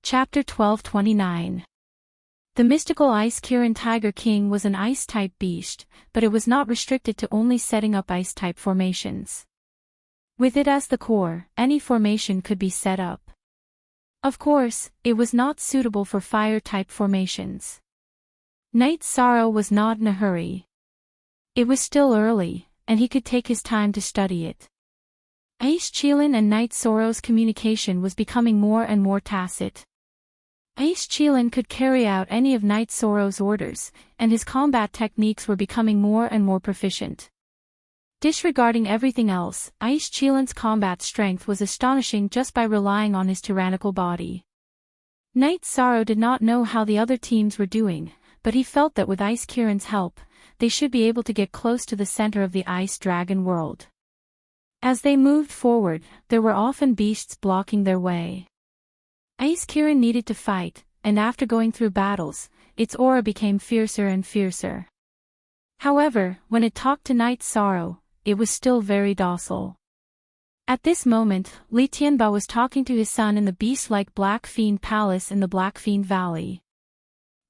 Chapter 1229. The mystical Ice Kirin Tiger King was an ice-type beast, but it was not restricted to only setting up ice-type formations. With it as the core, any formation could be set up. Of course, it was not suitable for fire-type formations. Knight Sorrow was not in a hurry. It was still early, and he could take his time to study it. Ice Qilin and Knight Sorrow's communication was becoming more and more tacit. Ice Qilin could carry out any of Knight Sorrow's orders, and his combat techniques were becoming more and more proficient. Disregarding everything else, Ice Qilin's combat strength was astonishing just by relying on his tyrannical body. Knight Sorrow did not know how the other teams were doing, but he felt that with Ice Kirin's help, they should be able to get close to the center of the Ice Dragon world. As they moved forward, there were often beasts blocking their way. Ice Kirin needed to fight, and after going through battles, its aura became fiercer and fiercer. However, when it talked to Knight Sorrow, it was still very docile. At this moment, Li Tianba was talking to his son in the beast-like Black Fiend Palace in the Black Fiend Valley.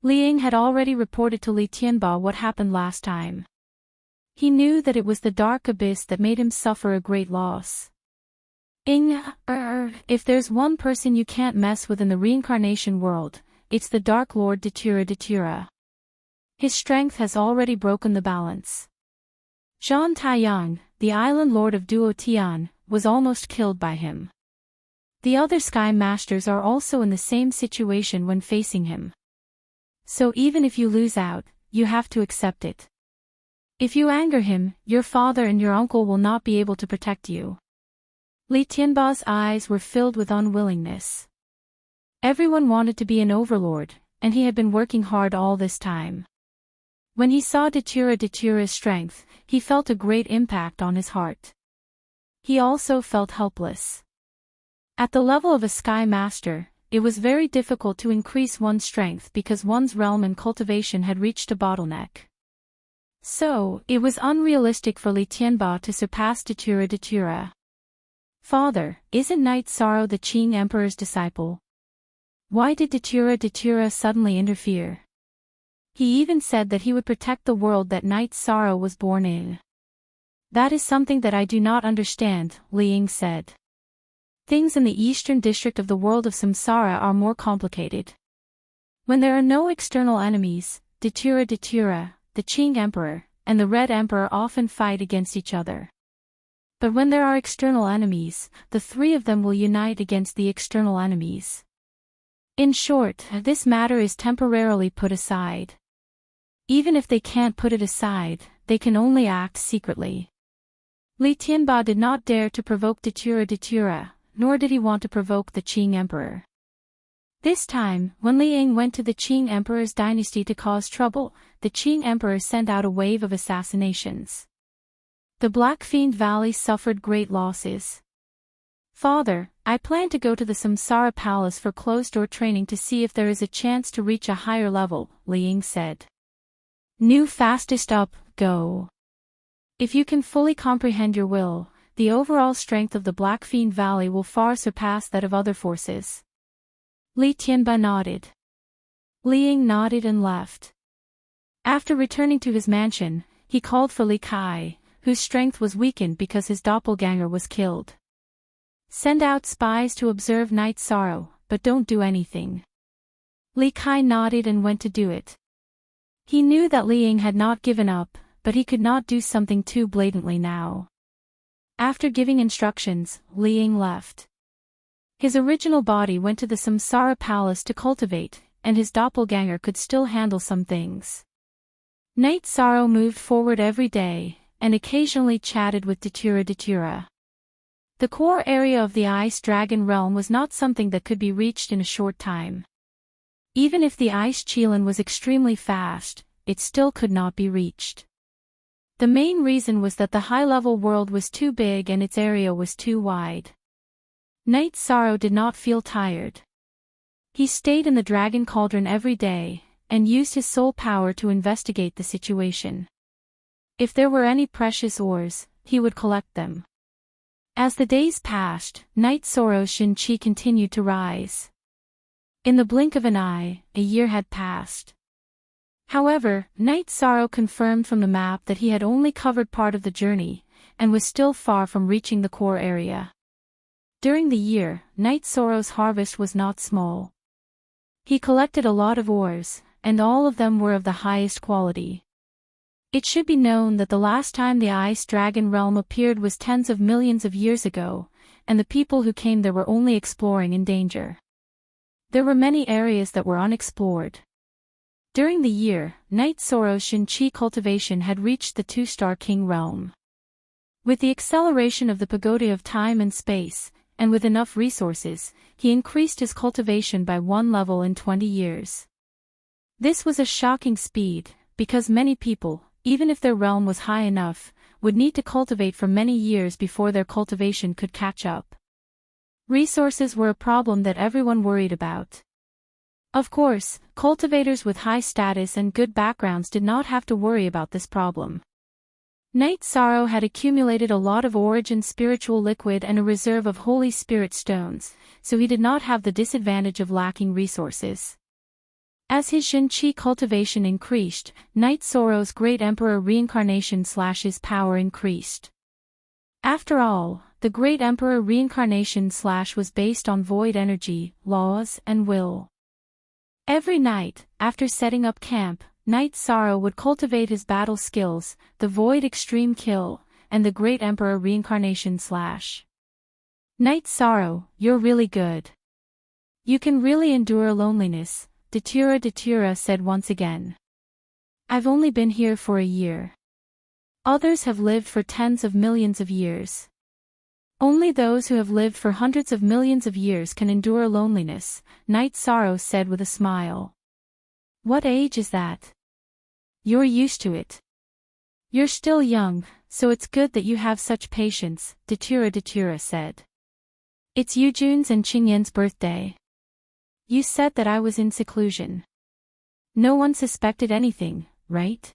Li Ying had already reported to Li Tianba what happened last time. He knew that it was the dark abyss that made him suffer a great loss. If there's one person you can't mess with in the reincarnation world, it's the Dark Lord Datura. His strength has already broken the balance. Zhang Taiyang, the island lord of Duo Tian, was almost killed by him. The other Sky Masters are also in the same situation when facing him. So even if you lose out, you have to accept it. If you anger him, your father and your uncle will not be able to protect you. Li Tianba's eyes were filled with unwillingness. Everyone wanted to be an overlord, and he had been working hard all this time. When he saw Datura's strength, he felt a great impact on his heart. He also felt helpless. At the level of a Sky Master, it was very difficult to increase one's strength because one's realm and cultivation had reached a bottleneck. So, it was unrealistic for Li Tianba to surpass Datura. Father, isn't Knight Sorrow the Qing Emperor's disciple? Why did Datura suddenly interfere? He even said that he would protect the world that Knight Sorrow was born in. That is something that I do not understand, Li Ying said. Things in the eastern district of the world of Samsara are more complicated. When there are no external enemies, Datura, the Qing Emperor, and the Red Emperor often fight against each other. But when there are external enemies, the three of them will unite against the external enemies. In short, this matter is temporarily put aside. Even if they can't put it aside, they can only act secretly. Li Tianba did not dare to provoke Datura, nor did he want to provoke the Qing Emperor. This time, when Li Ying went to the Qing Emperor's dynasty to cause trouble, the Qing Emperor sent out a wave of assassinations. The Black Fiend Valley suffered great losses. Father, I plan to go to the Samsara Palace for closed-door training to see if there is a chance to reach a higher level, Li Ying said. New fastest up, go. If you can fully comprehend your will, the overall strength of the Black Fiend Valley will far surpass that of other forces. Li Tianba nodded. Li Ying nodded and left. After returning to his mansion, he called for Li Kai, whose strength was weakened because his doppelganger was killed. Send out spies to observe Knight Sorrow, but don't do anything. Li Kai nodded and went to do it. He knew that Li Ying had not given up, but he could not do something too blatantly now. After giving instructions, Li Ying left. His original body went to the Samsara Palace to cultivate, and his doppelganger could still handle some things. Knight Sorrow moved forward every day, and occasionally chatted with Datura. The core area of the Ice Dragon realm was not something that could be reached in a short time. Even if the Ice Qilin was extremely fast, it still could not be reached. The main reason was that the high-level world was too big and its area was too wide. Knight Sorrow did not feel tired. He stayed in the Dragon Cauldron every day, and used his soul power to investigate the situation. If there were any precious ores, he would collect them. As the days passed, Knight Sorrow's Shin Qi continued to rise. In the blink of an eye, a year had passed. However, Night Sorrow confirmed from the map that he had only covered part of the journey, and was still far from reaching the core area. During the year, Night Sorrow's harvest was not small. He collected a lot of ores, and all of them were of the highest quality. It should be known that the last time the Ice Dragon realm appeared was tens of millions of years ago, and the people who came there were only exploring in danger. There were many areas that were unexplored. During the year, Night Sorrow's Shin-Chi cultivation had reached the 2-star King realm. With the acceleration of the pagoda of time and space, and with enough resources, he increased his cultivation by 1 level in 20 years. This was a shocking speed, because many people, even if their realm was high enough, would need to cultivate for many years before their cultivation could catch up. Resources were a problem that everyone worried about. Of course, cultivators with high status and good backgrounds did not have to worry about this problem. Night Sorrow had accumulated a lot of origin spiritual liquid and a reserve of Holy Spirit stones, so he did not have the disadvantage of lacking resources. As his Shin-Chi cultivation increased, Night Sorrow's Great Emperor reincarnation/his power increased. After all, the Great Emperor reincarnation/ was based on void energy, laws, and will. Every night, after setting up camp, Night Sorrow would cultivate his battle skills, the Void Extreme Kill, and the Great Emperor reincarnation/. Night Sorrow, you're really good. You can really endure loneliness, Datura said once again. I've only been here for a year. Others have lived for tens of millions of years. Only those who have lived for hundreds of millions of years can endure loneliness, Night Sorrow said with a smile. What age is that? You're used to it. You're still young, so it's good that you have such patience, Datura said. It's Yujun's and Qingyan's birthday. You said that I was in seclusion. No one suspected anything, right?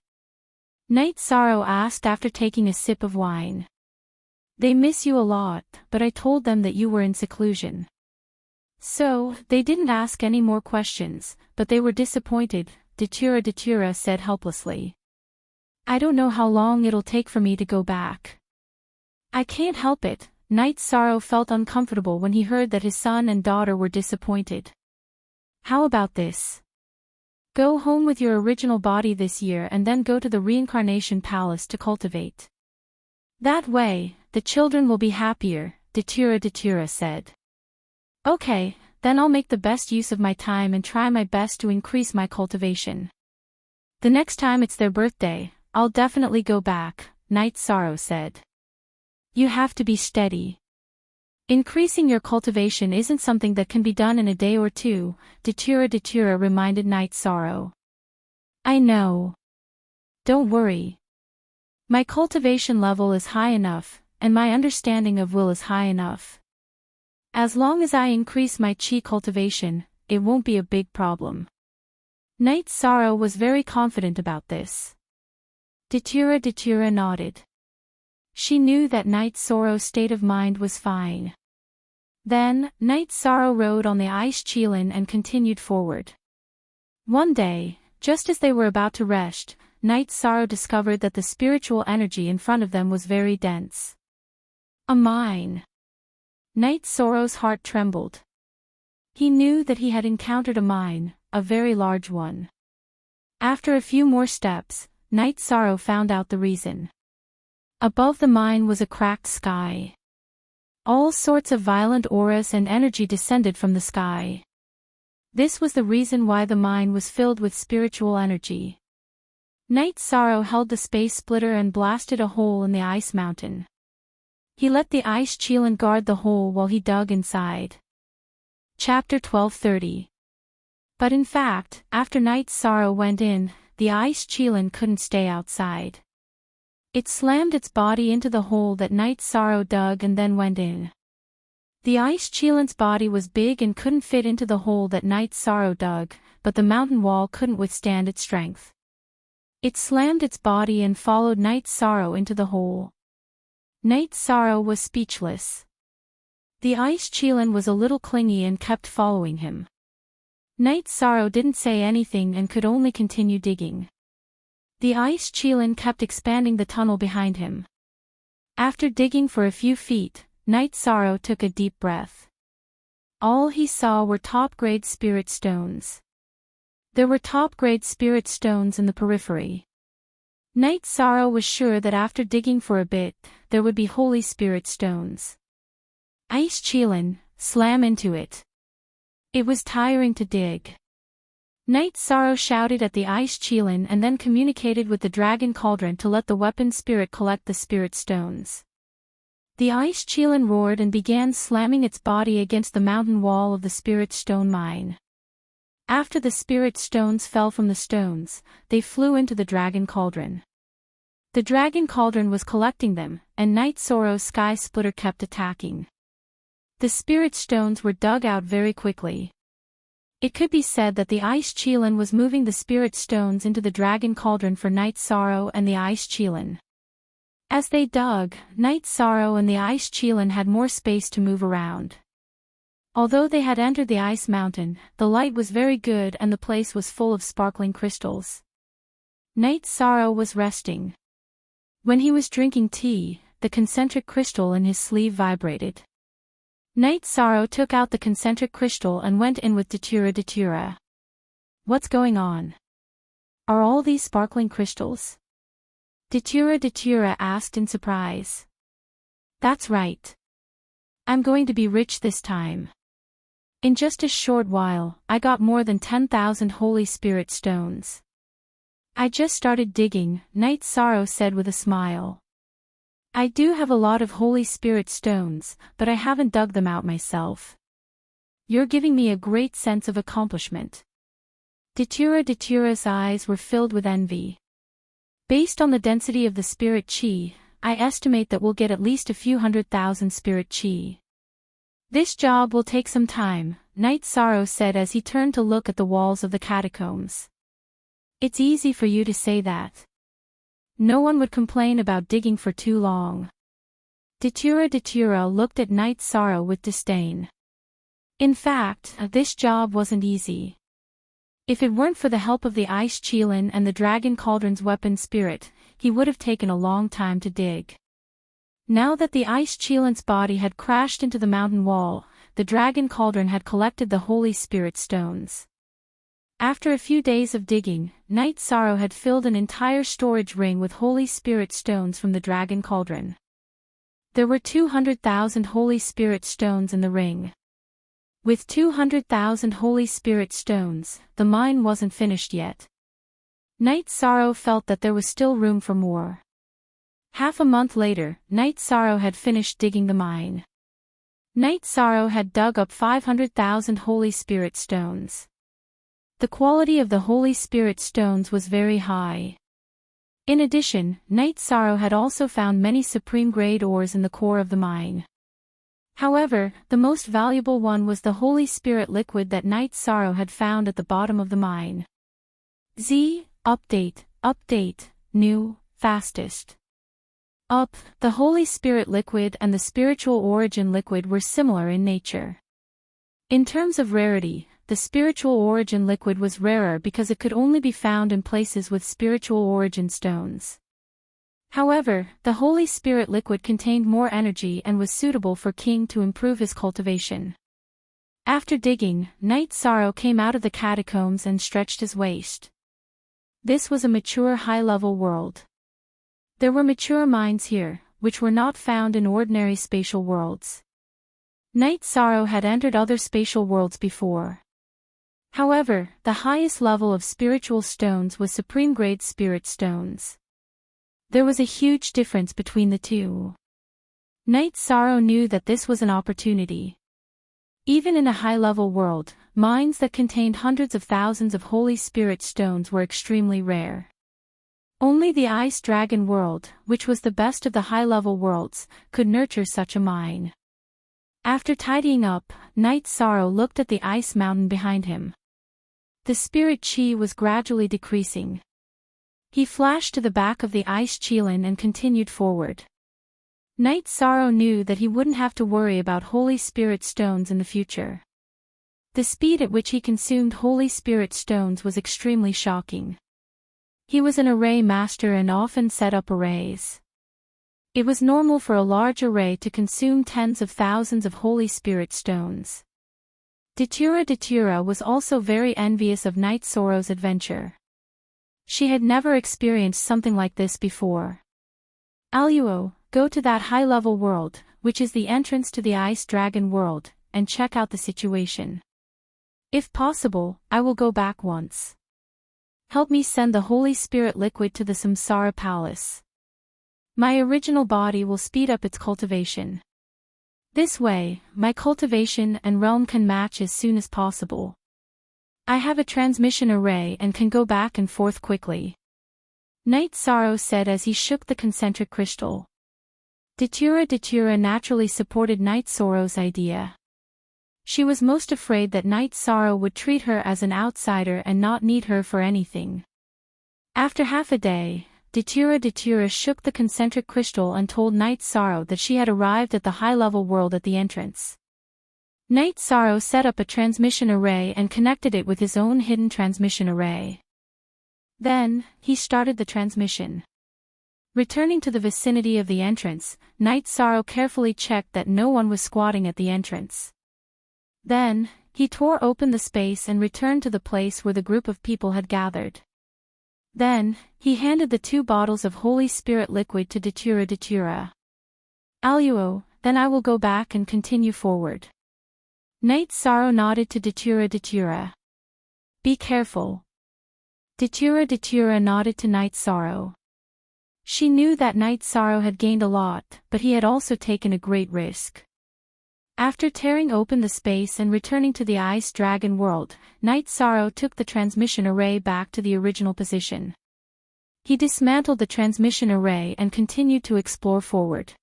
Night Sorrow asked after taking a sip of wine. They miss you a lot, but I told them that you were in seclusion. So, they didn't ask any more questions, but they were disappointed, Datura said helplessly. I don't know how long it'll take for me to go back. I can't help it. Night Sorrow felt uncomfortable when he heard that his son and daughter were disappointed. How about this? Go home with your original body this year and then go to the reincarnation palace to cultivate. That way, the children will be happier, Datura said. Okay, then I'll make the best use of my time and try my best to increase my cultivation. The next time it's their birthday, I'll definitely go back, Night Sorrow said. You have to be steady. Increasing your cultivation isn't something that can be done in a day or two, Datura reminded Night Sorrow. I know. Don't worry. My cultivation level is high enough, and my understanding of will is high enough. As long as I increase my chi cultivation, it won't be a big problem. Night Sorrow was very confident about this. Datura nodded. She knew that Night Sorrow's state of mind was fine. Then, Night Sorrow rode on the ice Qilin and continued forward. One day, just as they were about to rest, Night Sorrow discovered that the spiritual energy in front of them was very dense. A mine. Night Sorrow's heart trembled. He knew that he had encountered a mine, a very large one. After a few more steps, Night Sorrow found out the reason. Above the mine was a cracked sky. All sorts of violent auras and energy descended from the sky. This was the reason why the mine was filled with spiritual energy. Night Sorrow held the space splitter and blasted a hole in the ice mountain. He let the ice Qilin guard the hole while he dug inside. Chapter 12:30. But in fact, after Night Sorrow went in, the ice Qilin couldn't stay outside. It slammed its body into the hole that Night Sorrow dug and then went in. The ice Qilin's body was big and couldn't fit into the hole that Night Sorrow dug, but the mountain wall couldn't withstand its strength. It slammed its body and followed Night Sorrow into the hole. Night Sorrow was speechless. The ice Qilin was a little clingy and kept following him. Night Sorrow didn't say anything and could only continue digging. The ice Qilin kept expanding the tunnel behind him. After digging for a few feet, Night Sorrow took a deep breath. All he saw were top-grade spirit stones. There were top-grade spirit stones in the periphery. Night Sorrow was sure that after digging for a bit, there would be holy spirit stones. Ice Qilin, slam into it. It was tiring to dig. Night Sorrow shouted at the ice Qilin and then communicated with the dragon cauldron to let the weapon spirit collect the spirit stones. The ice Qilin roared and began slamming its body against the mountain wall of the spirit stone mine. After the spirit stones fell from the stones, they flew into the dragon cauldron. The dragon cauldron was collecting them, and Night Sorrow's sky splitter kept attacking. The spirit stones were dug out very quickly. It could be said that the ice Qilin was moving the spirit stones into the dragon cauldron for Night Sorrow and the ice Qilin. As they dug, Night Sorrow and the ice Qilin had more space to move around. Although they had entered the ice mountain, the light was very good and the place was full of sparkling crystals. Night Sorrow was resting. When he was drinking tea, the concentric crystal in his sleeve vibrated. Night Sorrow took out the concentric crystal and went in with Datura. What's going on? Are all these sparkling crystals? Datura asked in surprise. That's right. I'm going to be rich this time. In just a short while, I got more than 10,000 holy spirit stones. I just started digging, Night Sorrow said with a smile. I do have a lot of holy spirit stones, but I haven't dug them out myself. You're giving me a great sense of accomplishment. Datura's eyes were filled with envy. Based on the density of the spirit chi, I estimate that we'll get at least a few 100,000 spirit chi. This job will take some time, Night Sorrow said as he turned to look at the walls of the catacombs. It's easy for you to say that. No one would complain about digging for too long. Datura looked at Night Sorrow with disdain. In fact, this job wasn't easy. If it weren't for the help of the ice Qilin and the dragon cauldron's weapon spirit, he would have taken a long time to dig. Now that the ice Qilin's body had crashed into the mountain wall, the dragon cauldron had collected the holy spirit stones. After a few days of digging, Night Sorrow had filled an entire storage ring with holy spirit stones from the dragon cauldron. There were 200,000 holy spirit stones in the ring. With 200,000 holy spirit stones, the mine wasn't finished yet. Night Sorrow felt that there was still room for more. Half a month later, Night Sorrow had finished digging the mine. Night Sorrow had dug up 500,000 holy spirit stones. The quality of the holy spirit stones was very high. In addition, Night Sorrow had also found many supreme-grade ores in the core of the mine. However, the most valuable one was the holy spirit liquid that Night Sorrow had found at the bottom of the mine. Update, new, fastest. The holy spirit liquid and the spiritual origin liquid were similar in nature. In terms of rarity, the spiritual origin liquid was rarer because it could only be found in places with spiritual origin stones. However, the Holy Spirit liquid contained more energy and was suitable for King to improve his cultivation. After digging, Night Sorrow came out of the catacombs and stretched his waist. This was a mature high-level world. There were mature minds here, which were not found in ordinary spatial worlds. Night Sorrow had entered other spatial worlds before. However, the highest level of spiritual stones was supreme-grade spirit stones. There was a huge difference between the two. Night Sorrow knew that this was an opportunity. Even in a high-level world, mines that contained hundreds of thousands of holy spirit stones were extremely rare. Only the Ice Dragon world, which was the best of the high-level worlds, could nurture such a mine. After tidying up, Night Sorrow looked at the ice mountain behind him. The spirit chi was gradually decreasing. He flashed to the back of the ice Qilin and continued forward. Night Sorrow knew that he wouldn't have to worry about holy spirit stones in the future. The speed at which he consumed Holy Spirit stones was extremely shocking. He was an array master and often set up arrays. It was normal for a large array to consume tens of thousands of Holy Spirit stones. Datura was also very envious of Night Sorrow's adventure. She had never experienced something like this before. Aluo, go to that high-level world, which is the entrance to the Ice Dragon world, and check out the situation. If possible, I will go back once. Help me send the Holy Spirit liquid to the Samsara Palace. My original body will speed up its cultivation. This way, my cultivation and realm can match as soon as possible. I have a transmission array and can go back and forth quickly. Night Sorrow said as he shook the concentric crystal. Datura naturally supported Night Sorrow's idea. She was most afraid that Night Sorrow would treat her as an outsider and not need her for anything. After half a day, Datura shook the concentric crystal and told Night Sorrow that she had arrived at the high-level world at the entrance. Night Sorrow set up a transmission array and connected it with his own hidden transmission array. Then, he started the transmission. Returning to the vicinity of the entrance, Night Sorrow carefully checked that no one was squatting at the entrance. Then, he tore open the space and returned to the place where the group of people had gathered. Then, he handed the 2 bottles of Holy Spirit liquid to Datura. Aluo, then I will go back and continue forward. Night Sorrow nodded to Datura. Be careful. Datura nodded to Night Sorrow. She knew that Night Sorrow had gained a lot, but he had also taken a great risk. After tearing open the space and returning to the Ice Dragon world, Night Sorrow took the transmission array back to the original position. He dismantled the transmission array and continued to explore forward.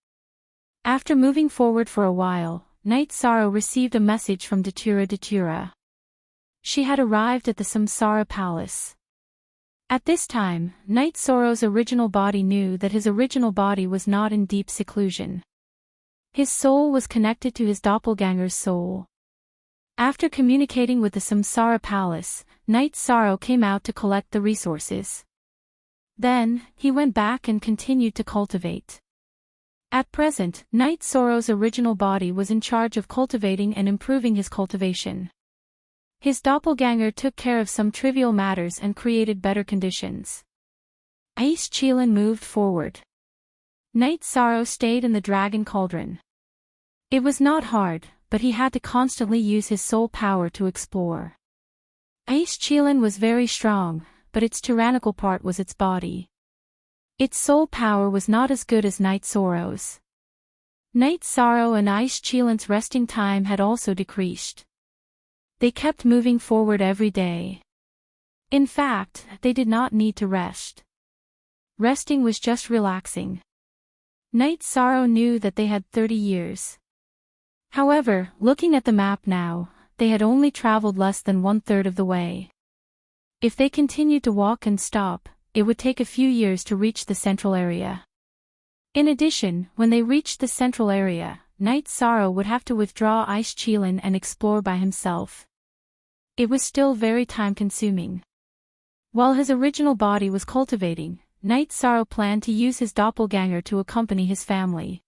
After moving forward for a while, Night Sorrow received a message from Datura. She had arrived at the Samsara Palace. At this time, Night Sorrow's original body knew that his original body was not in deep seclusion. His soul was connected to his doppelganger's soul. After communicating with the Samsara Palace, Night Sorrow came out to collect the resources. Then, he went back and continued to cultivate. At present, Night Sorrow's original body was in charge of cultivating and improving his cultivation. His doppelganger took care of some trivial matters and created better conditions. Ice Chilin moved forward. Night Sorrow stayed in the Dragon Cauldron. It was not hard, but he had to constantly use his soul power to explore. Ice Chilin was very strong, but its tyrannical part was its body. Its soul power was not as good as Night Sorrow's. Night Sorrow and Ice Chilin's resting time had also decreased. They kept moving forward every day. In fact, they did not need to rest. Resting was just relaxing. Night Sorrow knew that they had 30 years. However, looking at the map now, they had only traveled less than 1/3 of the way. If they continued to walk and stop, it would take a few years to reach the central area. In addition, when they reached the central area, Night Sorrow would have to withdraw Ice Chilin and explore by himself. It was still very time-consuming. While his original body was cultivating, Night Sorrow planned to use his doppelganger to accompany his family.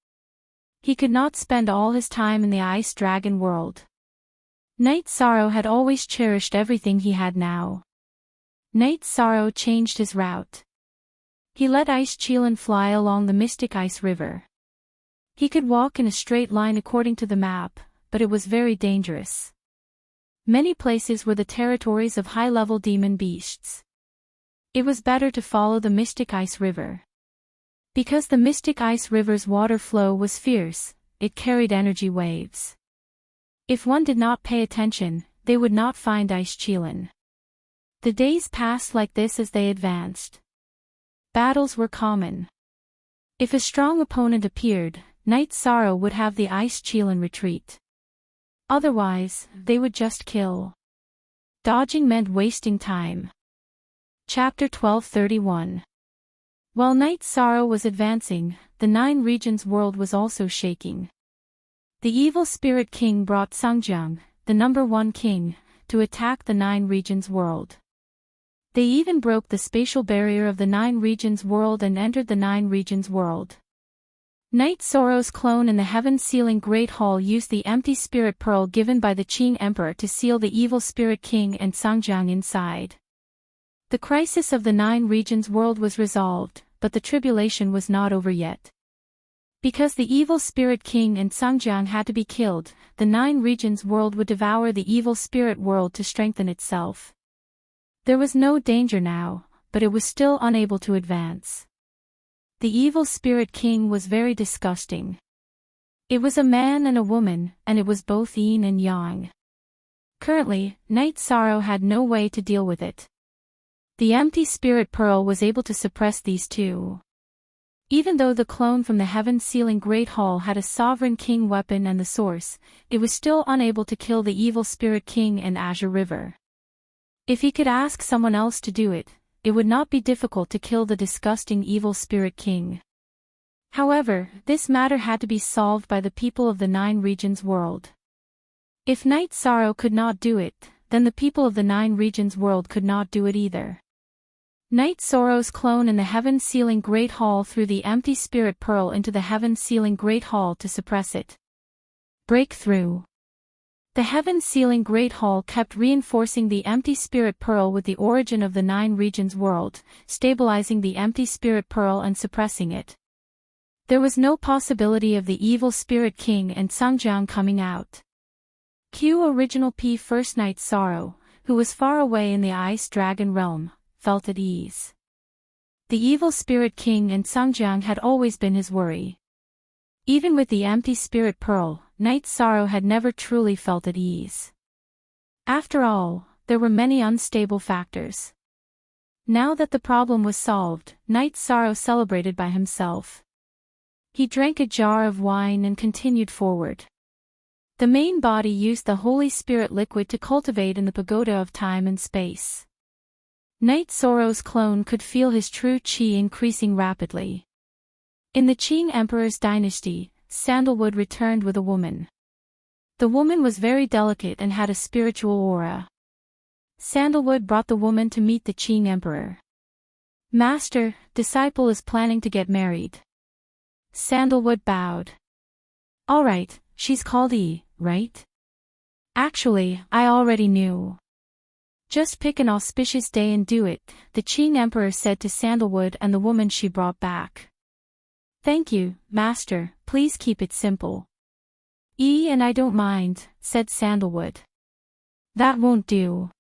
He could not spend all his time in the Ice Dragon world. Night Sorrow had always cherished everything he had now. Night Sorrow changed his route. He let Ice Chilin fly along the Mystic Ice River. He could walk in a straight line according to the map, but it was very dangerous. Many places were the territories of high-level demon beasts. It was better to follow the Mystic Ice River. Because the Mystic Ice River's water flow was fierce, it carried energy waves. If one did not pay attention, they would not find Ice Chilin. The days passed like this as they advanced. Battles were common. If a strong opponent appeared, Night Sorrow would have the Ice Chilin retreat. Otherwise, they would just kill. Dodging meant wasting time. Chapter 1231. While Night Sorrow was advancing, the 9 regions world was also shaking. The evil spirit king brought Sungjiang, the #1 king, to attack the 9 regions world. They even broke the spatial barrier of the 9 regions world and entered the 9 regions world. Night Sorrow's clone in the heaven-sealing Great Hall used the empty spirit pearl given by the Qing Emperor to seal the evil spirit king and Sangjiang inside. The crisis of the 9 regions world was resolved, but the tribulation was not over yet. Because the evil spirit king and Sangjiang had to be killed, the 9 regions world would devour the evil spirit world to strengthen itself. There was no danger now, but it was still unable to advance. The evil spirit king was very disgusting. It was a man and a woman, and it was both yin and yang. Currently, Night Sorrow had no way to deal with it. The empty spirit pearl was able to suppress these two. Even though the clone from the heaven-sealing Great Hall had a sovereign king weapon and the source, it was still unable to kill the evil spirit king and Azure River. If he could ask someone else to do it, it would not be difficult to kill the disgusting evil spirit king. However, this matter had to be solved by the people of the 9 regions world. If Night Sorrow could not do it, then the people of the 9 regions world could not do it either. Night Sorrow's clone in the heaven-sealing Great Hall threw the empty spirit pearl into the heaven-sealing Great Hall to suppress it. Breakthrough. The heaven-sealing Great Hall kept reinforcing the empty spirit pearl with the origin of the 9 regions world, stabilizing the empty spirit pearl and suppressing it. There was no possibility of the evil spirit king and Sangjiang coming out. Q original P First Night Sorrow, who was far away in the ice dragon realm, felt at ease. The evil spirit king and Sangjiang had always been his worry. Even with the empty spirit pearl, Night Sorrow had never truly felt at ease. After all, there were many unstable factors. Now that the problem was solved, Night Sorrow celebrated by himself. He drank a jar of wine and continued forward. The main body used the Holy Spirit liquid to cultivate in the pagoda of time and space. Night Sorrow's clone could feel his true qi increasing rapidly. In the Qing Emperor's dynasty, Sandalwood returned with a woman. The woman was very delicate and had a spiritual aura. Sandalwood brought the woman to meet the Qing Emperor. Master, disciple is planning to get married. Sandalwood bowed. All right, she's called Yi, right? Actually, I already knew. Just pick an auspicious day and do it, the Qing Emperor said to Sandalwood and the woman she brought back. Thank you, Master, please keep it simple. And I don't mind, said Sandalwood. That won't do.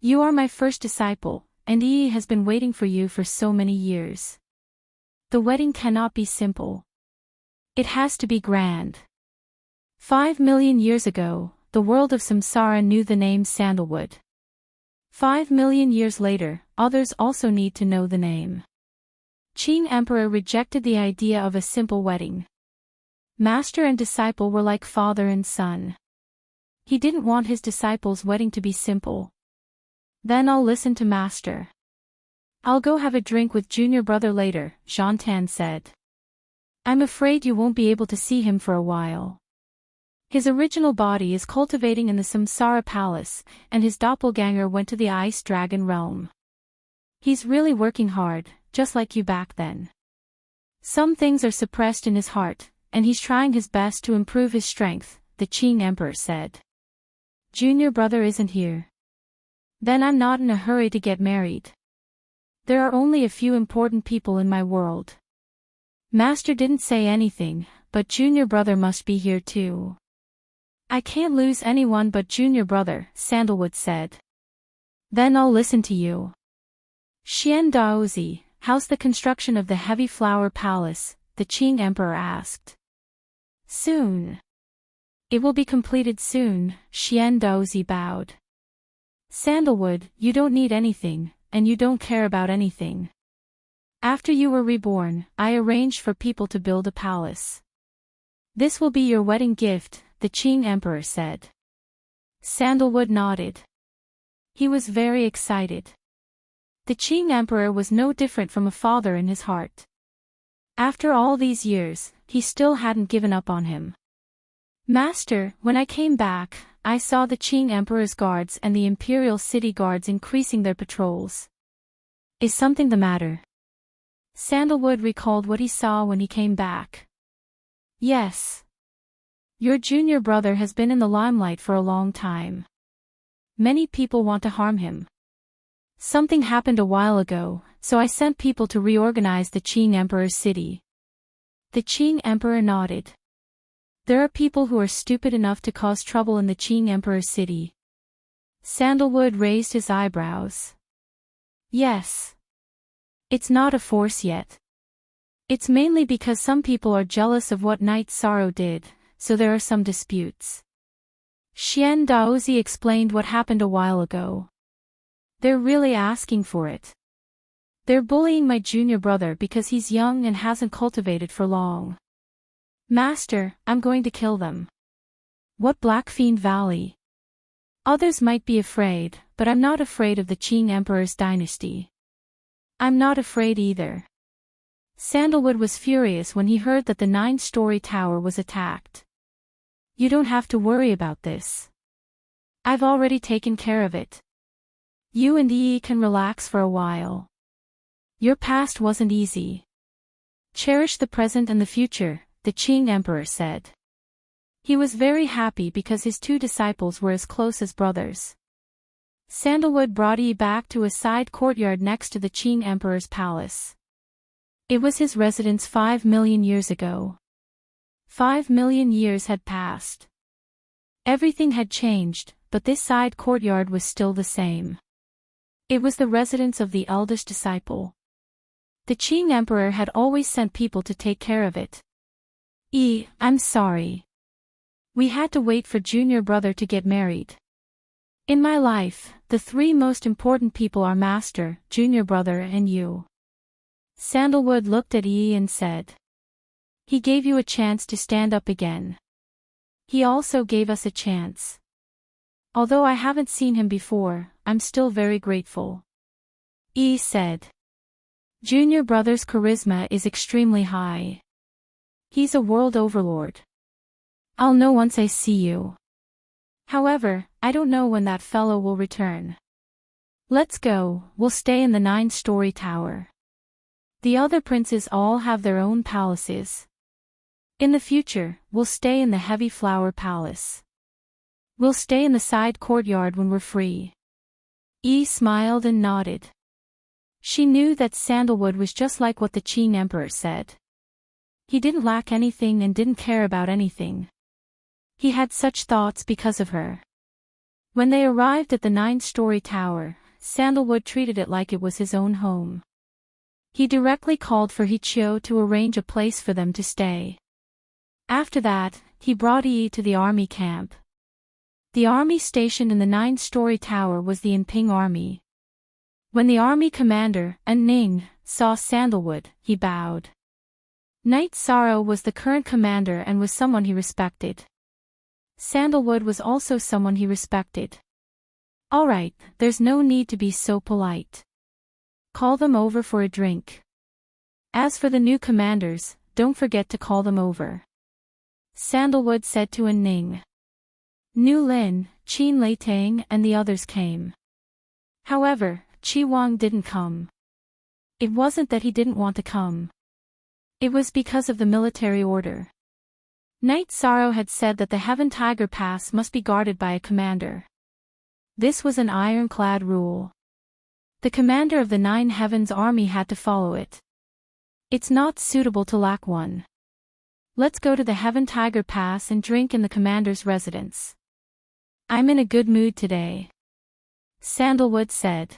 You are my first disciple, and has been waiting for you for so many years. The wedding cannot be simple. It has to be grand. 5 million years ago, the world of samsara knew the name Sandalwood. 5 million years later, others also need to know the name. Qing Emperor rejected the idea of a simple wedding. Master and disciple were like father and son. He didn't want his disciple's wedding to be simple. Then I'll listen to Master. I'll go have a drink with junior brother later, Jean Tan said. I'm afraid you won't be able to see him for a while. His original body is cultivating in the Samsara Palace, and his doppelganger went to the Ice Dragon realm. He's really working hard, just like you back then. Some things are suppressed in his heart, and he's trying his best to improve his strength, the Qing Emperor said. Junior brother isn't here. Then I'm not in a hurry to get married. There are only a few important people in my world. Master didn't say anything, but junior brother must be here too. I can't lose anyone but junior brother, Sandalwood said. Then I'll listen to you. Xian Daozi, how's the construction of the Heavy Flower Palace? The Qing Emperor asked. Soon. It will be completed soon, Xian Daozi bowed. Sandalwood, you don't need anything, and you don't care about anything. After you were reborn, I arranged for people to build a palace. This will be your wedding gift, the Qing Emperor said. Sandalwood nodded. He was very excited. The Qing Emperor was no different from a father in his heart. After all these years, he still hadn't given up on him. Master, when I came back, I saw the Qing Emperor's guards and the Imperial City guards increasing their patrols. Is something the matter? Sandalwood recalled what he saw when he came back. Yes. Your junior brother has been in the limelight for a long time. Many people want to harm him. Something happened a while ago, so I sent people to reorganize the Qing Emperor's city. The Qing Emperor nodded. There are people who are stupid enough to cause trouble in the Qing Emperor's city. Sandalwood raised his eyebrows. Yes. It's not a force yet. It's mainly because some people are jealous of what Knight Sorrow did, so there are some disputes. Xian Daozi explained what happened a while ago. They're really asking for it. They're bullying my junior brother because he's young and hasn't cultivated for long. Master, I'm going to kill them. What Blackfiend Valley? Others might be afraid, but I'm not afraid of the Qing Emperor's dynasty. I'm not afraid either. Sandalwood was furious when he heard that the 9-story tower was attacked. You don't have to worry about this. I've already taken care of it. You and Yi can relax for a while. Your past wasn't easy. Cherish the present and the future, the Qing Emperor said. He was very happy because his 2 disciples were as close as brothers. Sandalwood brought Yi back to a side courtyard next to the Qing Emperor's palace. It was his residence 5 million years ago. 5 million years had passed. Everything had changed, but this side courtyard was still the same. It was the residence of the eldest disciple. The Qing Emperor had always sent people to take care of it. I'm sorry. We had to wait for junior brother to get married. In my life, the 3 most important people are Master, junior brother and you. Sandalwood looked at Yi and said. He gave you a chance to stand up again. He also gave us a chance. Although I haven't seen him before, I'm still very grateful. Yi said. Junior brother's charisma is extremely high. He's a world overlord. I'll know once I see you. However, I don't know when that fellow will return. Let's go, we'll stay in the 9-story tower. The other princes all have their own palaces. In the future, we'll stay in the Heavy Flower Palace. We'll stay in the side courtyard when we're free. Yi smiled and nodded. She knew that Sandalwood was just like what the Qing Emperor said. He didn't lack anything and didn't care about anything. He had such thoughts because of her. When they arrived at the 9-story tower, Sandalwood treated it like it was his own home. He directly called for Hichio to arrange a place for them to stay. After that, he brought Yi to the army camp. The army stationed in the 9-story tower was the Inping army. When the army commander, Ning, saw Sandalwood, he bowed. Knight Sorrow was the current commander and was someone he respected. Sandalwood was also someone he respected. Alright, there's no need to be so polite. Call them over for a drink. As for the new commanders, don't forget to call them over. Sandalwood said to Ning. Nu Lin, Qin Leitang and the others came. However, Qi Wang didn't come. It wasn't that he didn't want to come. It was because of the military order. Knight Sorrow had said that the Heaven Tiger Pass must be guarded by a commander. This was an ironclad rule. The commander of the 9 Heavens army had to follow it. It's not suitable to lack one. Let's go to the Heaven Tiger Pass and drink in the commander's residence. I'm in a good mood today. Sandalwood said.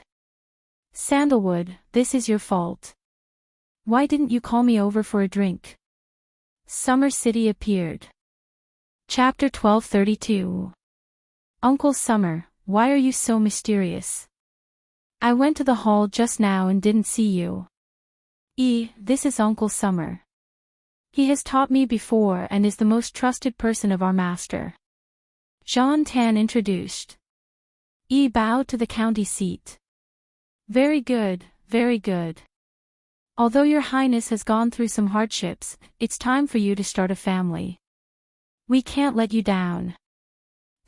Sandalwood, this is your fault. Why didn't you call me over for a drink? Summer City appeared. Chapter 1232. Uncle Summer, why are you so mysterious? I went to the hall just now and didn't see you. This is Uncle Summer. He has taught me before and is the most trusted person of our master. Zhang Tan introduced. Bowed to the county seat. Very good, very good. Although your highness has gone through some hardships, it's time for you to start a family. We can't let you down.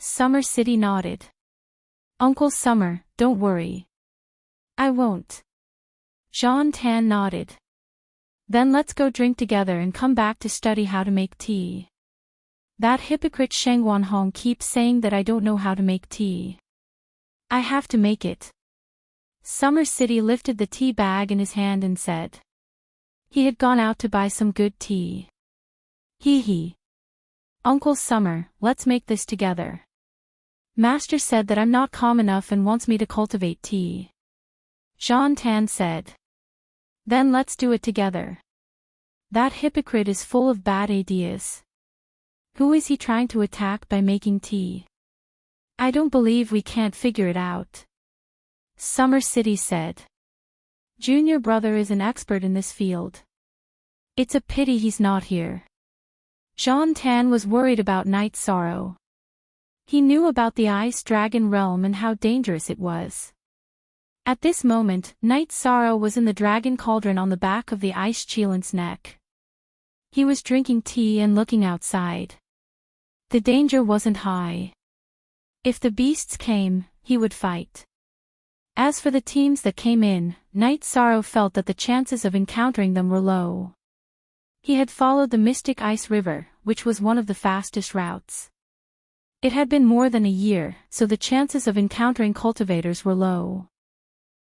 Summer City nodded. Uncle Summer, don't worry. I won't. Jean Tan nodded. Then let's go drink together and come back to study how to make tea. That hypocrite Sheng Wanhong keeps saying that I don't know how to make tea. I have to make it. Summer City lifted the tea bag in his hand and said. He had gone out to buy some good tea. Hee hee. Uncle Summer, let's make this together. Master said that I'm not calm enough and wants me to cultivate tea. Jean Tan said. Then let's do it together. That hypocrite is full of bad ideas. Who is he trying to attack by making tea? I don't believe we can't figure it out. Summer City said. Junior brother is an expert in this field. It's a pity he's not here. Jean Tan was worried about Night Sorrow. He knew about the Ice Dragon realm and how dangerous it was. At this moment, Night Sorrow was in the dragon cauldron on the back of the Ice Cheelant's neck. He was drinking tea and looking outside. The danger wasn't high. If the beasts came, he would fight. As for the teams that came in, Night Sorrow felt that the chances of encountering them were low. He had followed the Mystic Ice River, which was one of the fastest routes. It had been more than a year, so the chances of encountering cultivators were low.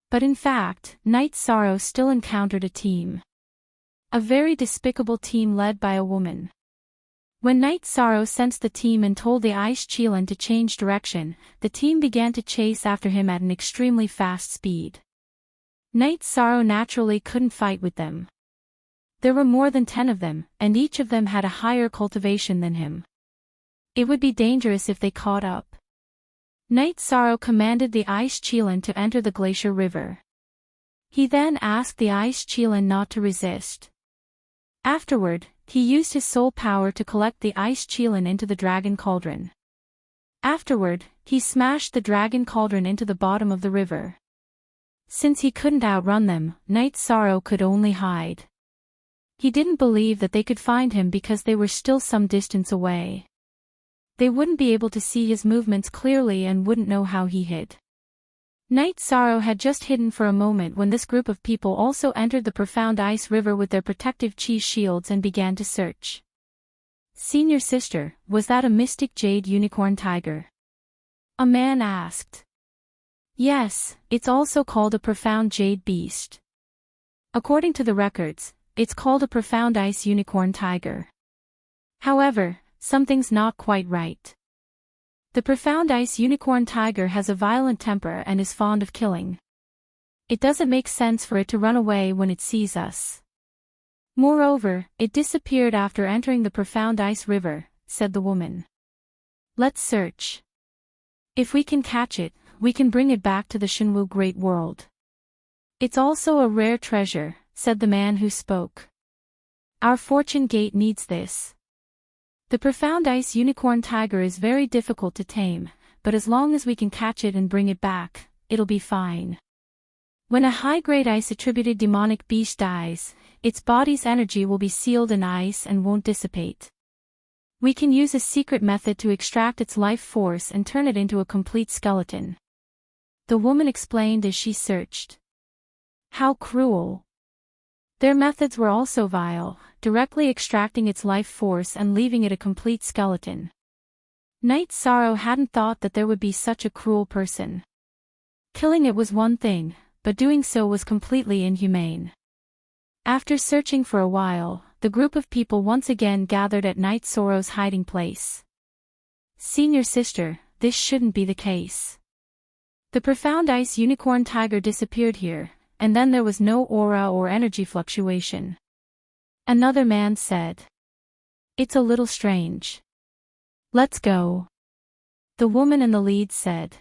But in fact, Night Sorrow still encountered a team. A very despicable team led by a woman. When Night Sorrow sensed the team and told the Ice Cheelan to change direction, the team began to chase after him at an extremely fast speed. Night Sorrow naturally couldn't fight with them. There were more than 10 of them, and each of them had a higher cultivation than him. It would be dangerous if they caught up. Night Sorrow commanded the Ice Cheelan to enter the glacier river. He then asked the Ice Cheelan not to resist. Afterward, he used his soul power to collect the Ice Cheelan into the dragon cauldron. Afterward, he smashed the dragon cauldron into the bottom of the river. Since he couldn't outrun them, Night Sorrow could only hide. He didn't believe that they could find him because they were still some distance away. They wouldn't be able to see his movements clearly and wouldn't know how he hid. Night Sorrow had just hidden for a moment when this group of people also entered the profound ice river with their protective chi shields and began to search. Senior sister, was that a mystic jade unicorn tiger? A man asked. Yes, it's also called a profound jade beast. According to the records, it's called a profound ice unicorn tiger. However, something's not quite right. The profound ice unicorn tiger has a violent temper and is fond of killing. It doesn't make sense for it to run away when it sees us. Moreover, it disappeared after entering the profound ice river, said the woman. Let's search. If we can catch it, we can bring it back to the Shenwu Great World. It's also a rare treasure, said the man who spoke. Our fortune gate needs this. The profound ice unicorn tiger is very difficult to tame, but as long as we can catch it and bring it back, it'll be fine. When a high-grade ice-attributed demonic beast dies, its body's energy will be sealed in ice and won't dissipate. We can use a secret method to extract its life force and turn it into a complete skeleton. The woman explained as she searched. How cruel. Their methods were also vile, directly extracting its life force and leaving it a complete skeleton. Night Sorrow hadn't thought that there would be such a cruel person. Killing it was one thing, but doing so was completely inhumane. After searching for a while, the group of people once again gathered at Night Sorrow's hiding place. Senior sister, this shouldn't be the case. The profound ice unicorn tiger disappeared here, and then there was no aura or energy fluctuation. Another man said. It's a little strange. Let's go. The woman in the lead said.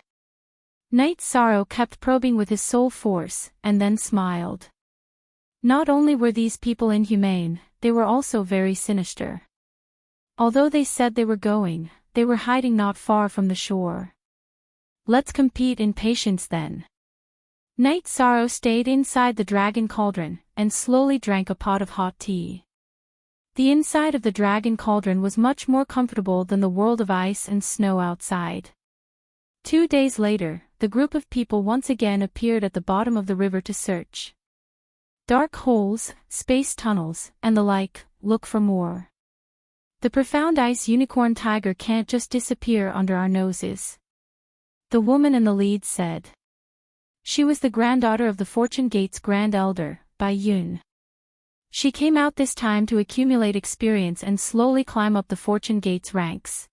Night Sorrow kept probing with his soul force, and then smiled. Not only were these people inhumane, they were also very sinister. Although they said they were going, they were hiding not far from the shore. Let's compete in patience then. Night Sorrow stayed inside the dragon cauldron, and slowly drank a pot of hot tea. The inside of the dragon cauldron was much more comfortable than the world of ice and snow outside. 2 days later, the group of people once again appeared at the bottom of the river to search. Dark holes, space tunnels, and the like, look for more. The profound ice unicorn tiger can't just disappear under our noses. The woman in the lead said. She was the granddaughter of the Fortune Gate's Grand Elder, Bai Yun. She came out this time to accumulate experience and slowly climb up the Fortune Gate's ranks.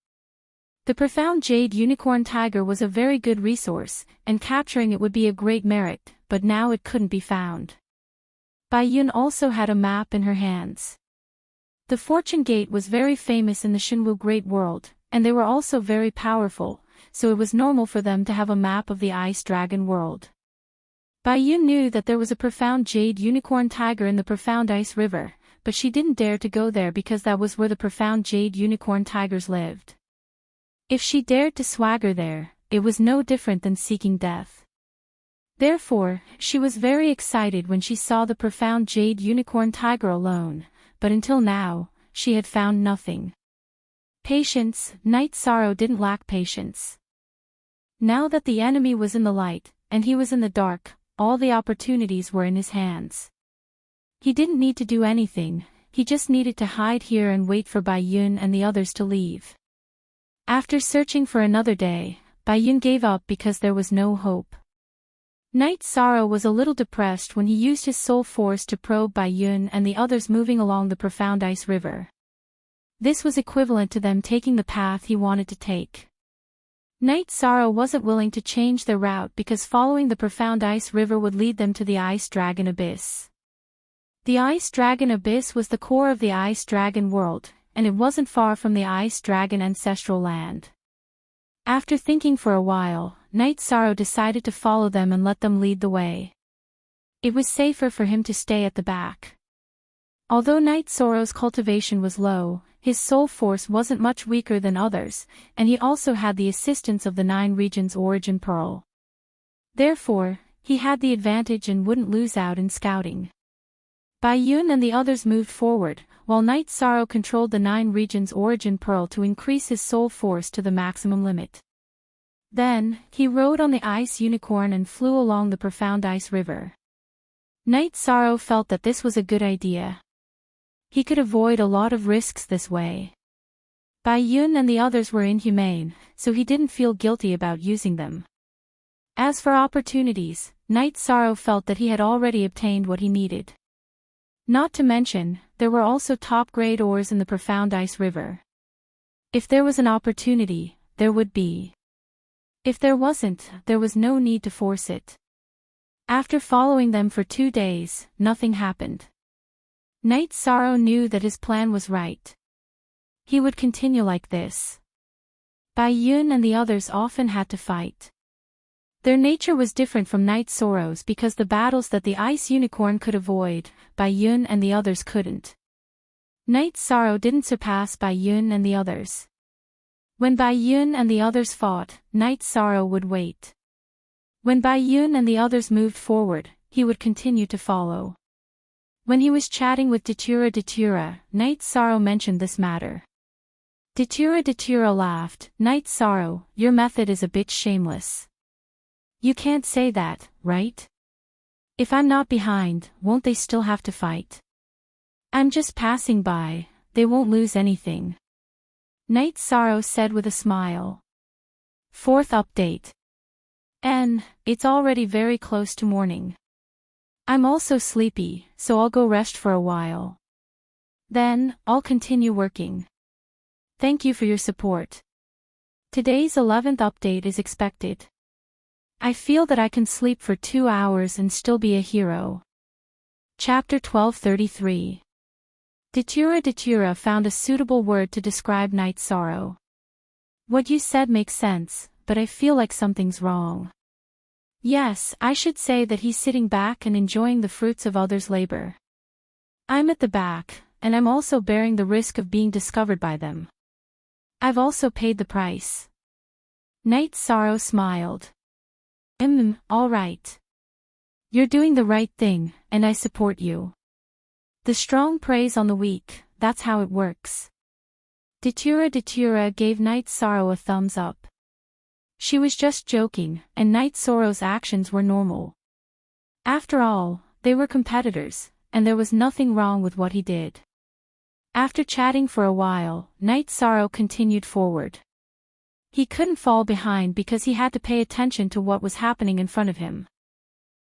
The profound jade unicorn tiger was a very good resource, and capturing it would be a great merit, but now it couldn't be found. Bai Yun also had a map in her hands. The Fortune Gate was very famous in the Shinwu Great World, and they were also very powerful, so it was normal for them to have a map of the Ice Dragon world. Bai Yun knew that there was a profound jade unicorn tiger in the profound ice river, but she didn't dare to go there because that was where the profound jade unicorn tigers lived. If she dared to swagger there, it was no different than seeking death. Therefore, she was very excited when she saw the profound jade unicorn tiger alone, but until now, she had found nothing. Patience, Night Sorrow didn't lack patience. Now that the enemy was in the light, and he was in the dark, all the opportunities were in his hands. He didn't need to do anything, he just needed to hide here and wait for Bai Yun and the others to leave. After searching for another day, Bai Yun gave up because there was no hope. Night Sorrow was a little depressed when he used his soul force to probe Bai Yun and the others moving along the profound ice river. This was equivalent to them taking the path he wanted to take. Night Sorrow wasn't willing to change their route because following the profound ice river would lead them to the Ice Dragon Abyss. The Ice Dragon Abyss was the core of the Ice Dragon world, and it wasn't far from the Ice Dragon ancestral land. After thinking for a while, Night Sorrow decided to follow them and let them lead the way. It was safer for him to stay at the back. Although Night Sorrow's cultivation was low, his soul force wasn't much weaker than others, and he also had the assistance of the 9 regions origin pearl. Therefore, he had the advantage and wouldn't lose out in scouting. Bai Yun and the others moved forward, while Night Sorrow controlled the 9 regions origin pearl to increase his soul force to the maximum limit. Then, he rode on the ice unicorn and flew along the profound ice river. Night Sorrow felt that this was a good idea. He could avoid a lot of risks this way. Bai Yun and the others were inhumane, so he didn't feel guilty about using them. As for opportunities, Night Sorrow felt that he had already obtained what he needed. Not to mention, there were also top-grade ores in the profound ice river. If there was an opportunity, there would be. If there wasn't, there was no need to force it. After following them for 2 days, nothing happened. Night Sorrow knew that his plan was right. He would continue like this. Bai Yun and the others often had to fight. Their nature was different from Night Sorrow's because the battles that the Ice Unicorn could avoid, Bai Yun and the others couldn't. Night Sorrow didn't surpass Bai Yun and the others. When Bai Yun and the others fought, Night Sorrow would wait. When Bai Yun and the others moved forward, he would continue to follow. When he was chatting with Datura, Night Sorrow mentioned this matter. Datura laughed. Night Sorrow, your method is a bit shameless. You can't say that, right? If I'm not behind, won't they still have to fight? I'm just passing by, they won't lose anything. Night Sorrow said with a smile. 4th update. It's already very close to morning. I'm also sleepy, so I'll go rest for a while. Then, I'll continue working. Thank you for your support. Today's 11th update is expected. I feel that I can sleep for 2 hours and still be a hero. Chapter 1233. Datura found a suitable word to describe Night Sorrow. What you said makes sense, but I feel like something's wrong. Yes, I should say that he's sitting back and enjoying the fruits of others' labor. I'm at the back, and I'm also bearing the risk of being discovered by them. I've also paid the price. Night Sorrow smiled. All right. You're doing the right thing, and I support you. The strong preys on the weak, that's how it works. Datura gave Night Sorrow a thumbs up. She was just joking, and Night Sorrow's actions were normal. After all, they were competitors, and there was nothing wrong with what he did. After chatting for a while, Night Sorrow continued forward. He couldn't fall behind because he had to pay attention to what was happening in front of him.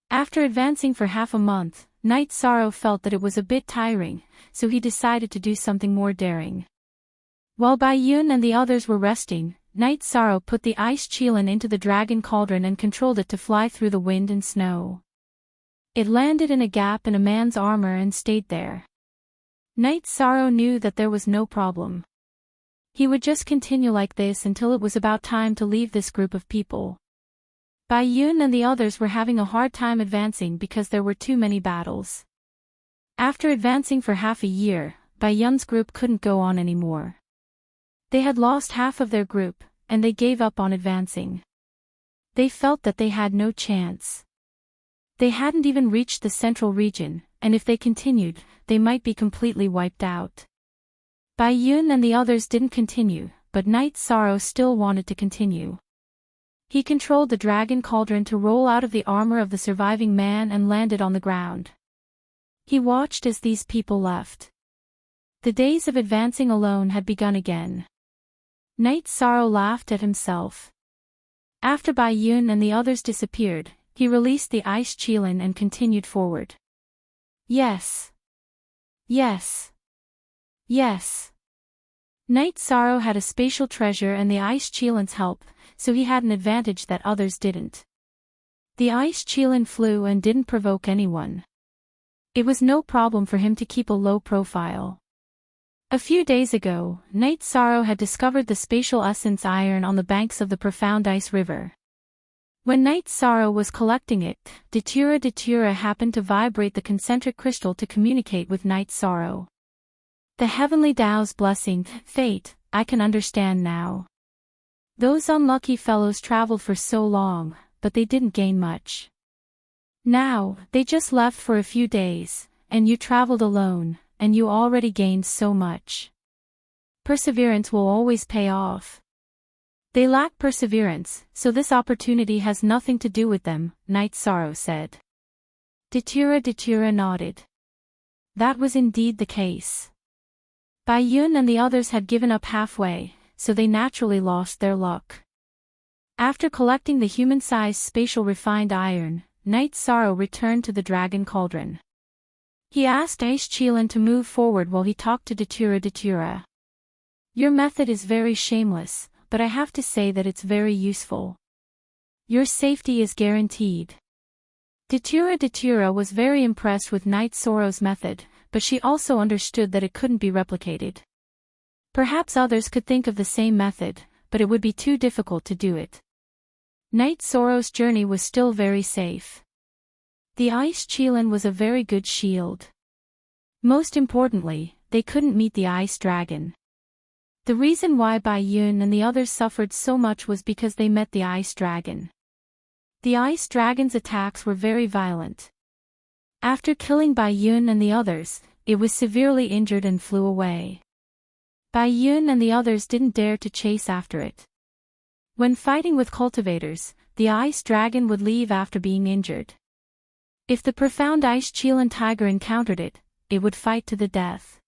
After advancing for half a month, Night Sorrow felt that it was a bit tiring, so he decided to do something more daring. While Bai Yun and the others were resting, Night Sorrow put the ice Qilin into the dragon cauldron and controlled it to fly through the wind and snow. It landed in a gap in a man's armor and stayed there. Night Sorrow knew that there was no problem. He would just continue like this until it was about time to leave this group of people. Bai Yun and the others were having a hard time advancing because there were too many battles. After advancing for half a year, Bai Yun's group couldn't go on anymore. They had lost half of their group, and they gave up on advancing. They felt that they had no chance. They hadn't even reached the central region, and if they continued, they might be completely wiped out. Bai Yun and the others didn't continue, but Night Sorrow still wanted to continue. He controlled the dragon cauldron to roll out of the armor of the surviving man and landed on the ground. He watched as these people left. The days of advancing alone had begun again. Night Sorrow laughed at himself. After Bai Yun and the others disappeared, he released the ice Qilin and continued forward. Yes. Yes. Yes. Night Sorrow had a spatial treasure and the ice Qilin's help, so he had an advantage that others didn't. The ice Qilin flew and didn't provoke anyone. It was no problem for him to keep a low profile. A few days ago, Night Sorrow had discovered the spatial essence iron on the banks of the profound ice river. When Night Sorrow was collecting it, Datura happened to vibrate the concentric crystal to communicate with Night Sorrow. The heavenly Tao's blessing, fate, I can understand now. Those unlucky fellows traveled for so long, but they didn't gain much. Now, they just left for a few days, and you traveled alone, and you already gained so much. Perseverance will always pay off. They lack perseverance, so this opportunity has nothing to do with them, Night Sorrow said. Datura nodded. That was indeed the case. Bai Yun and the others had given up halfway, so they naturally lost their luck. After collecting the human-sized spatial refined iron, Night Sorrow returned to the dragon cauldron. He asked Ice Qilin to move forward while he talked to Datura. Your method is very shameless, but I have to say that it's very useful. Your safety is guaranteed. Datura was very impressed with Night Sorrow's method, but she also understood that it couldn't be replicated. Perhaps others could think of the same method, but it would be too difficult to do it. Night Sorrow's journey was still very safe. The ice Qilin was a very good shield. Most importantly, they couldn't meet the ice dragon. The reason why Bai Yun and the others suffered so much was because they met the ice dragon. The ice dragon's attacks were very violent. After killing Bai Yun and the others, it was severely injured and flew away. Bai Yun and the others didn't dare to chase after it. When fighting with cultivators, the ice dragon would leave after being injured. If the profound ice Qilin tiger encountered it, it would fight to the death.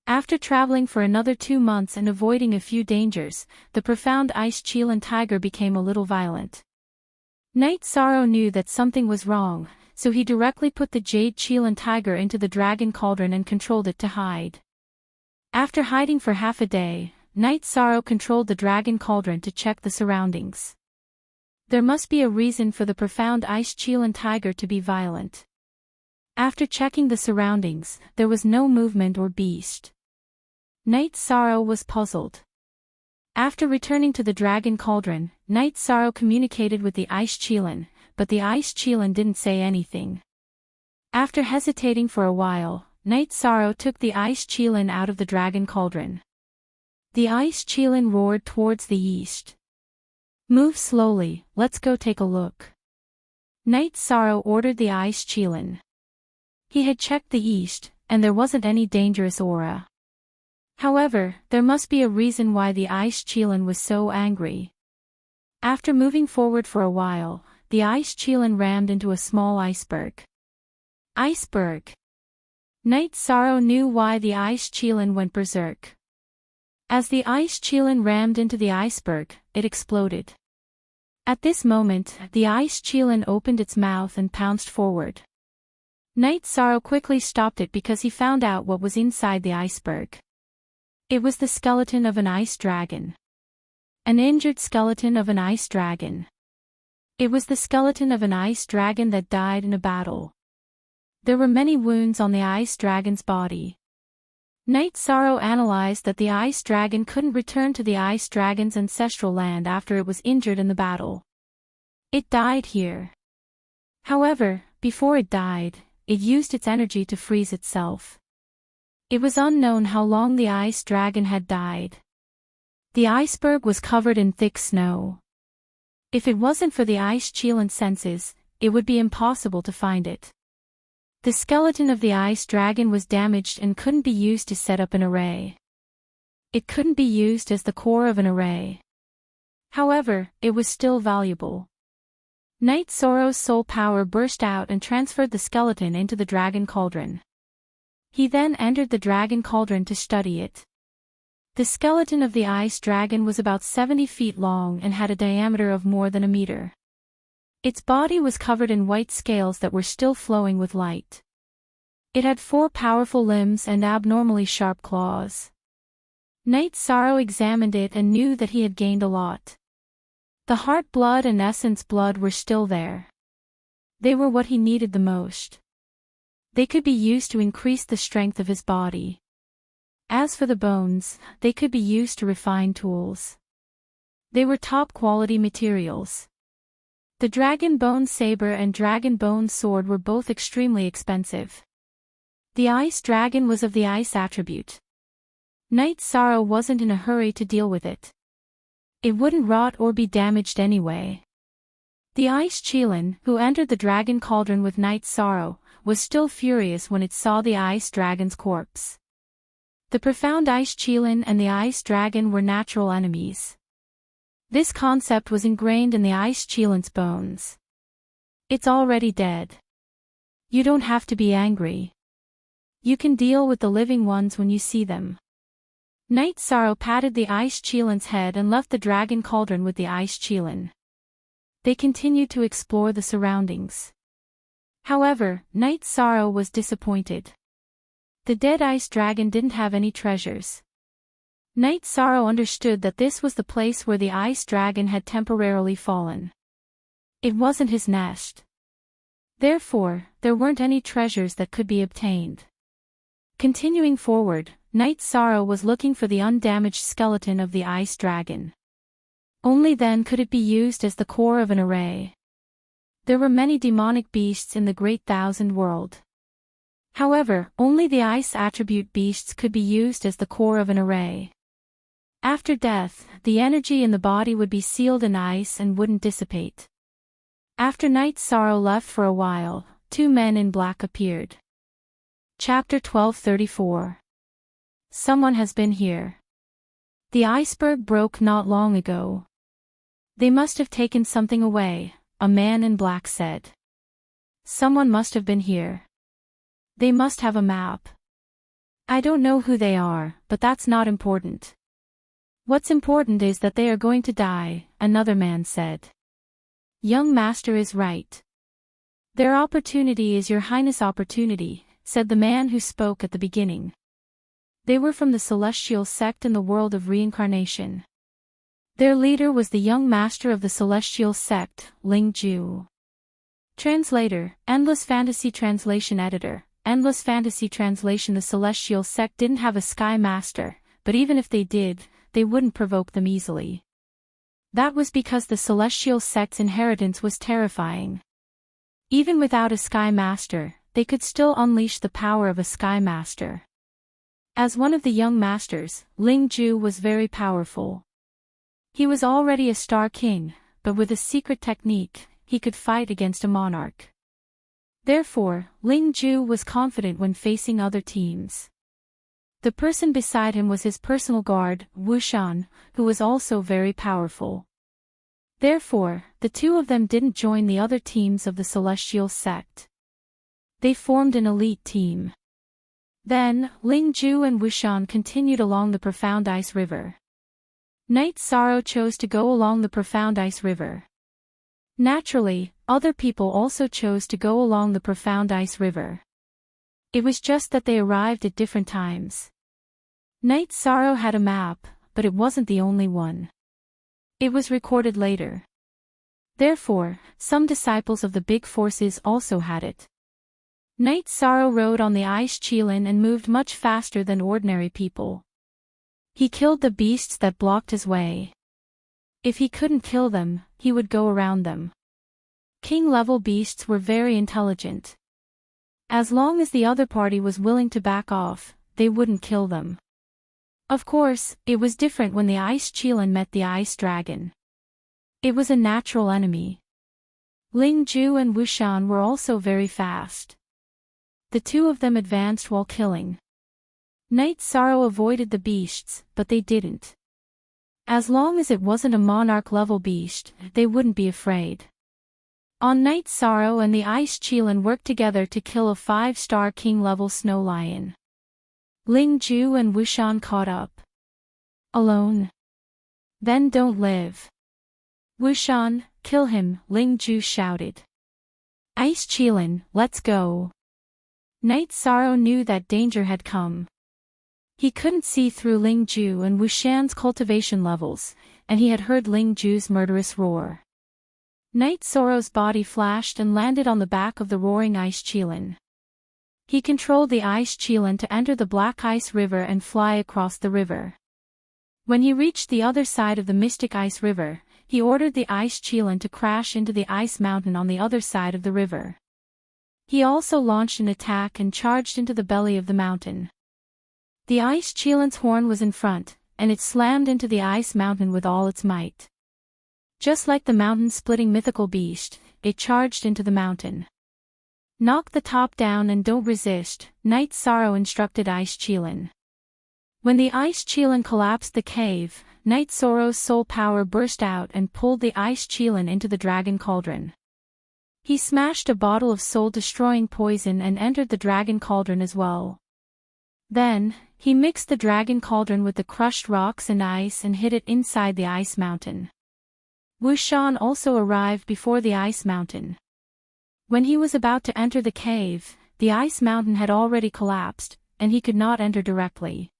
After traveling for another 2 months and avoiding a few dangers, the profound ice Qilin tiger became a little violent. Night Sorrow knew that something was wrong, so he directly put the jade Qilin tiger into the dragon cauldron and controlled it to hide. After hiding for half a day, Night Sorrow controlled the dragon cauldron to check the surroundings. There must be a reason for the profound ice Qilin tiger to be violent. After checking the surroundings, there was no movement or beast. Night Sorrow was puzzled. After returning to the dragon cauldron, Night Sorrow communicated with the ice Qilin, but the ice Qilin didn't say anything. After hesitating for a while, Night Sorrow took the ice Qilin out of the dragon cauldron. The ice Qilin roared towards the east. Move slowly, let's go take a look. Night Sorrow ordered the ice Qilin. He had checked the east, and there wasn't any dangerous aura. However, there must be a reason why the ice Qilin was so angry. After moving forward for a while, the ice Qilin rammed into a small iceberg. Iceberg. Knight Sorrow knew why the ice Qilin went berserk. As the ice Qilin rammed into the iceberg, it exploded. At this moment, the ice Qilin opened its mouth and pounced forward. Knight Sorrow quickly stopped it because he found out what was inside the iceberg. It was the skeleton of an ice dragon. An injured skeleton of an ice dragon. It was the skeleton of an ice dragon that died in a battle. There were many wounds on the ice dragon's body. Knight Sorrow analyzed that the ice dragon couldn't return to the ice dragon's ancestral land after it was injured in the battle. It died here. However, before it died, it used its energy to freeze itself. It was unknown how long the ice dragon had died. The iceberg was covered in thick snow. If it wasn't for the ice Qilin senses, it would be impossible to find it. The skeleton of the ice dragon was damaged and couldn't be used to set up an array. It couldn't be used as the core of an array. However, it was still valuable. Knight Sorrow's soul power burst out and transferred the skeleton into the dragon cauldron. He then entered the dragon cauldron to study it. The skeleton of the ice dragon was about 70 feet long and had a diameter of more than a meter. Its body was covered in white scales that were still flowing with light. It had 4 powerful limbs and abnormally sharp claws. Knight Sorrow examined it and knew that he had gained a lot. The heart blood and essence blood were still there. They were what he needed the most. They could be used to increase the strength of his body. As for the bones, they could be used to refine tools. They were top-quality materials. The dragon bone saber and dragon bone sword were both extremely expensive. The ice dragon was of the ice attribute. Knight Sorrow wasn't in a hurry to deal with it. It wouldn't rot or be damaged anyway. The ice Qilin, who entered the dragon cauldron with Knight Sorrow, was still furious when it saw the ice dragon's corpse. The profound ice Qilin and the ice dragon were natural enemies. This concept was ingrained in the ice Qilin's bones. It's already dead. You don't have to be angry. You can deal with the living ones when you see them. Knight Sorrow patted the ice Qilin's head and left the dragon cauldron with the ice Qilin. They continued to explore the surroundings. However, Knight Sorrow was disappointed. The dead ice dragon didn't have any treasures. Knight Sorrow understood that this was the place where the ice dragon had temporarily fallen. It wasn't his nest. Therefore, there weren't any treasures that could be obtained. Continuing forward, Knight Sorrow was looking for the undamaged skeleton of the ice dragon. Only then could it be used as the core of an array. There were many demonic beasts in the Great Thousand World. However, only the ice attribute beasts could be used as the core of an array. After death, the energy in the body would be sealed in ice and wouldn't dissipate. After Knight Sorrow left for a while, 2 men in black appeared. Chapter 1234. Someone has been here. The iceberg broke not long ago. They must have taken something away, a man in black said. Someone must have been here. They must have a map. I don't know who they are, but that's not important. What's important is that they are going to die, another man said. Young master is right. Their opportunity is your highness' opportunity, said the man who spoke at the beginning. They were from the celestial sect in the world of reincarnation. Their leader was the young master of the celestial sect, Ling Ju. Translator, Endless Fantasy Translation Editor, Endless Fantasy Translation. The celestial sect didn't have a sky master, but even if they did, they wouldn't provoke them easily. That was because the celestial sect's inheritance was terrifying. Even without a sky master, they could still unleash the power of a sky master. As one of the young masters, Ling Ju was very powerful. He was already a star king, but with a secret technique, he could fight against a monarch. Therefore, Ling Ju was confident when facing other teams. The person beside him was his personal guard, Wushan, who was also very powerful. Therefore, the two of them didn't join the other teams of the celestial sect. They formed an elite team. Then, Lingju and Wushan continued along the profound ice river. Night Sorrow chose to go along the profound ice river. Naturally, other people also chose to go along the profound ice river. It was just that they arrived at different times. Night Sorrow had a map, but it wasn't the only one. It was recorded later. Therefore, some disciples of the big forces also had it. Night Sorrow rode on the ice Qilin and moved much faster than ordinary people. He killed the beasts that blocked his way. If he couldn't kill them, he would go around them. King-level beasts were very intelligent. As long as the other party was willing to back off, they wouldn't kill them. Of course, it was different when the ice Qilin met the ice dragon. It was a natural enemy. Lingju and Wushan were also very fast. The two of them advanced while killing. Night Sorrow avoided the beasts, but they didn't. As long as it wasn't a monarch-level beast, they wouldn't be afraid. On Night Sorrow and the ice Qilin worked together to kill a 5-star king-level snow lion. Lingju and Wushan caught up. Alone? Then don't live. Wushan, kill him, Lingju shouted. Ice Qilin, let's go. Night Sorrow knew that danger had come. He couldn't see through Lingju and Wushan's cultivation levels, and he had heard Lingju's murderous roar. Night Sorrow's body flashed and landed on the back of the roaring ice Qilin. He controlled the ice Qilin to enter the black ice river and fly across the river. When he reached the other side of the mystic ice river, he ordered the ice Qilin to crash into the ice mountain on the other side of the river. He also launched an attack and charged into the belly of the mountain. The ice Qilin's horn was in front, and it slammed into the ice mountain with all its might. Just like the mountain-splitting mythical beast, it charged into the mountain. Knock the top down and don't resist, Night Sorrow instructed Ice Qilin. When the Ice Qilin collapsed the cave, Night Sorrow's soul power burst out and pulled the Ice Qilin into the dragon cauldron. He smashed a bottle of soul-destroying poison and entered the dragon cauldron as well. Then, he mixed the dragon cauldron with the crushed rocks and ice and hid it inside the ice mountain. Wushan also arrived before the ice mountain. When he was about to enter the cave, the ice mountain had already collapsed, and he could not enter directly.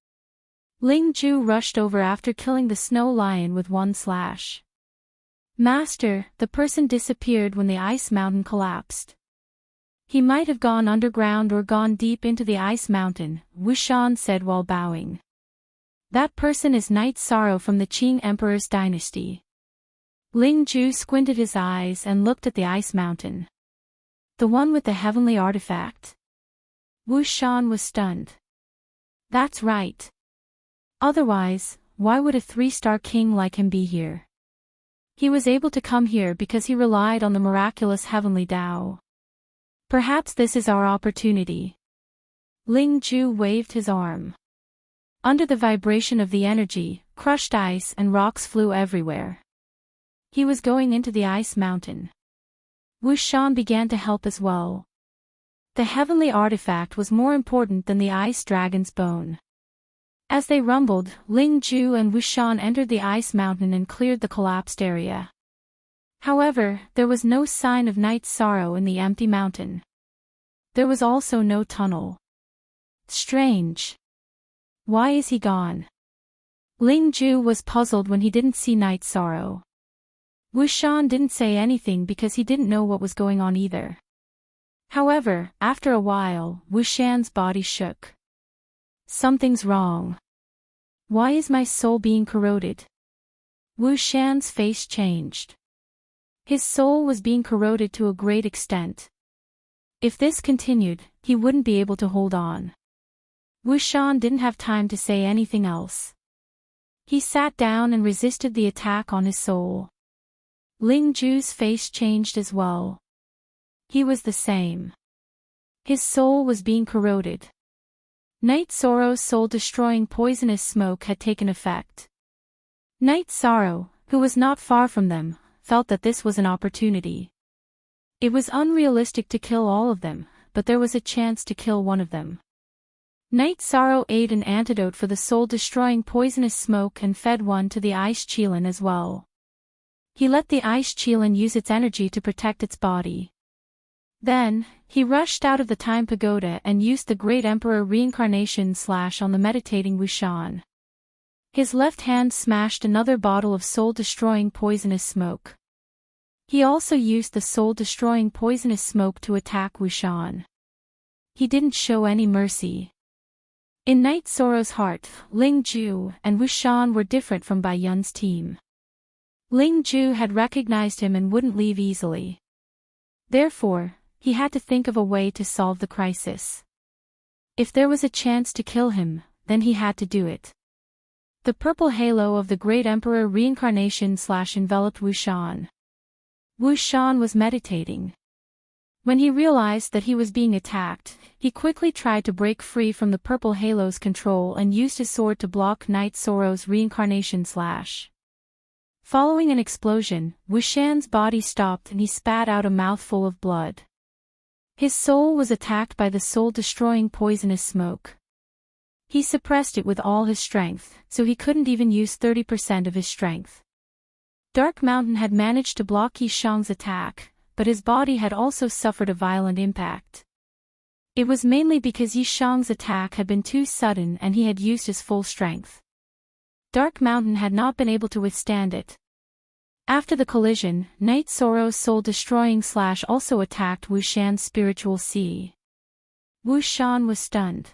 Lingju rushed over after killing the snow lion with one slash. Master, the person disappeared when the ice mountain collapsed. He might have gone underground or gone deep into the ice mountain, Wushan said while bowing. That person is Night Sorrow from the Qing Emperor's dynasty. Lingju squinted his eyes and looked at the ice mountain. The one with the heavenly artifact? Wushan was stunned. That's right. Otherwise, why would a 3-star king like him be here? He was able to come here because he relied on the miraculous heavenly Tao. Perhaps this is our opportunity. Lingju waved his arm. Under the vibration of the energy, crushed ice and rocks flew everywhere. He was going into the ice mountain. Wushan began to help as well. The heavenly artifact was more important than the ice dragon's bone. As they rumbled, Lingju and Wushan entered the ice mountain and cleared the collapsed area. However, there was no sign of Night Sorrow in the empty mountain. There was also no tunnel. Strange. Why is he gone? Lingju was puzzled when he didn't see Night Sorrow. Wushan didn't say anything because he didn't know what was going on either. However, after a while, Wushan's body shook. Something's wrong. Why is my soul being corroded? Wushan's face changed. His soul was being corroded to a great extent. If this continued, he wouldn't be able to hold on. Wushan didn't have time to say anything else. He sat down and resisted the attack on his soul. Lingju's face changed as well. He was the same. His soul was being corroded. Night Sorrow's soul-destroying poisonous smoke had taken effect. Night Sorrow, who was not far from them, felt that this was an opportunity. It was unrealistic to kill all of them, but there was a chance to kill one of them. Night Sorrow ate an antidote for the soul-destroying poisonous smoke and fed one to the ice Qilin as well. He let the ice Qilin use its energy to protect its body. Then, he rushed out of the time pagoda and used the Great Emperor reincarnation slash on the meditating Wushan. His left hand smashed another bottle of soul-destroying poisonous smoke. He also used the soul-destroying poisonous smoke to attack Wushan. He didn't show any mercy. In Night Sorrow's heart, Ling Ju and Wushan were different from Bai Yun's team. Ling Ju had recognized him and wouldn't leave easily. Therefore, he had to think of a way to solve the crisis. If there was a chance to kill him, then he had to do it. The purple halo of the Great Emperor reincarnation slash enveloped Wushan. Wushan was meditating. When he realized that he was being attacked, he quickly tried to break free from the purple halo's control and used his sword to block Night Sorrow's reincarnation slash. Following an explosion, Wushan's body stopped and he spat out a mouthful of blood. His soul was attacked by the soul-destroying poisonous smoke. He suppressed it with all his strength, so he couldn't even use 30% of his strength. Dark Mountain had managed to block Yishang's attack, but his body had also suffered a violent impact. It was mainly because Yishang's attack had been too sudden and he had used his full strength. Dark Mountain had not been able to withstand it. After the collision, Night Sorrow's soul-destroying slash also attacked Wushan's spiritual sea. Wushan was stunned.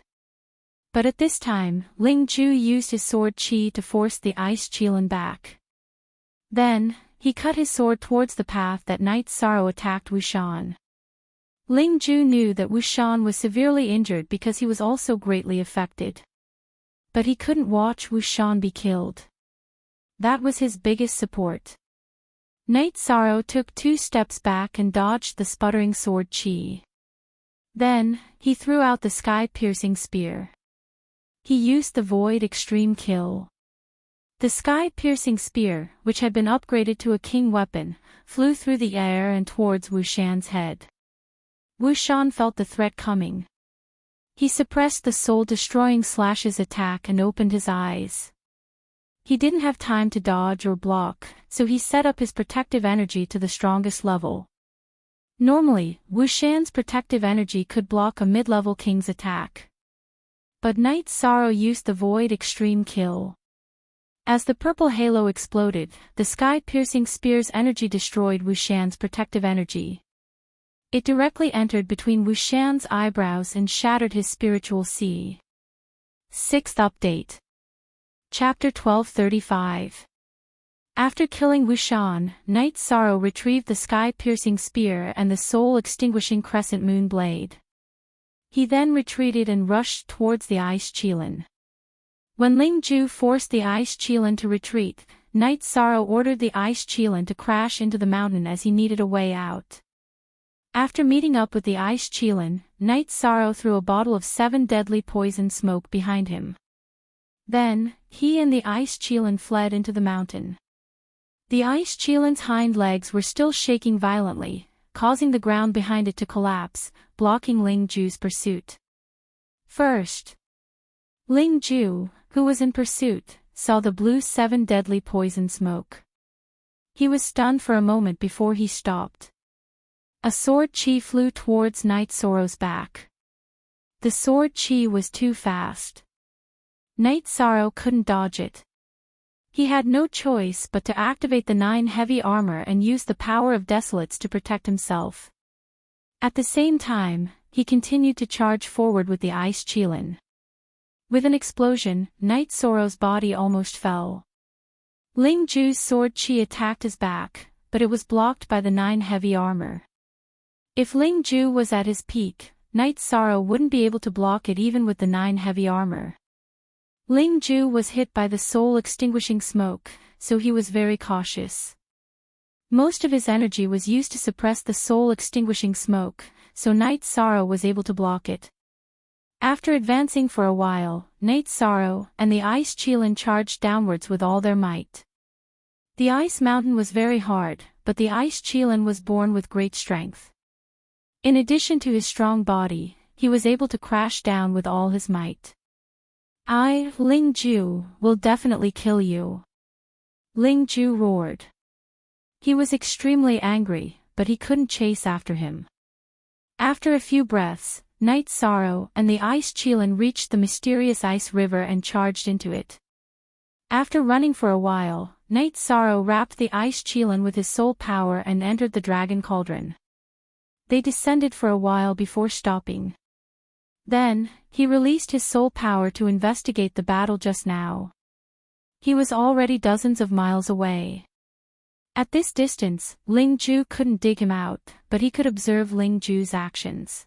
But at this time, Ling Ju used his sword Qi to force the ice Qilin back. Then, he cut his sword towards the path that Night Sorrow attacked Wushan. Ling Ju knew that Wushan was severely injured because he was also greatly affected. But he couldn't watch Wushan be killed. That was his biggest support. Night Sorrow took 2 steps back and dodged the sputtering sword Qi. Then, he threw out the sky-piercing spear. He used the Void Extreme Kill. The sky-piercing spear, which had been upgraded to a king weapon, flew through the air and towards Wushan's head. Wushan felt the threat coming. He suppressed the soul-destroying slash's attack and opened his eyes. He didn't have time to dodge or block, so he set up his protective energy to the strongest level. Normally, Wushan's protective energy could block a mid-level king's attack. But Night Sorrow used the Void Extreme Kill. As the purple halo exploded, the sky-piercing spear's energy destroyed Wushan's protective energy. It directly entered between Wushan's eyebrows and shattered his spiritual sea. 6th update. Chapter 1235. After killing Wushan, Night Sorrow retrieved the sky-piercing spear and the soul-extinguishing crescent moon blade. He then retreated and rushed towards the ice Qilin. When Ling Ju forced the ice Qilin to retreat, Night Sorrow ordered the ice Qilin to crash into the mountain as he needed a way out. After meeting up with the ice Qilin, Night Sorrow threw a bottle of 7 deadly poison smoke behind him. Then, he and the ice Qilin fled into the mountain. The ice Qilin's hind legs were still shaking violently, causing the ground behind it to collapse, blocking Ling Ju's pursuit. First, Ling Ju, who was in pursuit, saw the blue 7 deadly poison smoke. He was stunned for a moment before he stopped. A sword Qi flew towards Night Sorrow's back. The sword Qi was too fast. Night Sorrow couldn't dodge it. He had no choice but to activate the 9 heavy armor and use the power of desolates to protect himself. At the same time, he continued to charge forward with the ice Qilin. With an explosion, Night Sorrow's body almost fell. Ling Ju's sword Qi attacked his back, but it was blocked by the 9 heavy armor. If Ling Ju was at his peak, Night Sorrow wouldn't be able to block it even with the 9 heavy armor. Ling Ju was hit by the soul-extinguishing smoke, so he was very cautious. Most of his energy was used to suppress the soul-extinguishing smoke, so Night Sorrow was able to block it. After advancing for a while, Night Sorrow and the Ice Qilin charged downwards with all their might. The ice mountain was very hard, but the Ice Qilin was born with great strength. In addition to his strong body, he was able to crash down with all his might. "I, Ling Ju, will definitely kill you," Ling Ju roared. He was extremely angry, but he couldn't chase after him. After a few breaths, Night Sorrow and the Ice Qilin reached the mysterious ice river and charged into it. After running for a while, Night Sorrow wrapped the Ice Qilin with his soul power and entered the dragon cauldron. They descended for a while before stopping. Then, he released his soul power to investigate the battle just now. He was already dozens of miles away. At this distance, Ling Ju couldn't dig him out, but he could observe Ling Ju's actions.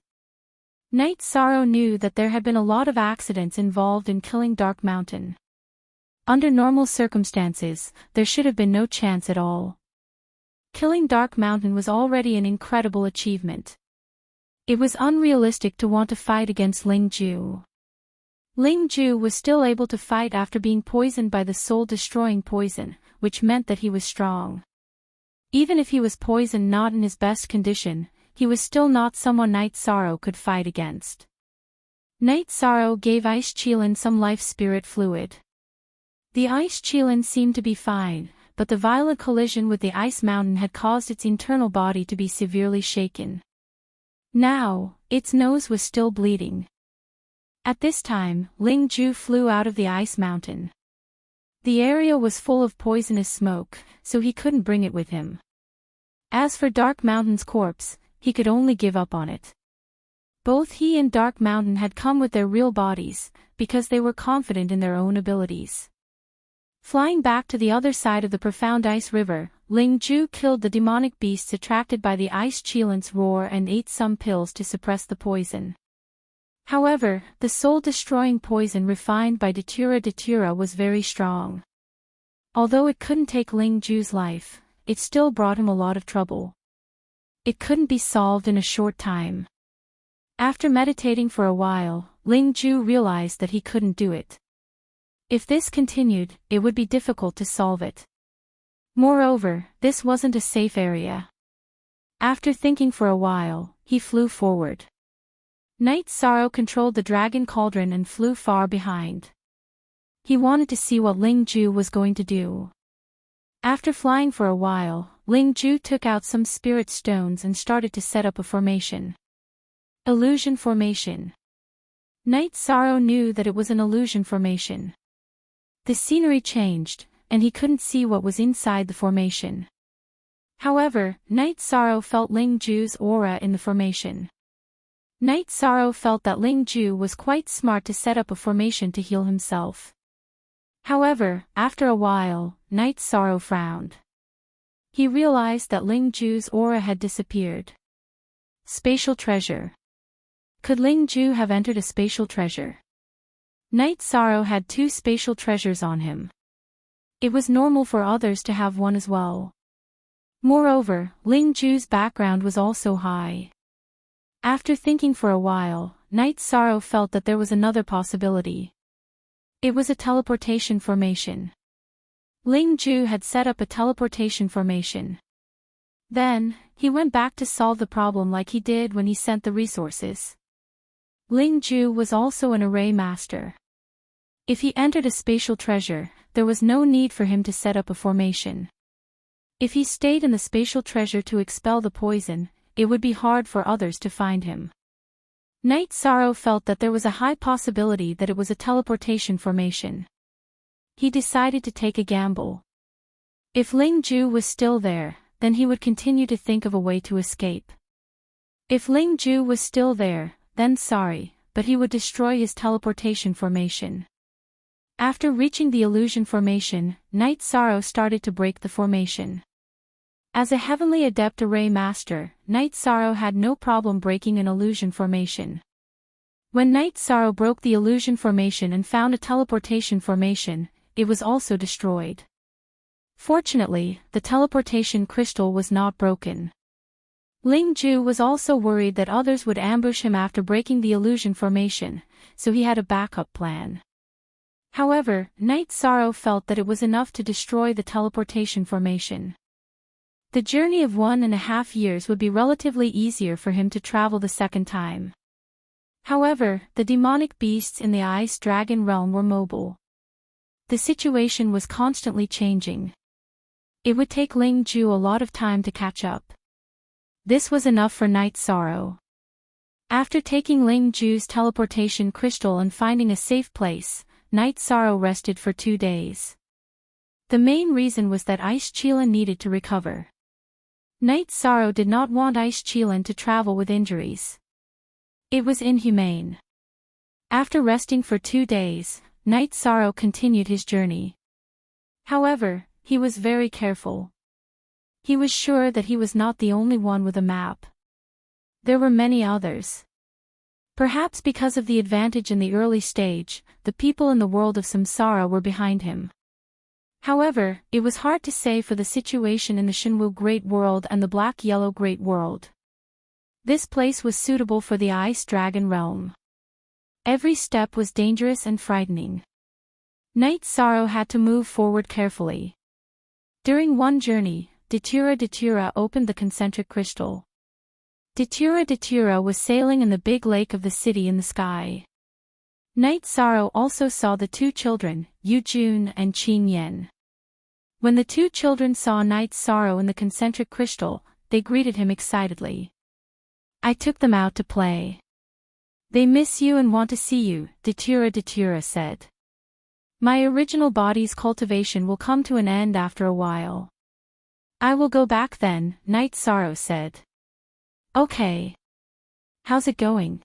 Night Sorrow knew that there had been a lot of accidents involved in killing Dark Mountain. Under normal circumstances, there should have been no chance at all. Killing Dark Mountain was already an incredible achievement. It was unrealistic to want to fight against Ling Ju. Ling Ju was still able to fight after being poisoned by the soul-destroying poison, which meant that he was strong. Even if he was poisoned not in his best condition, he was still not someone Night Sorrow could fight against. Night Sorrow gave Ice Qilin some life spirit fluid. The Ice Qilin seemed to be fine, but the violent collision with the ice mountain had caused its internal body to be severely shaken. Now, its nose was still bleeding. At this time, Ling Ju flew out of the ice mountain. The area was full of poisonous smoke, so he couldn't bring it with him. As for Dark Mountain's corpse, he could only give up on it. Both he and Dark Mountain had come with their real bodies, because they were confident in their own abilities. Flying back to the other side of the profound ice river, Ling Ju killed the demonic beasts attracted by the Ice Qilin's roar and ate some pills to suppress the poison. However, the soul-destroying poison refined by Datura was very strong. Although it couldn't take Ling Ju's life, it still brought him a lot of trouble. It couldn't be solved in a short time. After meditating for a while, Ling Ju realized that he couldn't do it. If this continued, it would be difficult to solve it. Moreover, this wasn't a safe area. After thinking for a while, he flew forward. Night Sorrow controlled the dragon cauldron and flew far behind. He wanted to see what Ling Ju was going to do. After flying for a while, Ling Ju took out some spirit stones and started to set up a formation. Illusion formation. Night Sorrow knew that it was an illusion formation. The scenery changed, and he couldn't see what was inside the formation. However, Night Sorrow felt Ling Ju's aura in the formation. Night Sorrow felt that Ling Ju was quite smart to set up a formation to heal himself. However, after a while, Night Sorrow frowned. He realized that Ling Ju's aura had disappeared. Spatial treasure. Could Ling Ju have entered a spatial treasure? Night Sorrow had 2 spatial treasures on him. It was normal for others to have one as well. Moreover, Ling Ju's background was also high. After thinking for a while, Night Sorrow felt that there was another possibility. It was a teleportation formation. Ling Ju had set up a teleportation formation. Then, he went back to solve the problem like he did when he sent the resources. Ling Ju was also an array master. If he entered a spatial treasure, there was no need for him to set up a formation. If he stayed in the spatial treasure to expel the poison, it would be hard for others to find him. Night Sorrow felt that there was a high possibility that it was a teleportation formation. He decided to take a gamble. If Ling Ju was still there, then he would continue to think of a way to escape. If Ling Ju was still there, then sorry, but he would destroy his teleportation formation. After reaching the illusion formation, Night Sorrow started to break the formation. As a heavenly adept array master, Night Sorrow had no problem breaking an illusion formation. When Night Sorrow broke the illusion formation and found a teleportation formation, it was also destroyed. Fortunately, the teleportation crystal was not broken. Ling Ju was also worried that others would ambush him after breaking the illusion formation, so he had a backup plan. However, Night Sorrow felt that it was enough to destroy the teleportation formation. The journey of 1.5 years would be relatively easier for him to travel the second time. However, the demonic beasts in the ice dragon realm were mobile. The situation was constantly changing. It would take Ling Ju a lot of time to catch up. This was enough for Night Sorrow. After taking Ling Ju's teleportation crystal and finding a safe place, Night Sorrow rested for 2 days. The main reason was that Ice Chilan needed to recover. Night Sorrow did not want Ice Chilan to travel with injuries. It was inhumane. After resting for 2 days, Night Sorrow continued his journey. However, he was very careful. He was sure that he was not the only one with a map. There were many others. Perhaps because of the advantage in the early stage, the people in the world of samsara were behind him. However, it was hard to say for the situation in the Shinwu Great World and the Black-Yellow Great World. This place was suitable for the Ice Dragon realm. Every step was dangerous and frightening. Night Sorrow had to move forward carefully. During one journey, Datura opened the concentric crystal. Datura was sailing in the big lake of the city in the sky. Night Sorrow also saw the 2 children, Yu Jun and Qing Yen. When the 2 children saw Night Sorrow in the concentric crystal, they greeted him excitedly. "I took them out to play. They miss you and want to see you," Datura said. "My original body's cultivation will come to an end after a while. I will go back then," Night Sorrow said. "Okay. How's it going?"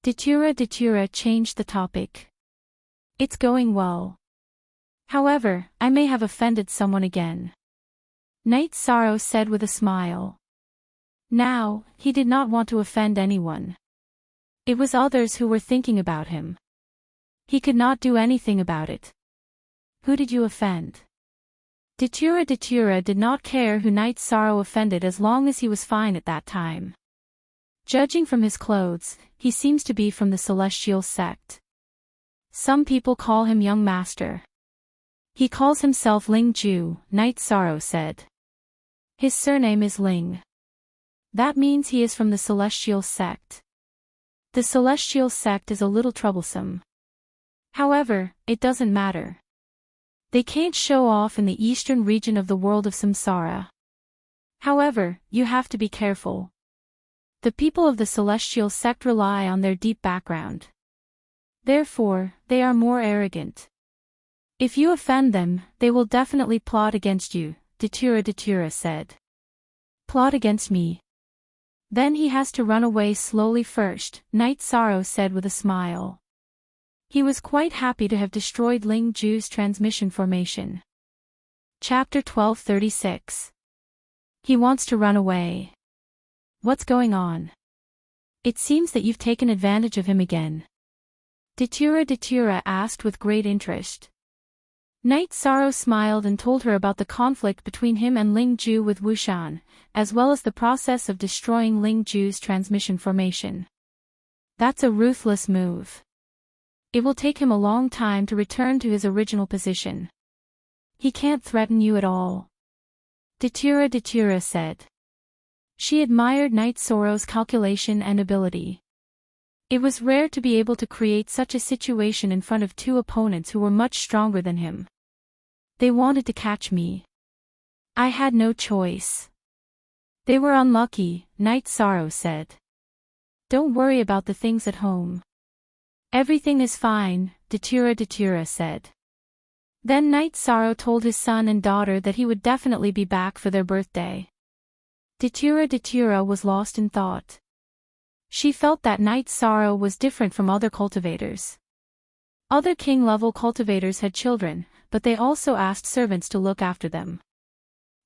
Datura changed the topic. "It's going well. However, I may have offended someone again," Night Sorrow said with a smile. Now, he did not want to offend anyone. It was others who were thinking about him. He could not do anything about it. "Who did you offend?" Datura did not care who Night Sorrow offended as long as he was fine at that time. Judging from his clothes, he seems to be from the Celestial sect. Some people call him Young Master. He calls himself Ling Ju, Night Sorrow said. His surname is Ling. That means he is from the Celestial sect. The Celestial sect is a little troublesome. However, it doesn't matter. They can't show off in the eastern region of the world of samsara. However, you have to be careful. The people of the Celestial sect rely on their deep background. Therefore, they are more arrogant. If you offend them, they will definitely plot against you, Datura said. Plot against me? Then he has to run away slowly first, Night Sorrow said with a smile. He was quite happy to have destroyed Ling Ju's transmission formation. Chapter 1236. He wants to run away. What's going on? It seems that you've taken advantage of him again. Datura asked with great interest. Night Sorrow smiled and told her about the conflict between him and Ling Ju with Wushan, as well as the process of destroying Ling Ju's transmission formation. That's a ruthless move. It will take him a long time to return to his original position. He can't threaten you at all. Datura said. She admired Night Sorrow's calculation and ability. It was rare to be able to create such a situation in front of 2 opponents who were much stronger than him. They wanted to catch me. I had no choice. They were unlucky, Night Sorrow said. Don't worry about the things at home. Everything is fine, Datura said. Then Night Sorrow told his son and daughter that he would definitely be back for their birthday. Datura was lost in thought. She felt that Night Sorrow was different from other cultivators. Other king-level cultivators had children, but they also asked servants to look after them.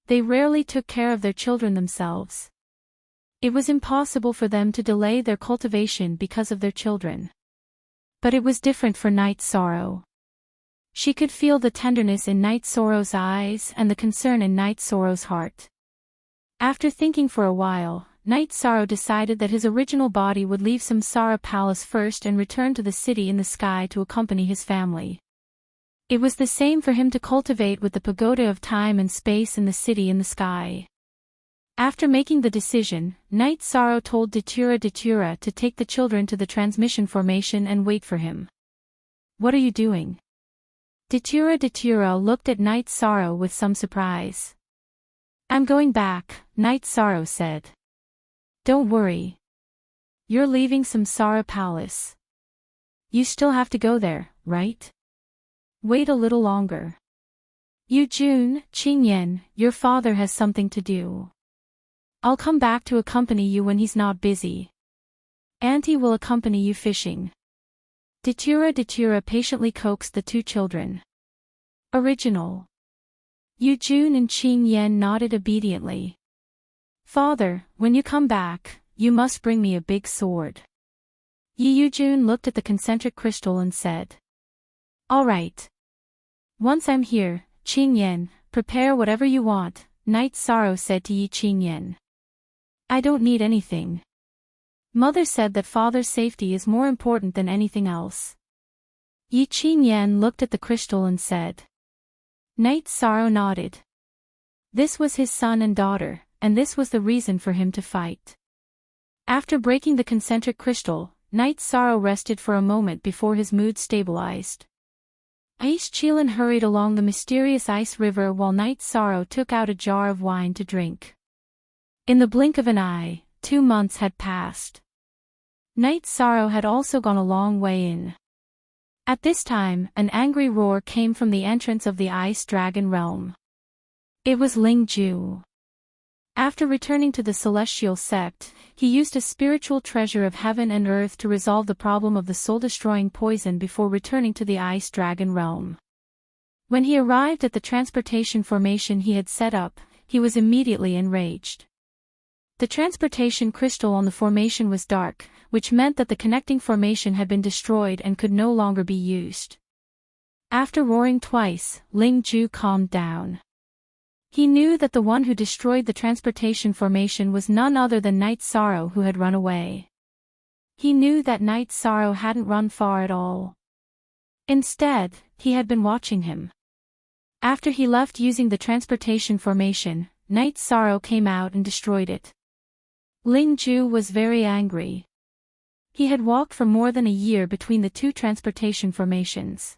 They rarely took care of their children themselves. It was impossible for them to delay their cultivation because of their children. But it was different for Night Sorrow. She could feel the tenderness in Night Sorrow's eyes and the concern in Night Sorrow's heart. After thinking for a while, Night Sorrow decided that his original body would leave Samsara Palace first and return to the city in the sky to accompany his family. It was the same for him to cultivate with the pagoda of time and space in the city in the sky. After making the decision, Night Sorrow told Datura to take the children to the transmission formation and wait for him. "What are you doing?" Datura looked at Night Sorrow with some surprise. "I'm going back," Night Sorrow said. "Don't worry. You're leaving Samsara Palace. You still have to go there, right? Wait a little longer. Yujun, Qingyan, your father has something to do. I'll come back to accompany you when he's not busy. Auntie will accompany you fishing." Datura patiently coaxed the two children. Original. Yujun and Qingyan nodded obediently. "Father, when you come back, you must bring me a big sword." Yujun looked at the concentric crystal and said, "All right. Once I'm here, Qingyan, prepare whatever you want," Night Sorrow said to Qingyan. "I don't need anything. Mother said that father's safety is more important than anything else." Qingyan looked at the crystal and said. Night Sorrow nodded. This was his son and daughter, and this was the reason for him to fight. After breaking the concentric crystal, Night Sorrow rested for a moment before his mood stabilized. Ice Chilan hurried along the mysterious ice river while Night Sorrow took out a jar of wine to drink. In the blink of an eye, 2 months had passed. Night Sorrow had also gone a long way in. At this time, an angry roar came from the entrance of the ice dragon realm. It was Ling Ju. After returning to the celestial sect, he used a spiritual treasure of heaven and earth to resolve the problem of the soul-destroying poison before returning to the ice dragon realm. When he arrived at the transportation formation he had set up, he was immediately enraged. The transportation crystal on the formation was dark, which meant that the connecting formation had been destroyed and could no longer be used. After roaring twice, Ling Ju calmed down. He knew that the one who destroyed the transportation formation was none other than Night Sorrow, who had run away. He knew that Night Sorrow hadn't run far at all. Instead, he had been watching him. After he left using the transportation formation, Night Sorrow came out and destroyed it. Ling Ju was very angry. He had walked for more than a year between the two transportation formations.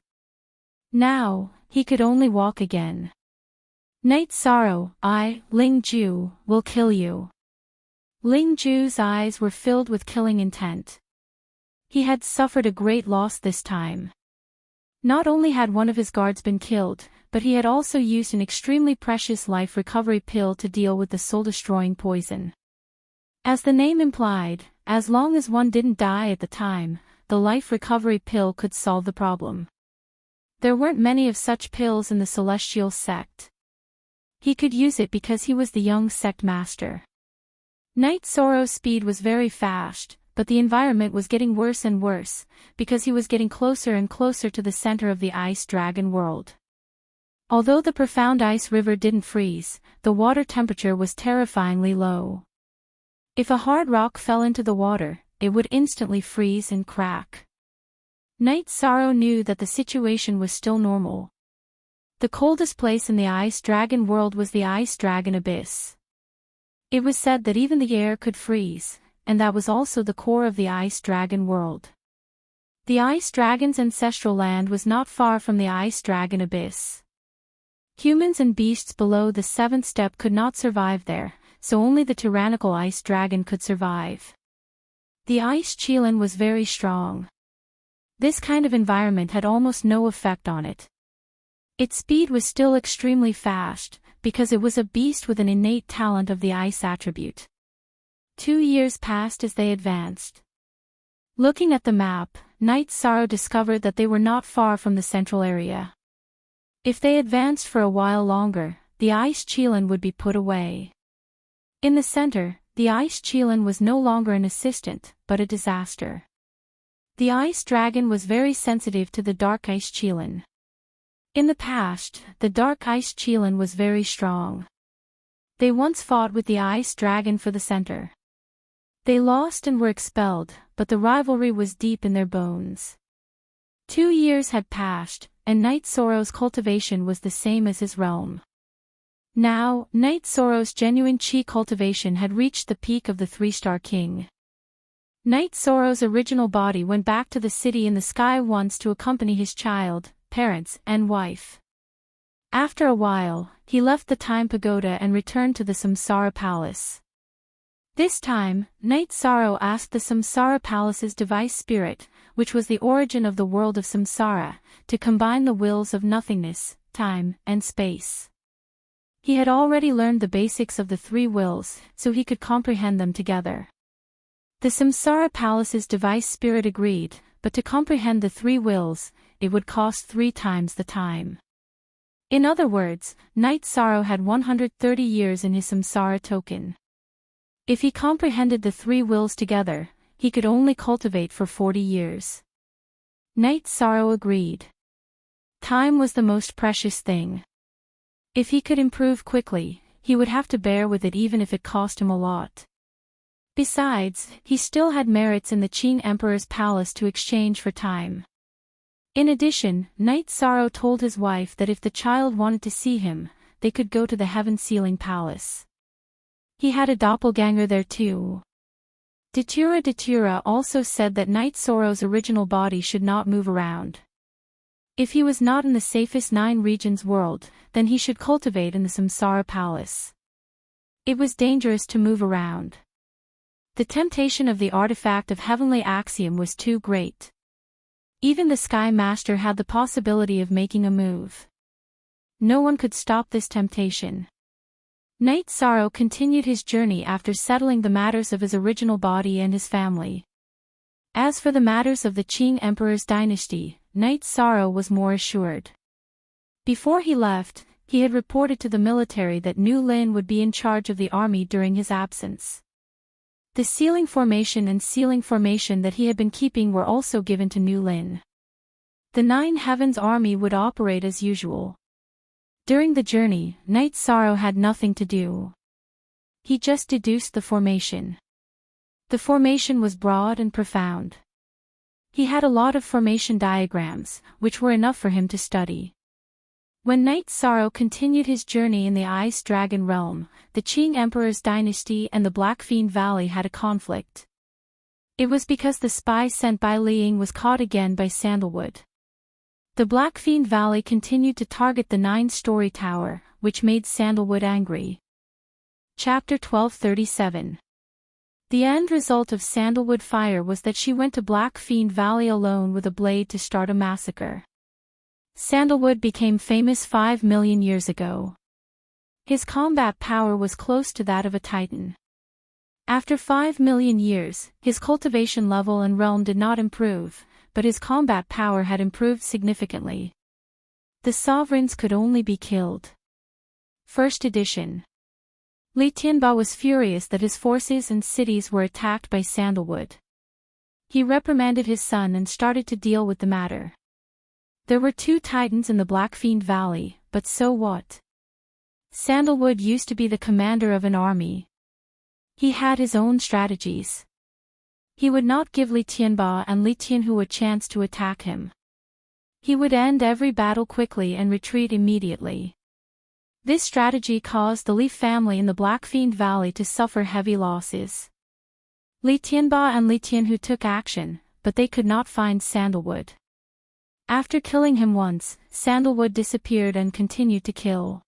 Now, he could only walk again. Night Sorrow, Ling Ju, will kill you. Ling Ju's eyes were filled with killing intent. He had suffered a great loss this time. Not only had one of his guards been killed, but he had also used an extremely precious life recovery pill to deal with the soul-destroying poison. As the name implied, as long as one didn't die at the time, the life recovery pill could solve the problem. There weren't many of such pills in the celestial sect. He could use it because he was the young sect master. Night Sorrow's speed was very fast, but the environment was getting worse and worse, because he was getting closer and closer to the center of the ice dragon world. Although the profound ice river didn't freeze, the water temperature was terrifyingly low. If a hard rock fell into the water, it would instantly freeze and crack. Night Sorrow knew that the situation was still normal. The coldest place in the ice dragon world was the ice dragon abyss. It was said that even the air could freeze, and that was also the core of the ice dragon world. The ice dragon's ancestral land was not far from the ice dragon abyss. Humans and beasts below the 7th step could not survive there, so only the tyrannical ice dragon could survive. The ice Chilan was very strong. This kind of environment had almost no effect on it. Its speed was still extremely fast, because it was a beast with an innate talent of the ice attribute. 2 years passed as they advanced. Looking at the map, Night Sorrow discovered that they were not far from the central area. If they advanced for a while longer, the ice Chilan would be put away. In the center, the ice Chilan was no longer an assistant, but a disaster. The ice dragon was very sensitive to the dark ice Chilan. In the past, the dark ice Chilan was very strong. They once fought with the ice dragon for the center. They lost and were expelled, but the rivalry was deep in their bones. 2 years had passed, and Night Sorrow's cultivation was the same as his realm. Now, Night Sorrow's genuine chi cultivation had reached the peak of the 3-star king. Night Sorrow's original body went back to the city in the sky once to accompany his child, parents, and wife. After a while, he left the Time Pagoda and returned to the Samsara Palace. This time, Night Sorrow asked the Samsara Palace's device spirit, which was the origin of the world of samsara, to combine the wills of nothingness, time, and space. He had already learned the basics of the 3 wills, so he could comprehend them together. The Samsara Palace's device spirit agreed, but to comprehend the 3 wills, it would cost 3 times the time. In other words, Night Sorrow had 130 years in his samsara token. If he comprehended the 3 wills together, he could only cultivate for 40 years. Night Sorrow agreed. Time was the most precious thing. If he could improve quickly, he would have to bear with it even if it cost him a lot. Besides, he still had merits in the Qing Emperor's palace to exchange for time. In addition, Night Sorrow told his wife that if the child wanted to see him, they could go to the Heaven Sealing Palace. He had a doppelganger there too. Datura also said that Night Sorrow's original body should not move around. If he was not in the safest 9 regions world, then he should cultivate in the Samsara Palace. It was dangerous to move around. The temptation of the artifact of heavenly axiom was too great. Even the Sky Master had the possibility of making a move. No one could stop this temptation. Night Sorrow continued his journey after settling the matters of his original body and his family. As for the matters of the Qing Emperor's dynasty, Night Sorrow was more assured. Before he left, he had reported to the military that Nu Lin would be in charge of the army during his absence. The sealing formation and sealing formation that he had been keeping were also given to Nu Lin. The 9 Heavens army would operate as usual. During the journey, Night Sorrow had nothing to do. He just deduced the formation. The formation was broad and profound. He had a lot of formation diagrams, which were enough for him to study. When Night Sorrow continued his journey in the Ice Dragon realm, the Qing Emperor's dynasty and the Black Fiend Valley had a conflict. It was because the spy sent by Liang was caught again by Sandalwood. The Black Fiend Valley continued to target the 9-story tower, which made Sandalwood angry. Chapter 1237. The end result of Sandalwood Fire was that she went to Black Fiend Valley alone with a blade to start a massacre. Sandalwood became famous 5 million years ago. His combat power was close to that of a titan. After 5 million years, his cultivation level and realm did not improve, but his combat power had improved significantly. The sovereigns could only be killed. First edition. Li Tianba was furious that his forces and cities were attacked by Sandalwood. He reprimanded his son and started to deal with the matter. There were 2 titans in the Black Fiend Valley, but so what? Sandalwood used to be the commander of an army. He had his own strategies. He would not give Li Tianba and Li Tianhu a chance to attack him. He would end every battle quickly and retreat immediately. This strategy caused the Li family in the Black Fiend Valley to suffer heavy losses. Li Tianba and Li Tianhu took action, but they could not find Sandalwood. After killing him once, Sandalwood disappeared and continued to kill.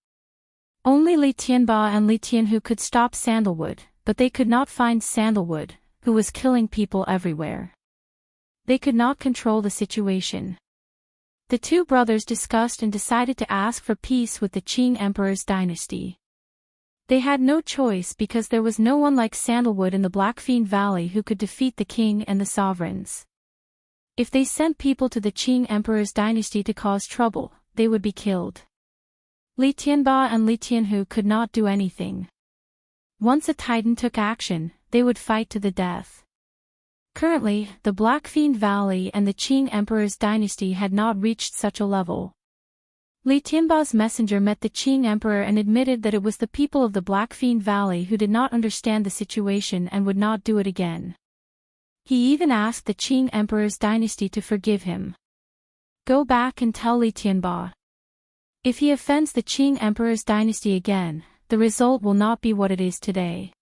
Only Li Tianba and Li Tianhu could stop Sandalwood, but they could not find Sandalwood, who was killing people everywhere. They could not control the situation. The 2 brothers discussed and decided to ask for peace with the Qing Emperor's dynasty. They had no choice because there was no one like Sandalwood in the Black Fiend Valley who could defeat the king and the sovereigns. If they sent people to the Qing Emperor's dynasty to cause trouble, they would be killed. Li Tianba and Li Tianhu could not do anything. Once a titan took action, they would fight to the death. Currently, the Black Fiend Valley and the Qing Emperor's dynasty had not reached such a level. Li Tianba's messenger met the Qing emperor and admitted that it was the people of the Black Fiend Valley who did not understand the situation and would not do it again. He even asked the Qing emperor's dynasty to forgive him. Go back and tell Li Tianba. If he offends the Qing emperor's dynasty again, the result will not be what it is today.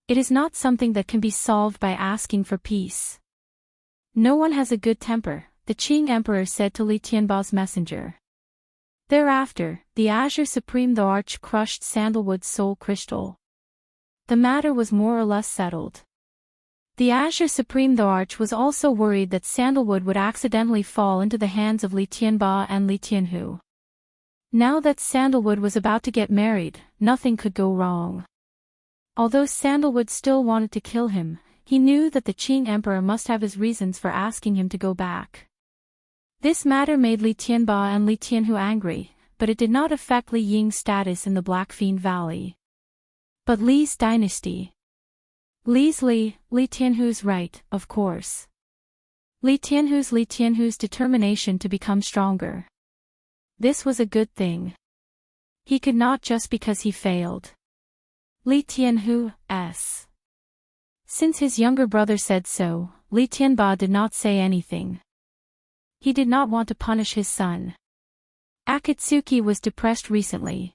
It is not something that can be solved by asking for peace. No one has a good temper, the Qing emperor said to Li Tianba's messenger. Thereafter, the Azure Supreme the Arch crushed Sandalwood's soul crystal. The matter was more or less settled. The Azure Supreme the Arch was also worried that Sandalwood would accidentally fall into the hands of Li Tianba and Li Tianhu. Now that Sandalwood was about to get married, nothing could go wrong. Although Sandalwood still wanted to kill him, he knew that the Qing emperor must have his reasons for asking him to go back. This matter made Li Tianba and Li Tianhu angry, but it did not affect Li Ying's status in the Black Fiend Valley. But Li's dynasty. Li's Li Tianhu's right, of course. Li Tianhu's determination to become stronger. This was a good thing. He could not just because he failed. Li Tianhu's. Since his younger brother said so, Li Tianba did not say anything. He did not want to punish his son. Akatsuki was depressed recently.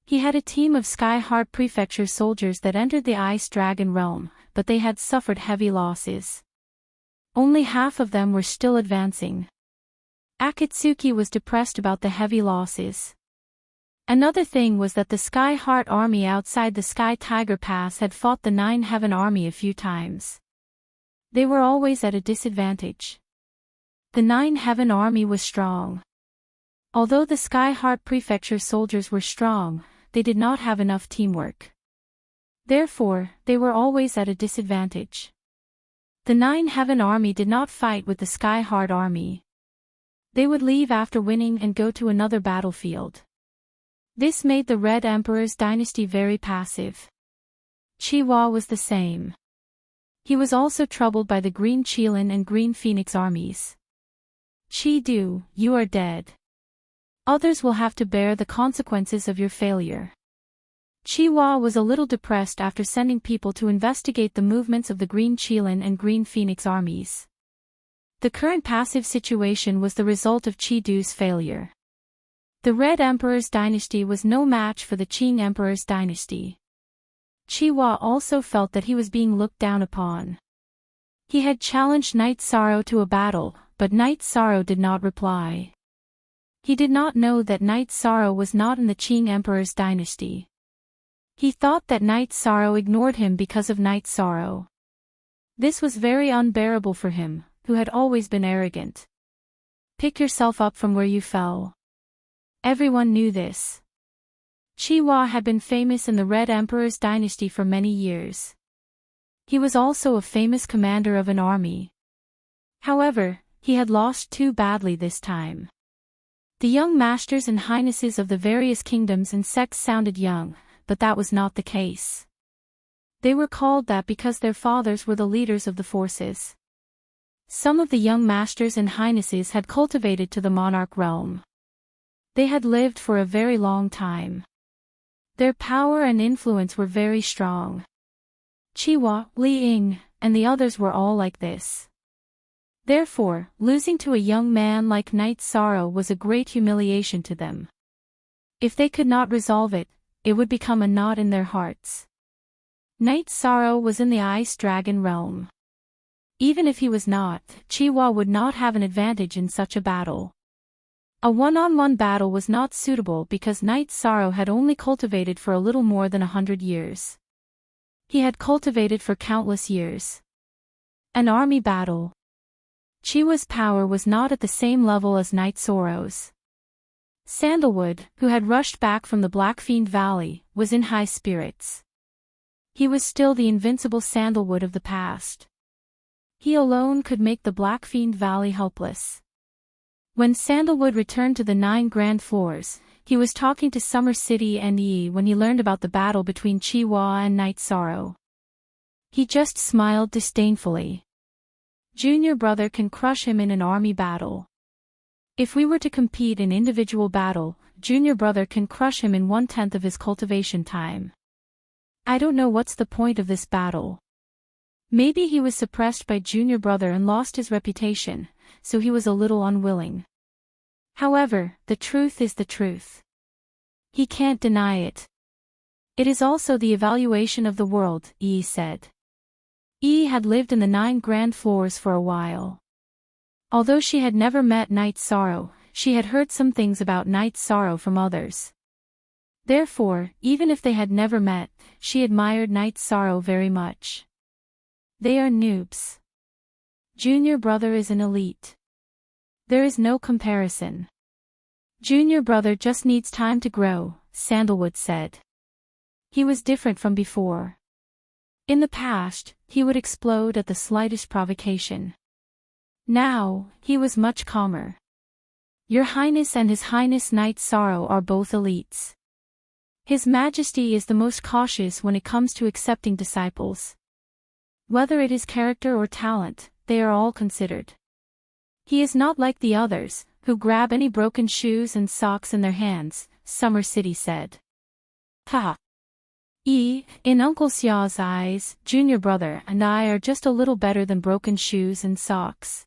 He had a team of Sky Heart Prefecture soldiers that entered the Ice Dragon realm, but they had suffered heavy losses. Only half of them were still advancing. Akatsuki was depressed about the heavy losses. Another thing was that the Sky Heart army outside the Sky Tiger Pass had fought the Nine Heaven army a few times. They were always at a disadvantage. The Nine Heaven army was strong. Although the Sky Heart Prefecture soldiers were strong, they did not have enough teamwork. Therefore, they were always at a disadvantage. The Nine Heaven army did not fight with the Sky Heart army. They would leave after winning and go to another battlefield. This made the Red Emperor's dynasty very passive. Chiwa was the same. He was also troubled by the Green Qilin and Green Phoenix armies. Chi-Du, you are dead. Others will have to bear the consequences of your failure. Chiwa was a little depressed after sending people to investigate the movements of the Green Qilin and Green Phoenix armies. The current passive situation was the result of Chi-Du's failure. The Red Emperor's dynasty was no match for the Qing Emperor's dynasty. Chiwa also felt that he was being looked down upon. He had challenged Night Sorrow to a battle, but Night Sorrow did not reply. He did not know that Night Sorrow was not in the Qing Emperor's dynasty. He thought that Night Sorrow ignored him because of Night Sorrow. This was very unbearable for him, who had always been arrogant. Pick yourself up from where you fell. Everyone knew this. Chiwa had been famous in the Red Emperor's dynasty for many years. He was also a famous commander of an army. However, he had lost too badly this time. The young masters and highnesses of the various kingdoms and sects sounded young, but that was not the case. They were called that because their fathers were the leaders of the forces. Some of the young masters and highnesses had cultivated to the monarch realm. They had lived for a very long time. Their power and influence were very strong. Chiwa, Li Ying, and the others were all like this. Therefore, losing to a young man like Night Sorrow was a great humiliation to them. If they could not resolve it, it would become a knot in their hearts. Night Sorrow was in the Ice Dragon realm. Even if he was not, Chiwa would not have an advantage in such a battle. A one-on-one battle was not suitable because Night Sorrow had only cultivated for a little more than 100 years. He had cultivated for countless years. An army battle. Chiwa's power was not at the same level as Night Sorrow's. Sandalwood, who had rushed back from the Black Fiend Valley, was in high spirits. He was still the invincible Sandalwood of the past. He alone could make the Black Fiend Valley helpless. When Sandalwood returned to the 9 Grand Floors, he was talking to Summer City and Yi when he learned about the battle between Chiwa and Night Sorrow. He just smiled disdainfully. Junior brother can crush him in an army battle. If we were to compete in individual battle, junior brother can crush him in 1/10 of his cultivation time. I don't know what's the point of this battle. Maybe he was suppressed by junior brother and lost his reputation, so he was a little unwilling. However, the truth is the truth. He can't deny it. It is also the evaluation of the world, Yi said. Yi had lived in the 9 grand floors for a while. Although she had never met Night Sorrow, she had heard some things about Night Sorrow from others. Therefore, even if they had never met, she admired Night Sorrow very much. They are noobs. Junior brother is an elite. There is no comparison. Junior brother just needs time to grow, Sandalwood said. He was different from before. In the past, he would explode at the slightest provocation. Now, he was much calmer. Your Highness and His Highness Night Sorrow are both elites. His Majesty is the most cautious when it comes to accepting disciples. Whether it is character or talent, they are all considered. He is not like the others, who grab any broken shoes and socks in their hands, Summer City said. Ha! In Uncle Xiao's eyes, junior brother and I are just a little better than broken shoes and socks.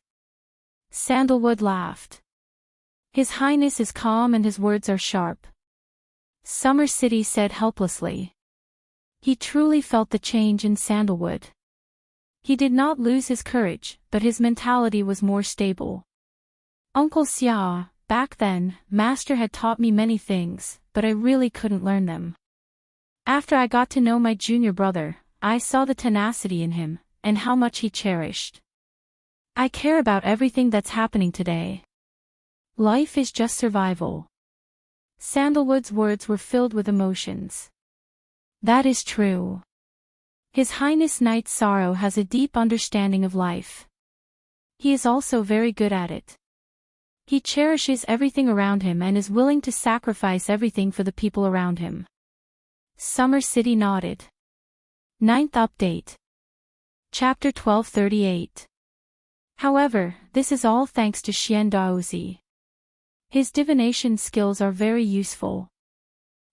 Sandalwood laughed. His Highness is calm and his words are sharp. Summer City said helplessly. He truly felt the change in Sandalwood. He did not lose his courage, but his mentality was more stable. Uncle Xiao, back then, Master had taught me many things, but I really couldn't learn them. After I got to know my junior brother, I saw the tenacity in him, and how much he cherished. I care about everything that's happening today. Life is just survival. Sandalwood's words were filled with emotions. That is true. His Highness Night Sorrow has a deep understanding of life. He is also very good at it. He cherishes everything around him and is willing to sacrifice everything for the people around him. Summer City nodded. 9th update. Chapter 1238. However, this is all thanks to Xian Daozi. His divination skills are very useful.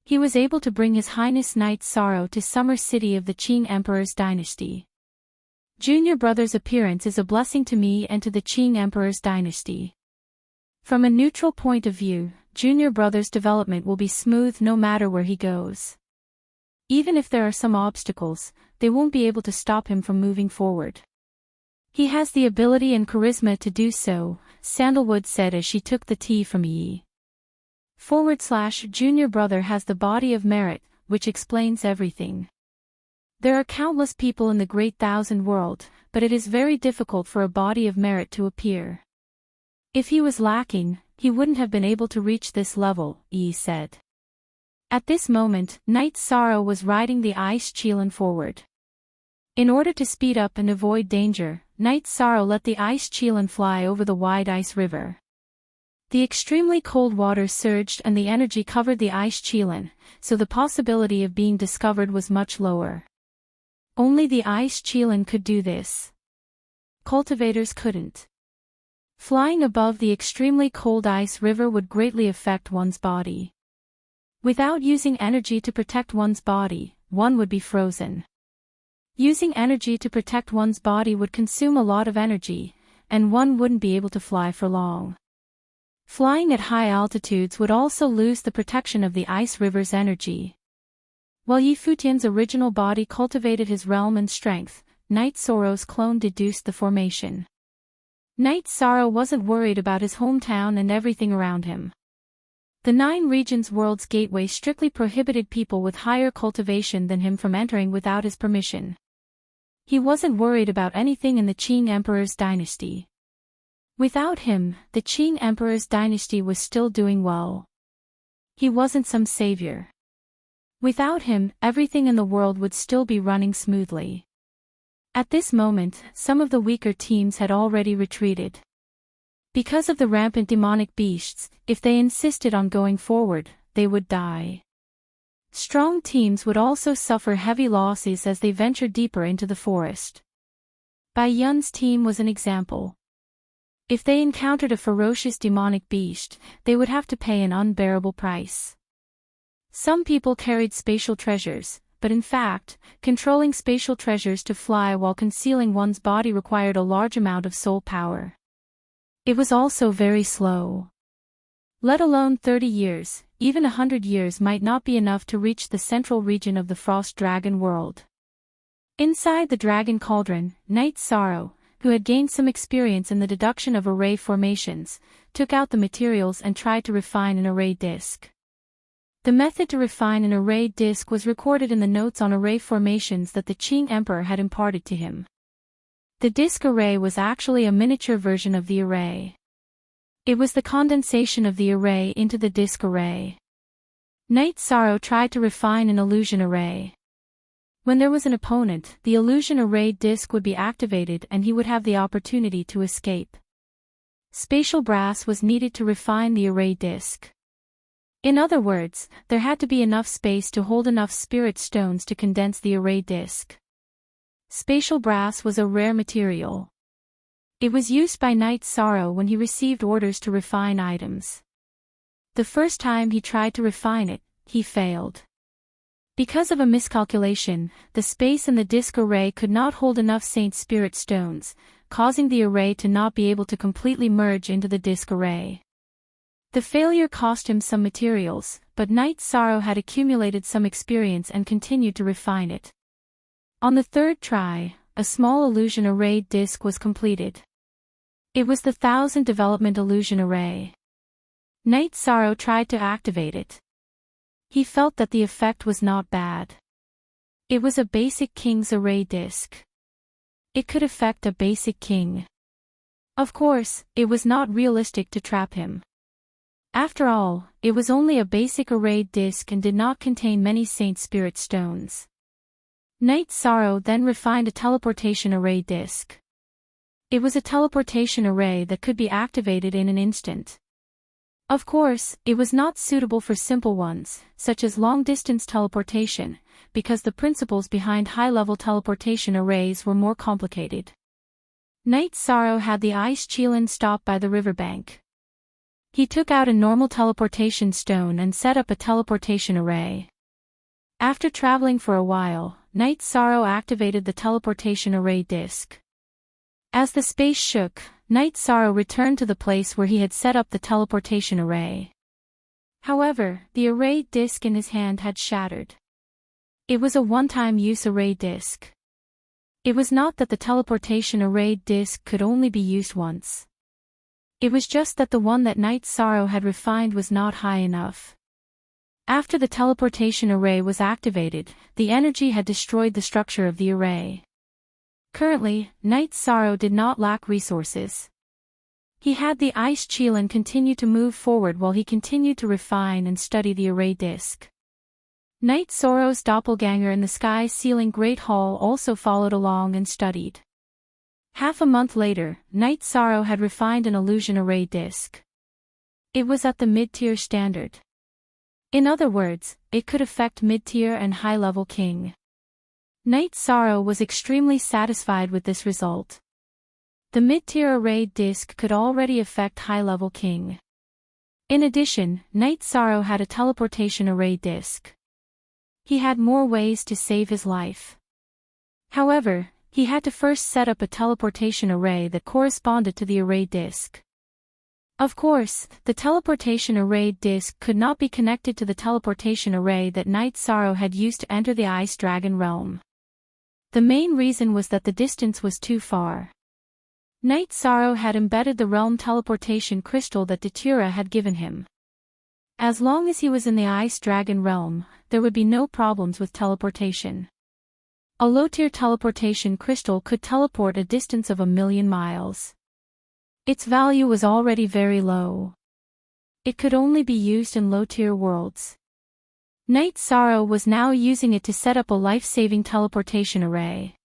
He was able to bring His Highness Night Sorrow to Summer City of the Qing Emperor's dynasty. Junior brother's appearance is a blessing to me and to the Qing Emperor's dynasty. From a neutral point of view, junior brother's development will be smooth no matter where he goes. Even if there are some obstacles, they won't be able to stop him from moving forward. He has the ability and charisma to do so, Sandalwood said as she took the tea from Yi. Junior brother has the body of merit, which explains everything. There are countless people in the great thousand world, but it is very difficult for a body of merit to appear. If he was lacking, he wouldn't have been able to reach this level, Yi said. At this moment, Night Sorrow was riding the ice Qilin forward. In order to speed up and avoid danger, Night Sorrow let the ice Qilin fly over the wide ice river. The extremely cold water surged and the energy covered the ice Qilin, so the possibility of being discovered was much lower. Only the ice Qilin could do this. Cultivators couldn't. Flying above the extremely cold ice river would greatly affect one's body. Without using energy to protect one's body, one would be frozen. Using energy to protect one's body would consume a lot of energy, and one wouldn't be able to fly for long. Flying at high altitudes would also lose the protection of the ice river's energy. While Yi Futian's original body cultivated his realm and strength, Night Sorrow's clone deduced the formation. Night Sorrow wasn't worried about his hometown and everything around him. The 9 regions world's gateway strictly prohibited people with higher cultivation than him from entering without his permission. He wasn't worried about anything in the Qing Emperor's dynasty. Without him, the Qing Emperor's dynasty was still doing well. He wasn't some savior. Without him, everything in the world would still be running smoothly. At this moment, some of the weaker teams had already retreated. Because of the rampant demonic beasts, if they insisted on going forward, they would die. Strong teams would also suffer heavy losses as they ventured deeper into the forest. Bai Yun's team was an example. If they encountered a ferocious demonic beast, they would have to pay an unbearable price. Some people carried spatial treasures, but in fact, controlling spatial treasures to fly while concealing one's body required a large amount of soul power. It was also very slow. Let alone 30 years, even 100 years might not be enough to reach the central region of the frost dragon world. Inside the dragon cauldron, Knight Sorrow, who had gained some experience in the deduction of array formations, took out the materials and tried to refine an array disk. The method to refine an array disk was recorded in the notes on array formations that the Qing Emperor had imparted to him. The disk array was actually a miniature version of the array. It was the condensation of the array into the disk array. Knight Sorrow tried to refine an illusion array. When there was an opponent, the illusion array disk would be activated and he would have the opportunity to escape. Spatial brass was needed to refine the array disk. In other words, there had to be enough space to hold enough spirit stones to condense the array disk. Spatial brass was a rare material. It was used by Knight Sorrow when he received orders to refine items. The first time he tried to refine it, he failed. Because of a miscalculation, the space in the disk array could not hold enough Saint Spirit stones, causing the array to not be able to completely merge into the disk array. The failure cost him some materials, but Knight Sorrow had accumulated some experience and continued to refine it. On the third try, a small illusion array disk was completed. It was the 1000 development illusion array. Knight Sorrow tried to activate it. He felt that the effect was not bad. It was a basic king's array disk. It could affect a basic king. Of course, it was not realistic to trap him. After all, it was only a basic array disk and did not contain many Saint Spirit stones. Knight Sorrow then refined a teleportation array disk. It was a teleportation array that could be activated in an instant. Of course, it was not suitable for simple ones, such as long-distance teleportation, because the principles behind high-level teleportation arrays were more complicated. Knight Sorrow had the ice Qilin stop by the riverbank. He took out a normal teleportation stone and set up a teleportation array. After traveling for a while, Knight Sorrow activated the teleportation array disk. As the space shook, Knight Sorrow returned to the place where he had set up the teleportation array. However, the array disk in his hand had shattered. It was a one-time use array disk. It was not that the teleportation array disk could only be used once. It was just that the one that Knight Sorrow had refined was not high enough. After the teleportation array was activated, the energy had destroyed the structure of the array. Currently, Knight Sorrow did not lack resources. He had the ice Qilin continue to move forward while he continued to refine and study the array disk. Knight Sorrow's doppelganger in the sky ceiling Great Hall also followed along and studied. Half a month later, Knight Sorrow had refined an illusion array disk. It was at the mid-tier standard. In other words, it could affect mid-tier and high-level king. Knight Sorrow was extremely satisfied with this result. The mid-tier array disk could already affect high-level king. In addition, Knight Sorrow had a teleportation array disk. He had more ways to save his life. However, he had to first set up a teleportation array that corresponded to the array disk. Of course, the teleportation array disk could not be connected to the teleportation array that Knight Sorrow had used to enter the Ice Dragon realm. The main reason was that the distance was too far. Knight Sorrow had embedded the realm teleportation crystal that Datura had given him. As long as he was in the Ice Dragon realm, there would be no problems with teleportation. A low-tier teleportation crystal could teleport a distance of 1,000,000 miles. Its value was already very low. It could only be used in low-tier worlds. Knight Sorrow was now using it to set up a life-saving teleportation array.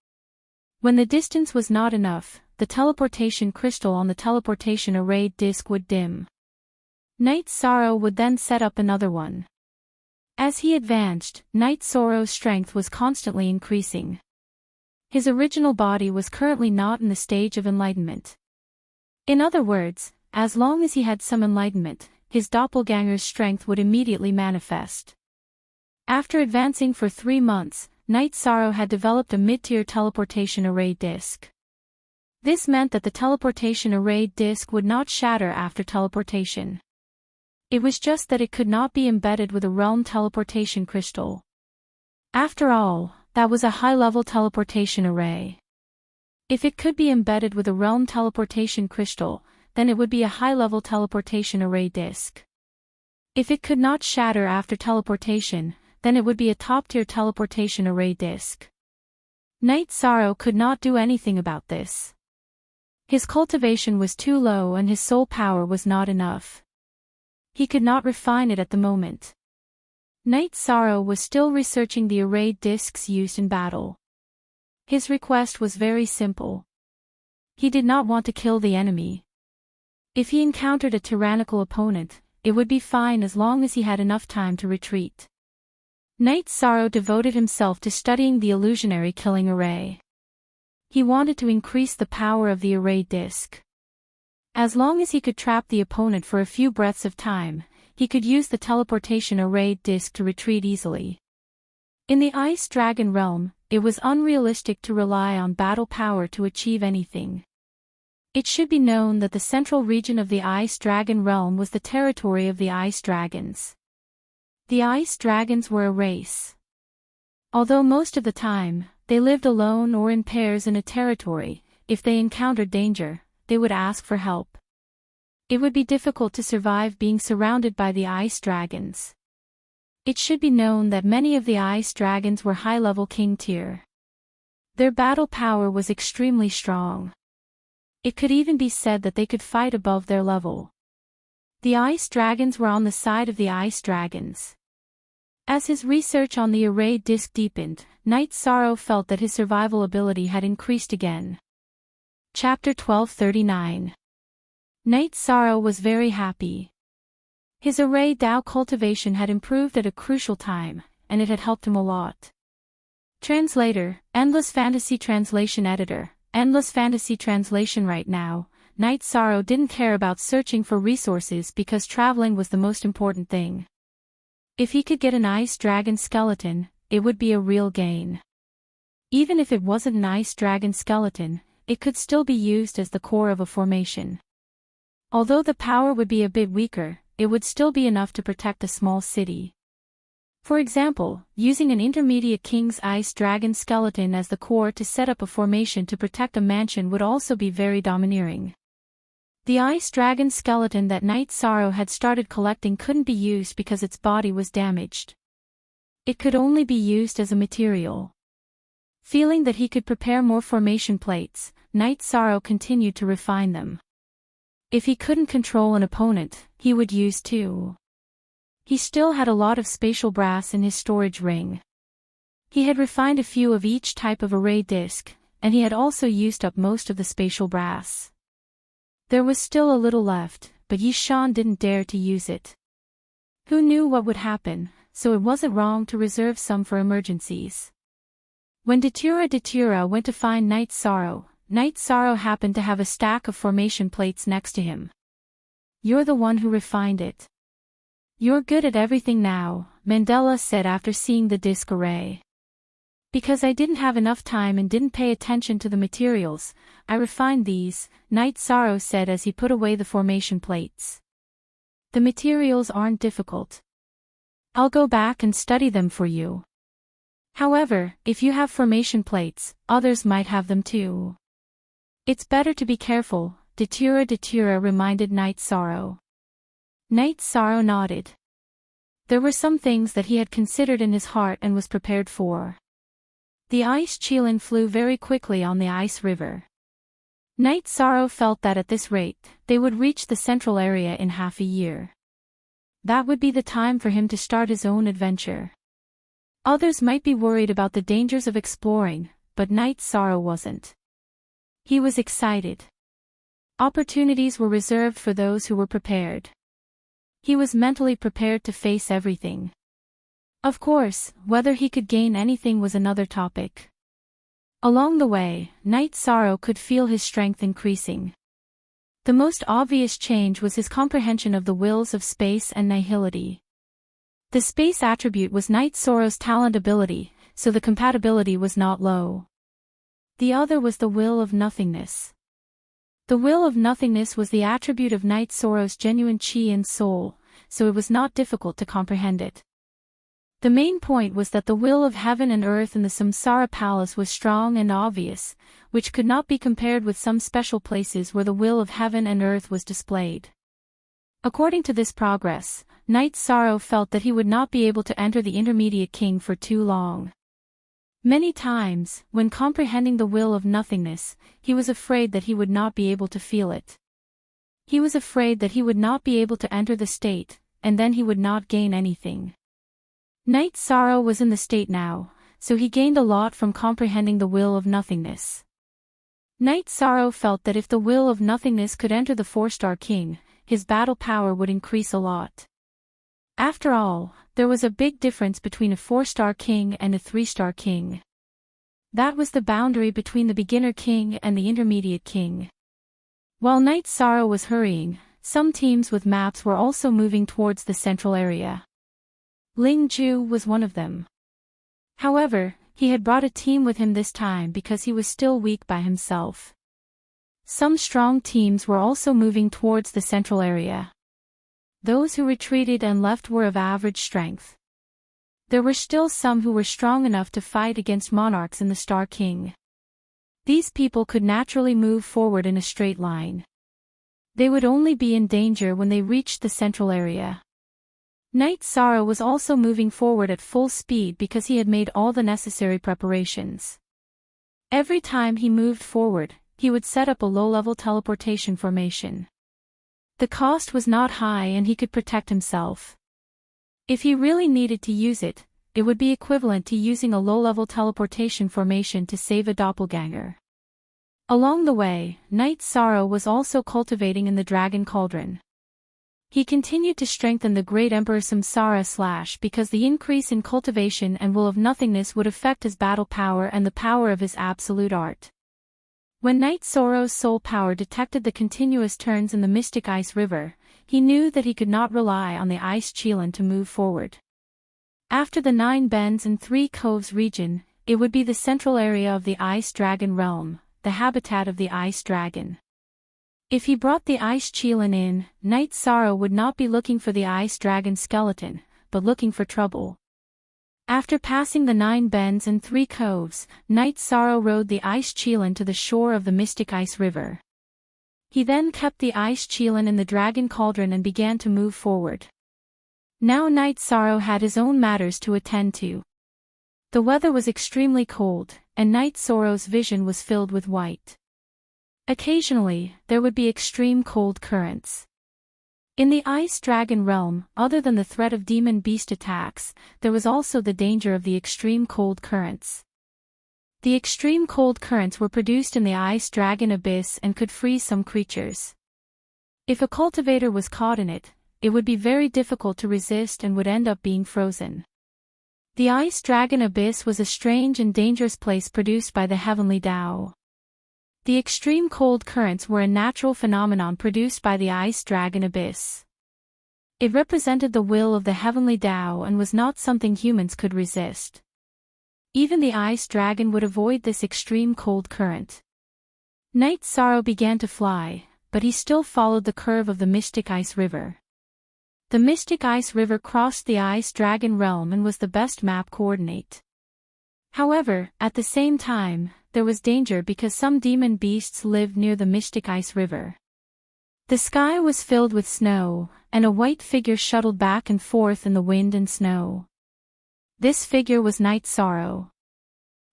When the distance was not enough, the teleportation crystal on the teleportation array disk would dim. Knight Sorrow would then set up another one. As he advanced, Knight Sorrow's strength was constantly increasing. His original body was currently not in the stage of enlightenment. In other words, as long as he had some enlightenment, his doppelganger's strength would immediately manifest. After advancing for 3 months, Night Sorrow had developed a mid-tier teleportation array disk. This meant that the teleportation array disk would not shatter after teleportation. It was just that it could not be embedded with a realm teleportation crystal. After all, that was a high-level teleportation array. If it could be embedded with a realm teleportation crystal, then it would be a high-level teleportation array disk. If it could not shatter after teleportation, then it would be a top-tier teleportation array disk. Night Sorrow could not do anything about this. His cultivation was too low and his soul power was not enough. He could not refine it at the moment. Night Sorrow was still researching the array disks used in battle. His request was very simple. He did not want to kill the enemy. If he encountered a tyrannical opponent, it would be fine as long as he had enough time to retreat. Night Sorrow devoted himself to studying the illusionary killing array. He wanted to increase the power of the array disk. As long as he could trap the opponent for a few breaths of time, he could use the teleportation array disk to retreat easily. In the Ice Dragon realm, it was unrealistic to rely on battle power to achieve anything. It should be known that the central region of the Ice Dragon realm was the territory of the Ice Dragons. The Ice Dragons were a race. Although most of the time, they lived alone or in pairs in a territory, if they encountered danger, they would ask for help. It would be difficult to survive being surrounded by the Ice Dragons. It should be known that many of the Ice Dragons were high-level king tier. Their battle power was extremely strong. It could even be said that they could fight above their level. The Ice Dragons were on the side of the Ice Dragons. As his research on the array disk deepened, Night Sorrow felt that his survival ability had increased again. Chapter 1239. Night Sorrow was very happy. His array Dao cultivation had improved at a crucial time, and it had helped him a lot. Translator, Endless Fantasy Translation Editor, Endless Fantasy Translation. Right now, Night Sorrow didn't care about searching for resources because traveling was the most important thing. If he could get an Ice Dragon skeleton, it would be a real gain. Even if it wasn't an Ice Dragon skeleton, it could still be used as the core of a formation. Although the power would be a bit weaker, it would still be enough to protect a small city. For example, using an intermediate King's Ice Dragon skeleton as the core to set up a formation to protect a mansion would also be very domineering. The Ice Dragon skeleton that Night Sorrow had started collecting couldn't be used because its body was damaged. It could only be used as a material. Feeling that he could prepare more formation plates, Night Sorrow continued to refine them. If he couldn't control an opponent, he would use two. He still had a lot of spatial brass in his storage ring. He had refined a few of each type of array disk, and he had also used up most of the spatial brass. There was still a little left, but Yishan didn't dare to use it. Who knew what would happen, so it wasn't wrong to reserve some for emergencies. When Datura went to find Night Sorrow happened to have a stack of formation plates next to him. "You're the one who refined it. You're good at everything now," Mandela said after seeing the disk array. "Because I didn't have enough time and didn't pay attention to the materials, I refined these," Night Sorrow said as he put away the formation plates. "The materials aren't difficult. I'll go back and study them for you. However, if you have formation plates, others might have them too. It's better to be careful," Datura reminded Night Sorrow. Night Sorrow nodded. There were some things that he had considered in his heart and was prepared for. The ice Qilin flew very quickly on the ice river. Night Sorrow felt that at this rate, they would reach the central area in half a year. That would be the time for him to start his own adventure. Others might be worried about the dangers of exploring, but Night Sorrow wasn't. He was excited. Opportunities were reserved for those who were prepared. He was mentally prepared to face everything. Of course, whether he could gain anything was another topic. Along the way, Night Sorrow could feel his strength increasing. The most obvious change was his comprehension of the wills of space and nihility. The space attribute was Night Sorrow's talent ability, so the compatibility was not low. The other was the will of nothingness. The will of nothingness was the attribute of Night Sorrow's genuine chi and soul, so it was not difficult to comprehend it. The main point was that the will of heaven and earth in the samsara palace was strong and obvious, which could not be compared with some special places where the will of heaven and earth was displayed. According to this progress, Night Sorrow felt that he would not be able to enter the intermediate king for too long. Many times, when comprehending the will of nothingness, he was afraid that he would not be able to feel it. He was afraid that he would not be able to enter the state, and then he would not gain anything. Night Sorrow was in the state now, so he gained a lot from comprehending the will of nothingness. Night Sorrow felt that if the will of nothingness could enter the 4-star king, his battle power would increase a lot. After all, there was a big difference between a 4-star king and a 3-star king. That was the boundary between the beginner king and the intermediate king. While Night Sorrow was hurrying, some teams with maps were also moving towards the central area. Ling Ju was one of them. However, he had brought a team with him this time because he was still weak by himself. Some strong teams were also moving towards the central area. Those who retreated and left were of average strength. There were still some who were strong enough to fight against monarchs in the Star King. These people could naturally move forward in a straight line. They would only be in danger when they reached the central area. Night Sorrow was also moving forward at full speed because he had made all the necessary preparations. Every time he moved forward, he would set up a low-level teleportation formation. The cost was not high and he could protect himself. If he really needed to use it, it would be equivalent to using a low-level teleportation formation to save a doppelganger. Along the way, Night Sorrow was also cultivating in the Dragon Cauldron. He continued to strengthen the Great Emperor Samsara / because the increase in cultivation and will of nothingness would affect his battle power and the power of his absolute art. When Night Sorrow's soul power detected the continuous turns in the mystic ice river, he knew that he could not rely on the ice Qilin to move forward. After the 9 Bends and 3 Coves region, it would be the central area of the Ice Dragon realm, the habitat of the Ice Dragon. If he brought the Ice Qilin in, Night Sorrow would not be looking for the Ice Dragon skeleton, but looking for trouble. After passing the 9 Bends and 3 Coves, Night Sorrow rode the Ice Qilin to the shore of the Mystic Ice River. He then kept the Ice Qilin in the Dragon Cauldron and began to move forward. Now Night Sorrow had his own matters to attend to. The weather was extremely cold, and Night Sorrow's vision was filled with white. Occasionally, there would be extreme cold currents. In the Ice Dragon realm, other than the threat of demon beast attacks, there was also the danger of the extreme cold currents. The extreme cold currents were produced in the Ice Dragon abyss and could freeze some creatures. If a cultivator was caught in it, it would be very difficult to resist and would end up being frozen. The Ice Dragon abyss was a strange and dangerous place produced by the heavenly Tao. The extreme cold currents were a natural phenomenon produced by the Ice Dragon abyss. It represented the will of the heavenly Tao and was not something humans could resist. Even the Ice Dragon would avoid this extreme cold current. Night Sorrow began to fly, but he still followed the curve of the Mystic Ice River. The Mystic Ice River crossed the Ice Dragon realm and was the best map coordinate. However, at the same time, there was danger because some demon beasts lived near the Mystic Ice River. The sky was filled with snow, and a white figure shuttled back and forth in the wind and snow. This figure was Night Sorrow.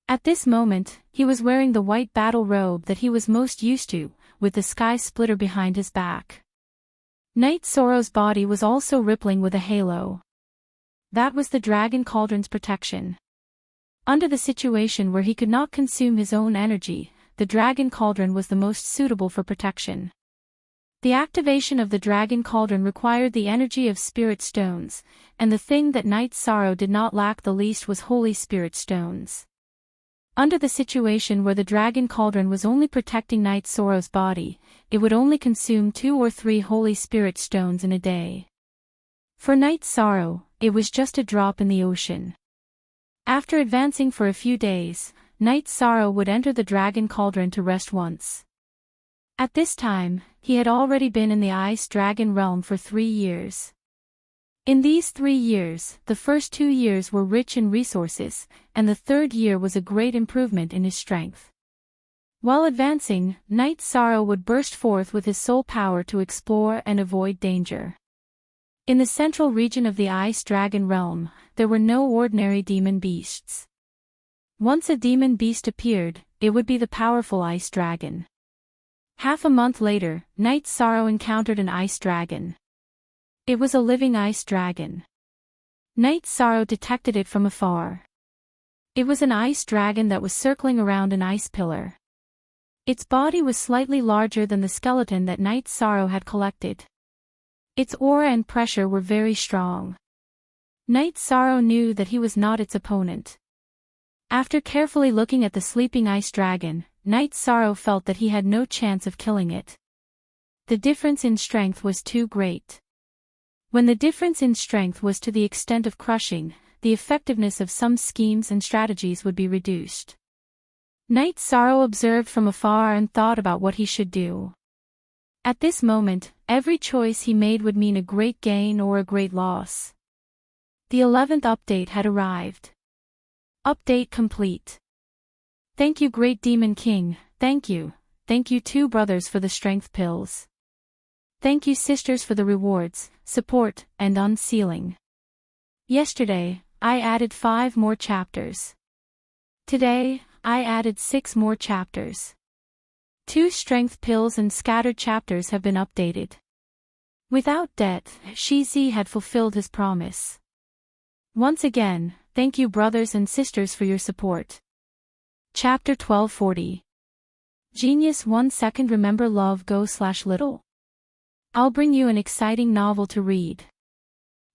At this moment, he was wearing the white battle robe that he was most used to, with the sky splitter behind his back. Night Sorrow's body was also rippling with a halo. That was the Dragon Cauldron's protection. Under the situation where he could not consume his own energy, the Dragon Cauldron was the most suitable for protection. The activation of the Dragon Cauldron required the energy of Spirit Stones, and the thing that Night Sorrow did not lack the least was Holy Spirit Stones. Under the situation where the dragon cauldron was only protecting Night Sorrow's body, it would only consume 2 or 3 Holy Spirit stones in a day. For Night Sorrow, it was just a drop in the ocean. After advancing for a few days, Night Sorrow would enter the dragon cauldron to rest once. At this time, he had already been in the Ice Dragon realm for 3 years. In these 3 years, the first 2 years were rich in resources, and the 3rd year was a great improvement in his strength. While advancing, Night Sorrow would burst forth with his soul power to explore and avoid danger. In the central region of the Ice Dragon realm, there were no ordinary demon beasts. Once a demon beast appeared, it would be the powerful Ice Dragon. Half a month later, Night Sorrow encountered an Ice Dragon. It was a living Ice Dragon. Night Sorrow detected it from afar. It was an Ice Dragon that was circling around an ice pillar. Its body was slightly larger than the skeleton that Night Sorrow had collected. Its aura and pressure were very strong. Night Sorrow knew that he was not its opponent. After carefully looking at the sleeping Ice Dragon, Night Sorrow felt that he had no chance of killing it. The difference in strength was too great. When the difference in strength was to the extent of crushing, the effectiveness of some schemes and strategies would be reduced. Night Sorrow observed from afar and thought about what he should do. At this moment, every choice he made would mean a great gain or a great loss. The 11th update had arrived. Update complete. Thank you, Great Demon King, thank you. Thank you 2 brothers for the strength pills. Thank you sisters for the rewards, support, and unsealing. Yesterday, I added 5 more chapters. Today, I added 6 more chapters. 2 strength pills and scattered chapters have been updated. Without debt, Shizi had fulfilled his promise. Once again, thank you brothers and sisters for your support. Chapter 1240. Genius 1 second. Remember love go/little. I'll bring you an exciting novel to read.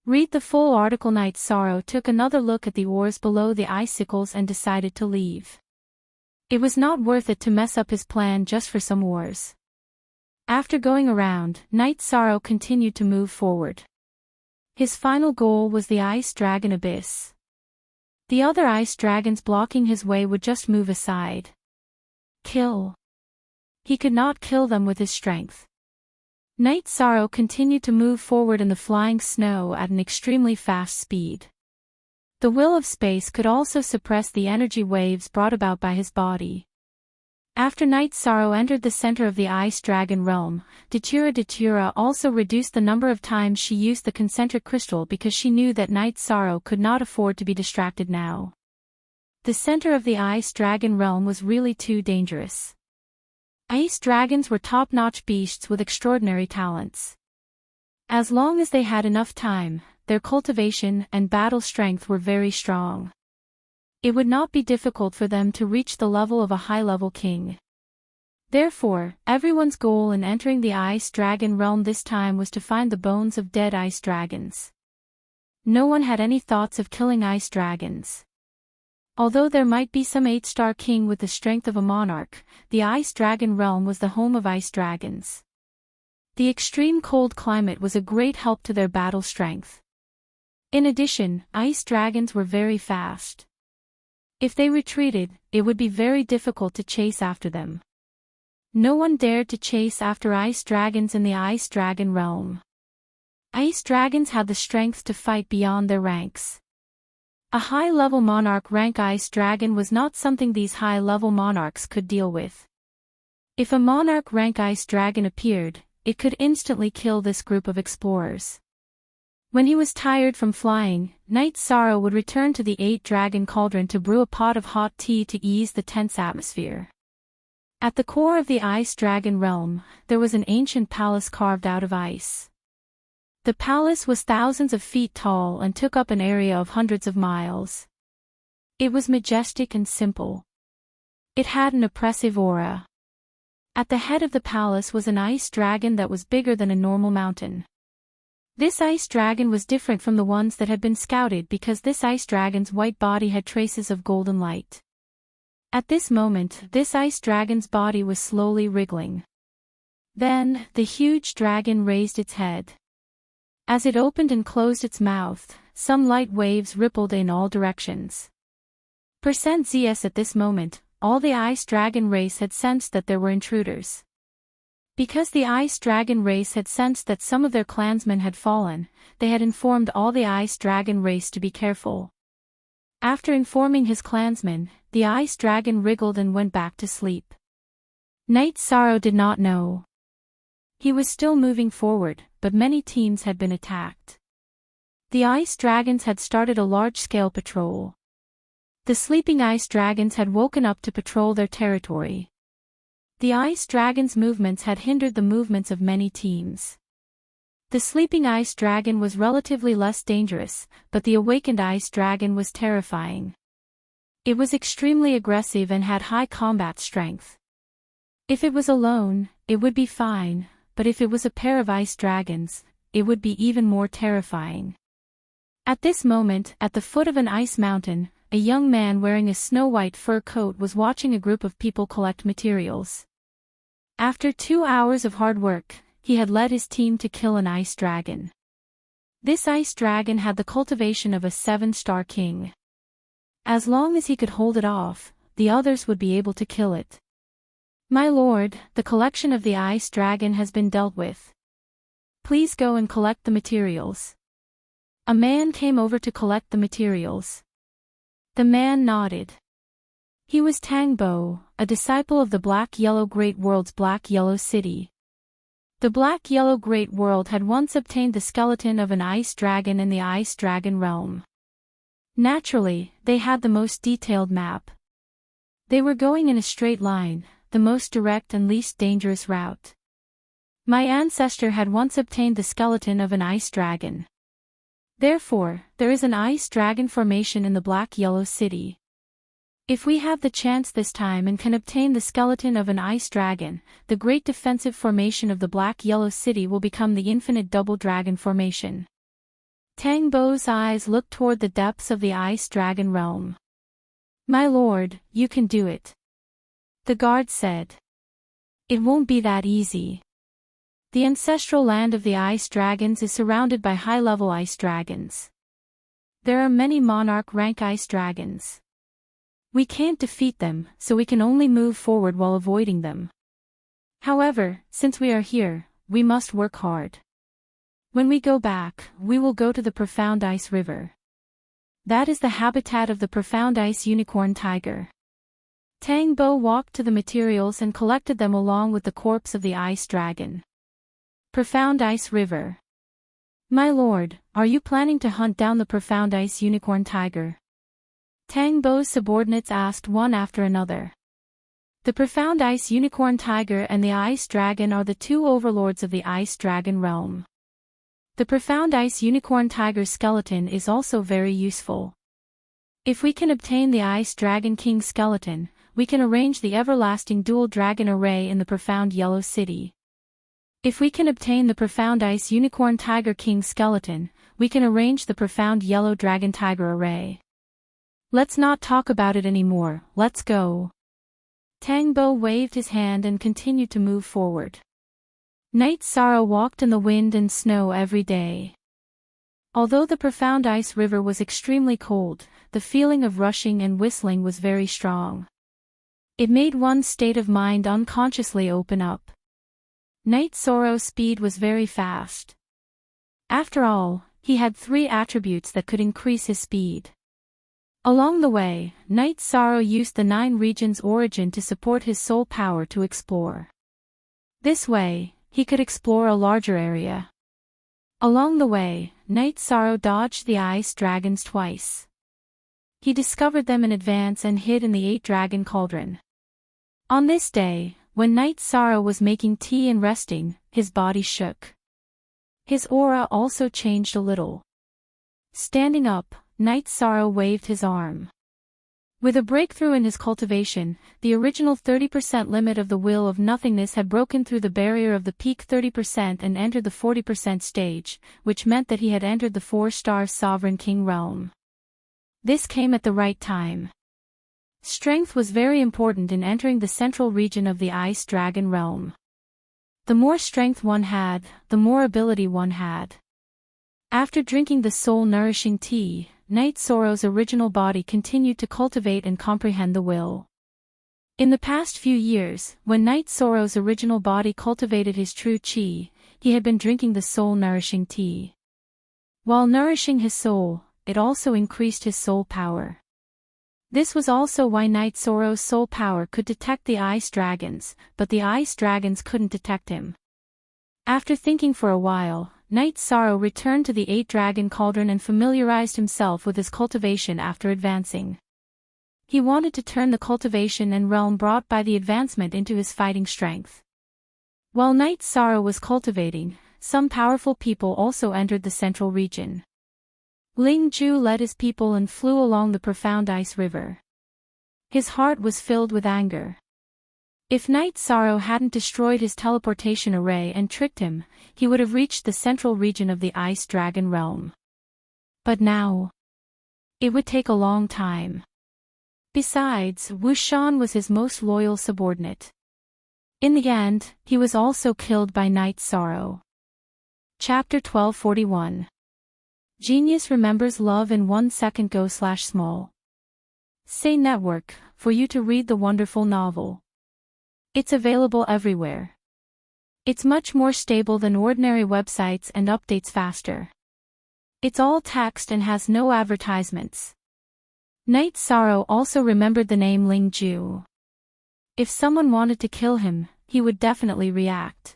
Read the full article. Night Sorrow took another look at the oars below the icicles and decided to leave. It was not worth it to mess up his plan just for some oars. After going around, Night Sorrow continued to move forward. His final goal was the Ice Dragon Abyss. The other ice dragons blocking his way would just move aside. Kill. He could not kill them with his strength. Night Sorrow continued to move forward in the flying snow at an extremely fast speed. The will of space could also suppress the energy waves brought about by his body. After Night Sorrow entered the center of the Ice Dragon realm, Datura also reduced the number of times she used the concentric crystal because she knew that Night Sorrow could not afford to be distracted now. The center of the Ice Dragon realm was really too dangerous. Ice dragons were top-notch beasts with extraordinary talents. As long as they had enough time, their cultivation and battle strength were very strong. It would not be difficult for them to reach the level of a high-level king. Therefore, everyone's goal in entering the Ice Dragon realm this time was to find the bones of dead ice dragons. No one had any thoughts of killing ice dragons. Although there might be some 8-star king with the strength of a monarch, the Ice Dragon realm was the home of ice dragons. The extreme cold climate was a great help to their battle strength. In addition, ice dragons were very fast. If they retreated, it would be very difficult to chase after them. No one dared to chase after ice dragons in the Ice Dragon realm. Ice dragons had the strength to fight beyond their ranks. A high-level monarch rank ice dragon was not something these high-level monarchs could deal with. If a monarch rank ice dragon appeared, it could instantly kill this group of explorers. When he was tired from flying, Night Sorrow would return to the 8-dragon cauldron to brew a pot of hot tea to ease the tense atmosphere. At the core of the Ice Dragon realm, there was an ancient palace carved out of ice. The palace was thousands of feet tall and took up an area of hundreds of miles. It was majestic and simple. It had an oppressive aura. At the head of the palace was an ice dragon that was bigger than a normal mountain. This ice dragon was different from the ones that had been scouted because this ice dragon's white body had traces of golden light. At this moment, this ice dragon's body was slowly wriggling. Then, the huge dragon raised its head. As it opened and closed its mouth, some light waves rippled in all directions. %ZS At this moment, all the ice dragon race had sensed that there were intruders. Because the ice dragon race had sensed that some of their clansmen had fallen, they had informed all the ice dragon race to be careful. After informing his clansmen, the ice dragon wriggled and went back to sleep. Knight Sorrow did not know. He was still moving forward, but many teams had been attacked. The ice dragons had started a large-scale patrol. The sleeping ice dragons had woken up to patrol their territory. The ice dragons' movements had hindered the movements of many teams. The sleeping ice dragon was relatively less dangerous, but the awakened ice dragon was terrifying. It was extremely aggressive and had high combat strength. If it was alone, it would be fine, but if it was a pair of ice dragons, it would be even more terrifying. At this moment, at the foot of an ice mountain, a young man wearing a snow-white fur coat was watching a group of people collect materials. After 2 hours of hard work, he had led his team to kill an ice dragon. This ice dragon had the cultivation of a 7-star king. As long as he could hold it off, the others would be able to kill it. My lord, the collection of the ice dragon has been dealt with. Please go and collect the materials. A man came over to collect the materials. The man nodded. He was Tangbo, a disciple of the Black-Yellow Great World's Black-Yellow City. The Black-Yellow Great World had once obtained the skeleton of an ice dragon in the ice dragon realm. Naturally, they had the most detailed map. They were going in a straight line, the most direct and least dangerous route. My ancestor had once obtained the skeleton of an ice dragon. Therefore, there is an ice dragon formation in the Black-Yellow City. If we have the chance this time and can obtain the skeleton of an ice dragon, the great defensive formation of the Black-Yellow City will become the infinite double dragon formation. Tangbo's eyes looked toward the depths of the ice dragon realm. My lord, you can do it. The guard said. It won't be that easy. The ancestral land of the ice dragons is surrounded by high-level ice dragons. There are many monarch rank ice dragons. We can't defeat them, so we can only move forward while avoiding them. However, since we are here, we must work hard. When we go back, we will go to the profound ice river. That is the habitat of the profound ice unicorn tiger. Tangbo walked to the materials and collected them along with the corpse of the ice dragon. Profound Ice River. My lord, are you planning to hunt down the profound ice unicorn tiger? Tangbo's subordinates asked one after another. The profound ice unicorn tiger and the ice dragon are the two overlords of the ice dragon realm. The profound ice unicorn tiger's skeleton is also very useful. If we can obtain the ice dragon king's skeleton, we can arrange the everlasting dual dragon array in the profound yellow city. If we can obtain the profound ice unicorn tiger king's skeleton, we can arrange the profound yellow dragon tiger array. Let's not talk about it anymore, let's go. Tangbo waved his hand and continued to move forward. Knight Sorrow walked in the wind and snow every day. Although the profound ice river was extremely cold, the feeling of rushing and whistling was very strong. It made one's state of mind unconsciously open up. Knight Sorrow's speed was very fast. After all, he had 3 attributes that could increase his speed. Along the way, Knight Sorrow used the 9 regions origin to support his soul power to explore. This way, he could explore a larger area. Along the way, Knight Sorrow dodged the ice dragons twice. He discovered them in advance and hid in the 8-dragon cauldron. On this day, when Knight Sorrow was making tea and resting, his body shook. His aura also changed a little. Standing up, Knight Sorrow waved his arm. With a breakthrough in his cultivation, the original 30% limit of the will of nothingness had broken through the barrier of the peak 30% and entered the 40% stage, which meant that he had entered the 4-star Sovereign King realm. This came at the right time. Strength was very important in entering the central region of the ice dragon realm. The more strength one had, the more ability one had. After drinking the soul-nourishing tea, Night Sorrow's original body continued to cultivate and comprehend the will. In the past few years, when Night Sorrow's original body cultivated his true chi, he had been drinking the soul-nourishing tea. While nourishing his soul, it also increased his soul power. This was also why Night Sorrow's soul power could detect the ice dragons, but the ice dragons couldn't detect him. After thinking for a while, Night Sorrow returned to the 8-dragon cauldron and familiarized himself with his cultivation after advancing. He wanted to turn the cultivation and realm brought by the advancement into his fighting strength. While Night Sorrow was cultivating, some powerful people also entered the central region. Ling Ju led his people and flew along the profound ice river. His heart was filled with anger. If Night Sorrow hadn't destroyed his teleportation array and tricked him, he would have reached the central region of the ice dragon realm. But now, it would take a long time. Besides, Wu Shan was his most loyal subordinate. In the end, he was also killed by Night Sorrow. Chapter 1241. Genius remembers love in 1 second. Go/small. Say Network, for you to read the wonderful novel. It's available everywhere. It's much more stable than ordinary websites and updates faster. It's all text and has no advertisements. Night Sorrow also remembered the name Ling Ju. If someone wanted to kill him, he would definitely react.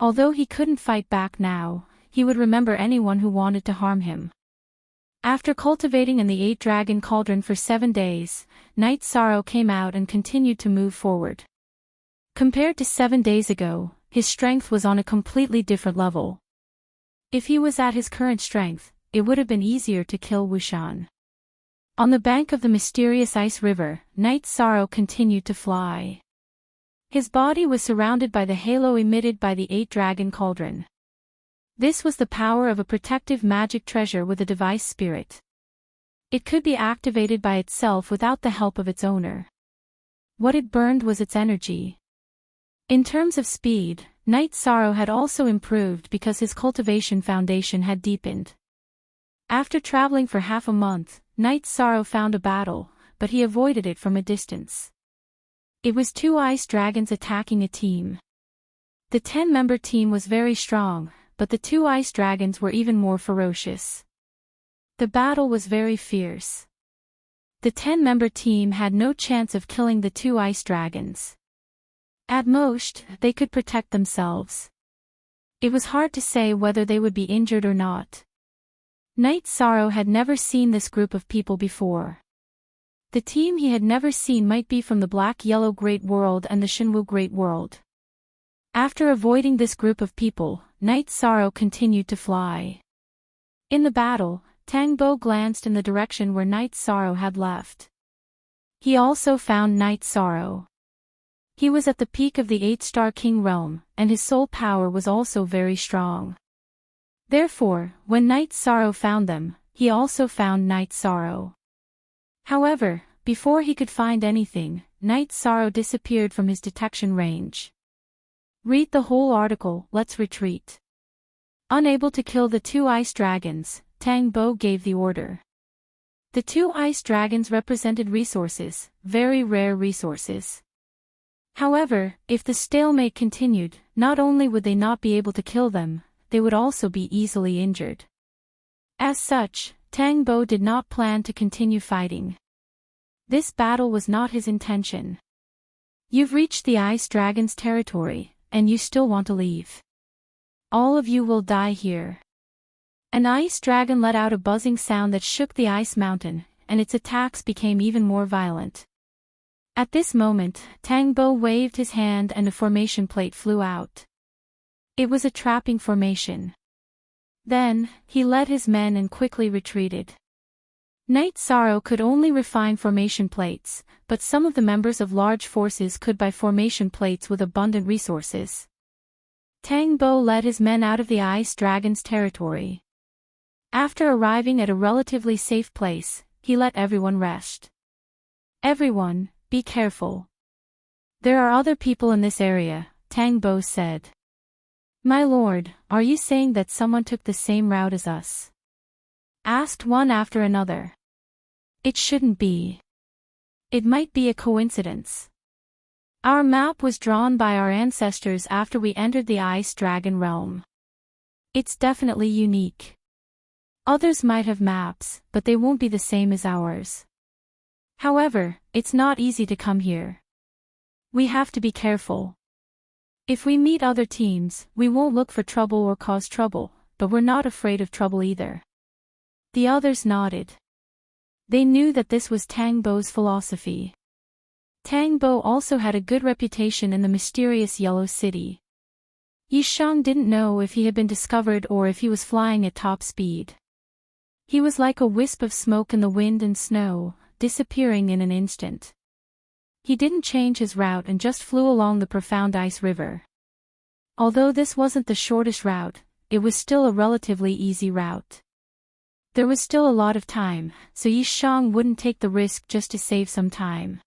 Although he couldn't fight back now, he would remember anyone who wanted to harm him. After cultivating in the 8-dragon cauldron for 7 days, Night Sorrow came out and continued to move forward. Compared to 7 days ago, his strength was on a completely different level. If he was at his current strength, it would have been easier to kill Wu Shan. On the bank of the mysterious ice river, Night Sorrow continued to fly. His body was surrounded by the halo emitted by the 8-dragon cauldron. This was the power of a protective magic treasure with a device spirit. It could be activated by itself without the help of its owner. What it burned was its energy. In terms of speed, Night Sorrow had also improved because his cultivation foundation had deepened. After traveling for half a month, Night Sorrow found a battle, but he avoided it from a distance. It was 2 ice dragons attacking a team. The 10-member team was very strong, but the 2 ice dragons were even more ferocious. The battle was very fierce. The 10-member team had no chance of killing the 2 ice dragons. At most, they could protect themselves. It was hard to say whether they would be injured or not. Night Sorrow had never seen this group of people before. The team he had never seen might be from the Black-Yellow Great World and the Shinwu Great World. After avoiding this group of people, Night Sorrow continued to fly. In the battle, Tang Bo glanced in the direction where Night Sorrow had left. He also found Night Sorrow. He was at the peak of the 8-star king realm, and his soul power was also very strong. Therefore, when Night Sorrow found them, he also found Night Sorrow. However, before he could find anything, Night Sorrow disappeared from his detection range. Read the whole article. Let's retreat. Unable to kill the 2 ice dragons, Tang Bo gave the order. The 2 ice dragons represented resources, very rare resources. However, if the stalemate continued, not only would they not be able to kill them, they would also be easily injured. As such, Tang Bo did not plan to continue fighting. This battle was not his intention. You've reached the ice dragon's territory, and you still want to leave. All of you will die here. An ice dragon let out a buzzing sound that shook the ice mountain, and its attacks became even more violent. At this moment, Tang Bo waved his hand and a formation plate flew out. It was a trapping formation. Then, he led his men and quickly retreated. Night Sorrow could only refine formation plates, but some of the members of large forces could buy formation plates with abundant resources. Tang Bo led his men out of the ice dragon's territory. After arriving at a relatively safe place, he let everyone rest. Everyone, be careful. There are other people in this area, Tang Bo said. My lord, are you saying that someone took the same route as us? Asked one after another. It shouldn't be. It might be a coincidence. Our map was drawn by our ancestors after we entered the ice dragon realm. It's definitely unique. Others might have maps, but they won't be the same as ours. However, it's not easy to come here. We have to be careful. If we meet other teams, we won't look for trouble or cause trouble, but we're not afraid of trouble either. The others nodded. They knew that this was Tang Bo's philosophy. Tang Bo also had a good reputation in the mysterious Yellow City. Yishang didn't know if he had been discovered or if he was flying at top speed. He was like a wisp of smoke in the wind and snow, disappearing in an instant. He didn't change his route and just flew along the profound ice river. Although this wasn't the shortest route, it was still a relatively easy route. There was still a lot of time, so Yishang wouldn't take the risk just to save some time.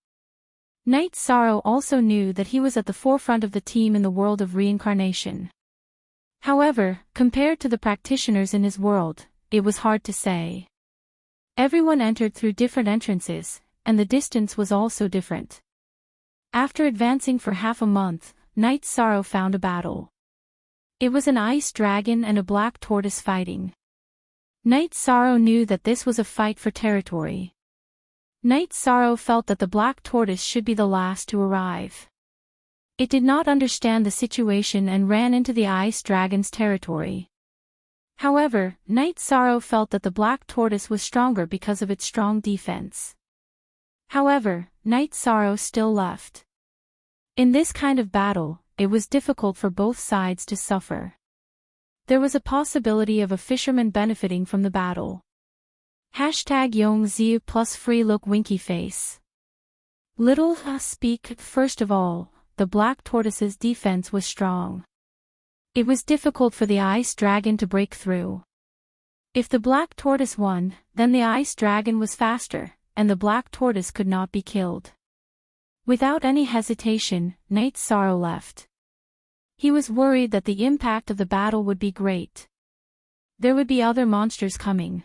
Knight Sorrow also knew that he was at the forefront of the team in the world of reincarnation. However, compared to the practitioners in his world, it was hard to say. Everyone entered through different entrances, and the distance was also different. After advancing for half a month, Knight Sorrow found a battle. It was an ice dragon and a black tortoise fighting. Knight Sorrow knew that this was a fight for territory. Knight Sorrow felt that the black tortoise should be the last to arrive. It did not understand the situation and ran into the ice dragon's territory. However, Knight Sorrow felt that the black tortoise was stronger because of its strong defense. However, Knight Sorrow still left. In this kind of battle, it was difficult for both sides to suffer. There was a possibility of a fisherman benefiting from the battle. #YongZiu plus free look winky face. Little speak. First of all, the black tortoise's defense was strong. It was difficult for the ice dragon to break through. If the black tortoise won, then the ice dragon was faster, and the black tortoise could not be killed. Without any hesitation, Knight Sorrow left. He was worried that the impact of the battle would be great. There would be other monsters coming.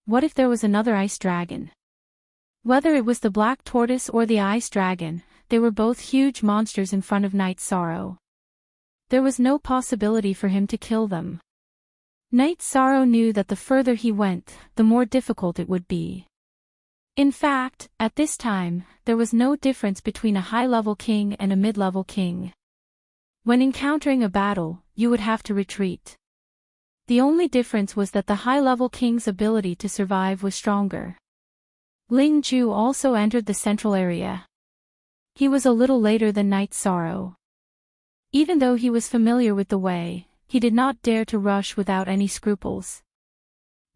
What if there was another ice dragon? Whether it was the black tortoise or the ice dragon, they were both huge monsters in front of Knight Sorrow. There was no possibility for him to kill them. Knight Sorrow knew that the further he went, the more difficult it would be. In fact, at this time, there was no difference between a high-level king and a mid-level king. When encountering a battle, you would have to retreat. The only difference was that the high-level king's ability to survive was stronger. Ling Ju also entered the central area. He was a little later than Knight Sorrow. Even though he was familiar with the way, he did not dare to rush without any scruples.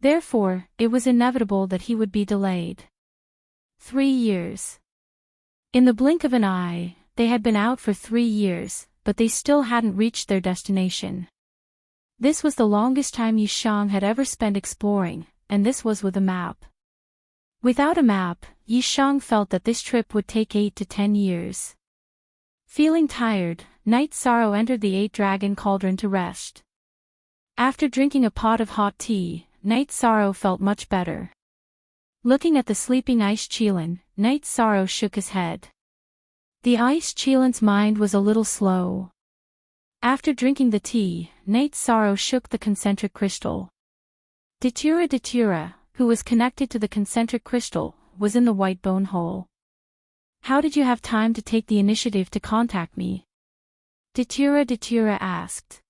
Therefore, it was inevitable that he would be delayed. 3 years. In the blink of an eye, they had been out for 3 years, but they still hadn't reached their destination. This was the longest time Yishang had ever spent exploring, and this was with a map. Without a map, Yishang felt that this trip would take 8 to 10 years. Feeling tired, Knight Sorrow entered the 8-dragon cauldron to rest. After drinking a pot of hot tea, Knight Sorrow felt much better. Looking at the sleeping Ice Qilin, Knight Sorrow shook his head. The Ice Qilin's mind was a little slow. After drinking the tea, Knight Sorrow shook the concentric crystal. Datura, who was connected to the concentric crystal, was in the white bone hole. How did you have time to take the initiative to contact me? Datura asked.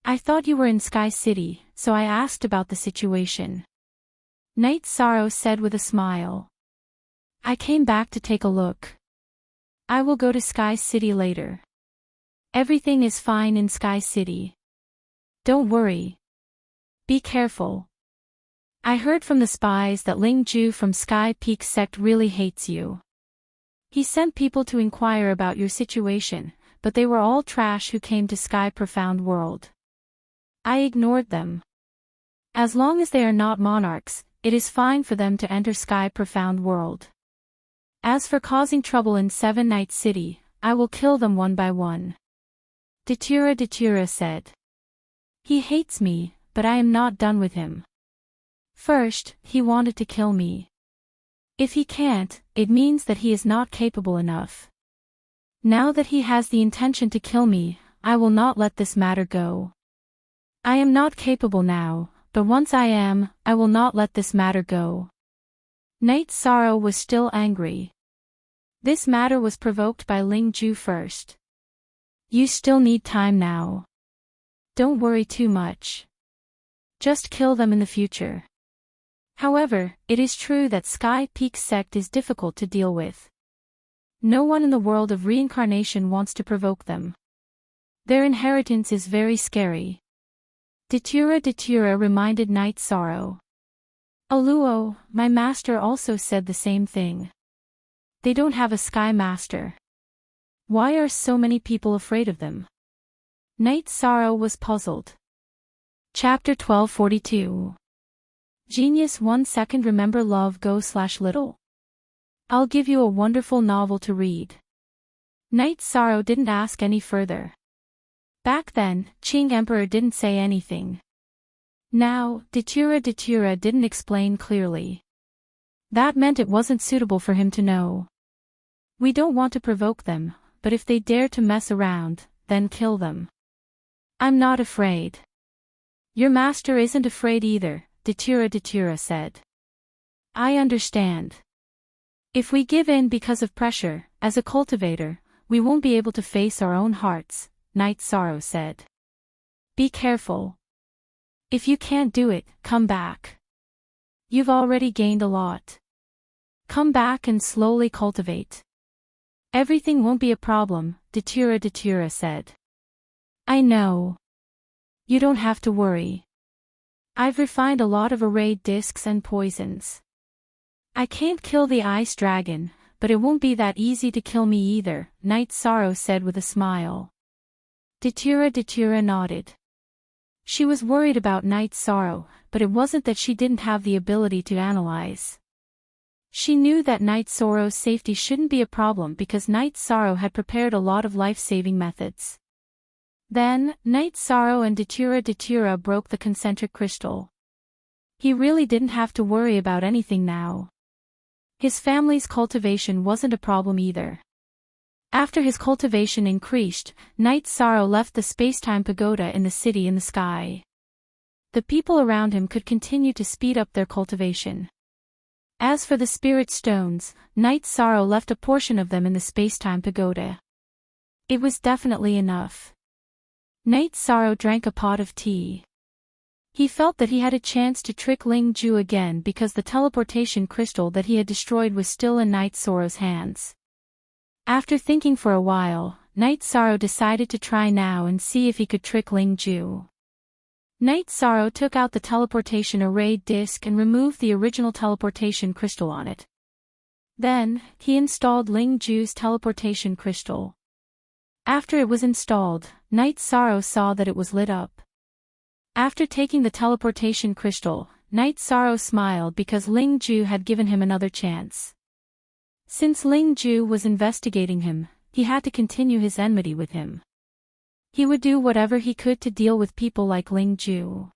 I thought you were in Sky City, so I asked about the situation. Knight Sorrow said with a smile. I came back to take a look. I will go to Sky City later. Everything is fine in Sky City. Don't worry. Be careful. I heard from the spies that Ling Ju from Sky Peak sect really hates you. He sent people to inquire about your situation, but they were all trash who came to Sky Profound World. I ignored them. As long as they are not monarchs, it is fine for them to enter Sky Profound World. As for causing trouble in Seven Night City, I will kill them one by one. Datura said. He hates me, but I am not done with him. First, he wanted to kill me. If he can't, it means that he is not capable enough. Now that he has the intention to kill me, I will not let this matter go. I am not capable now, but once I am, I will not let this matter go. Night Sorrow was still angry. This matter was provoked by Ling Ju first. You still need time now. Don't worry too much. Just kill them in the future. However, it is true that Sky Peak's sect is difficult to deal with. No one in the world of reincarnation wants to provoke them. Their inheritance is very scary. Datura reminded Night Sorrow. Aluo, my master also said the same thing. They don't have a Sky Master. Why are so many people afraid of them? Night Sorrow was puzzled. Chapter 1242. Genius 1 second. Remember love go/little? I'll give you a wonderful novel to read. Night Sorrow didn't ask any further. Back then, Qing Emperor didn't say anything. Now, Datura didn't explain clearly. That meant it wasn't suitable for him to know. We don't want to provoke them, but if they dare to mess around, then kill them. I'm not afraid. Your master isn't afraid either, Datura said. I understand. If we give in because of pressure, as a cultivator, we won't be able to face our own hearts, Night Sorrow said. Be careful. If you can't do it, come back. You've already gained a lot. Come back and slowly cultivate. Everything won't be a problem, Datura said. I know. You don't have to worry. I've refined a lot of arrayed discs and poisons. I can't kill the ice dragon, but it won't be that easy to kill me either, Night Sorrow said with a smile. Datura nodded. She was worried about Night Sorrow, but it wasn't that she didn't have the ability to analyze. She knew that Night Sorrow's safety shouldn't be a problem because Night Sorrow had prepared a lot of life-saving methods. Then, Night Sorrow and Datura broke the concentric crystal. He really didn't have to worry about anything now. His family's cultivation wasn't a problem either. After his cultivation increased, Night Sorrow left the space-time pagoda in the city in the sky. The people around him could continue to speed up their cultivation. As for the spirit stones, Night Sorrow left a portion of them in the space-time pagoda. It was definitely enough. Night Sorrow drank a pot of tea. He felt that he had a chance to trick Ling Ju again because the teleportation crystal that he had destroyed was still in Night Sorrow's hands. After thinking for a while, Night Sorrow decided to try now and see if he could trick Ling Ju. Night Sorrow took out the teleportation arrayed disc and removed the original teleportation crystal on it. Then, he installed Ling Ju's teleportation crystal. After it was installed, Night Sorrow saw that it was lit up. After taking the teleportation crystal, Night Sorrow smiled because Ling Ju had given him another chance. Since Ling Ju was investigating him, he had to continue his enmity with him. He would do whatever he could to deal with people like Ling Ju.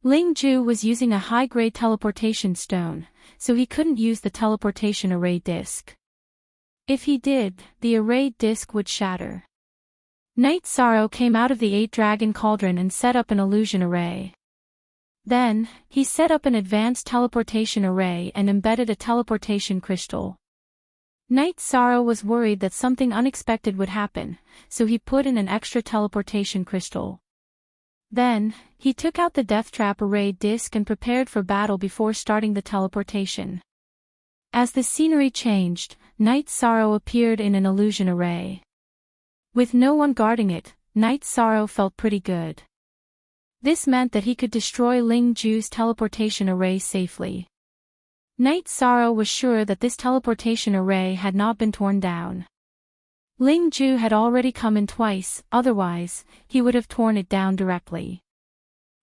Ling Ju was using a high-grade teleportation stone, so he couldn't use the teleportation array disc. If he did, the array disc would shatter. Night Sorrow came out of the 8-dragon cauldron and set up an illusion array. Then, he set up an advanced teleportation array and embedded a teleportation crystal. Night Sorrow was worried that something unexpected would happen, so he put in an extra teleportation crystal. Then, he took out the death trap array disc and prepared for battle before starting the teleportation. As the scenery changed, Night Sorrow appeared in an illusion array. With no one guarding it, Night Sorrow felt pretty good. This meant that he could destroy Ling Ju's teleportation array safely. Night Sorrow was sure that this teleportation array had not been torn down. Ling Ju had already come in twice, otherwise, he would have torn it down directly.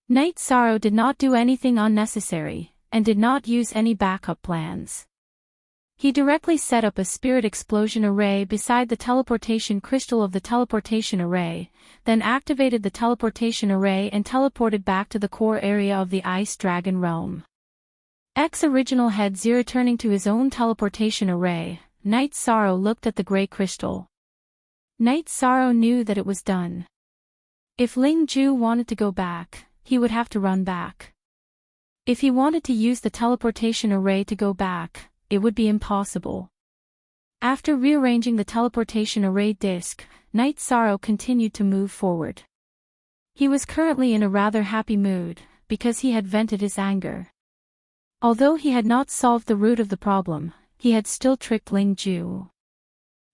Night Sorrow did not do anything unnecessary, and did not use any backup plans. He directly set up a spirit explosion array beside the teleportation crystal of the teleportation array, then activated the teleportation array and teleported back to the core area of the ice dragon realm. Original head 0 turning to his own teleportation array, Night Sorrow looked at the grey crystal. Night Sorrow knew that it was done. If Ling Ju wanted to go back, he would have to run back. If he wanted to use the teleportation array to go back, it would be impossible. After rearranging the teleportation array disk, Night Sorrow continued to move forward. He was currently in a rather happy mood, because he had vented his anger. Although he had not solved the root of the problem, he had still tricked Ling Ju.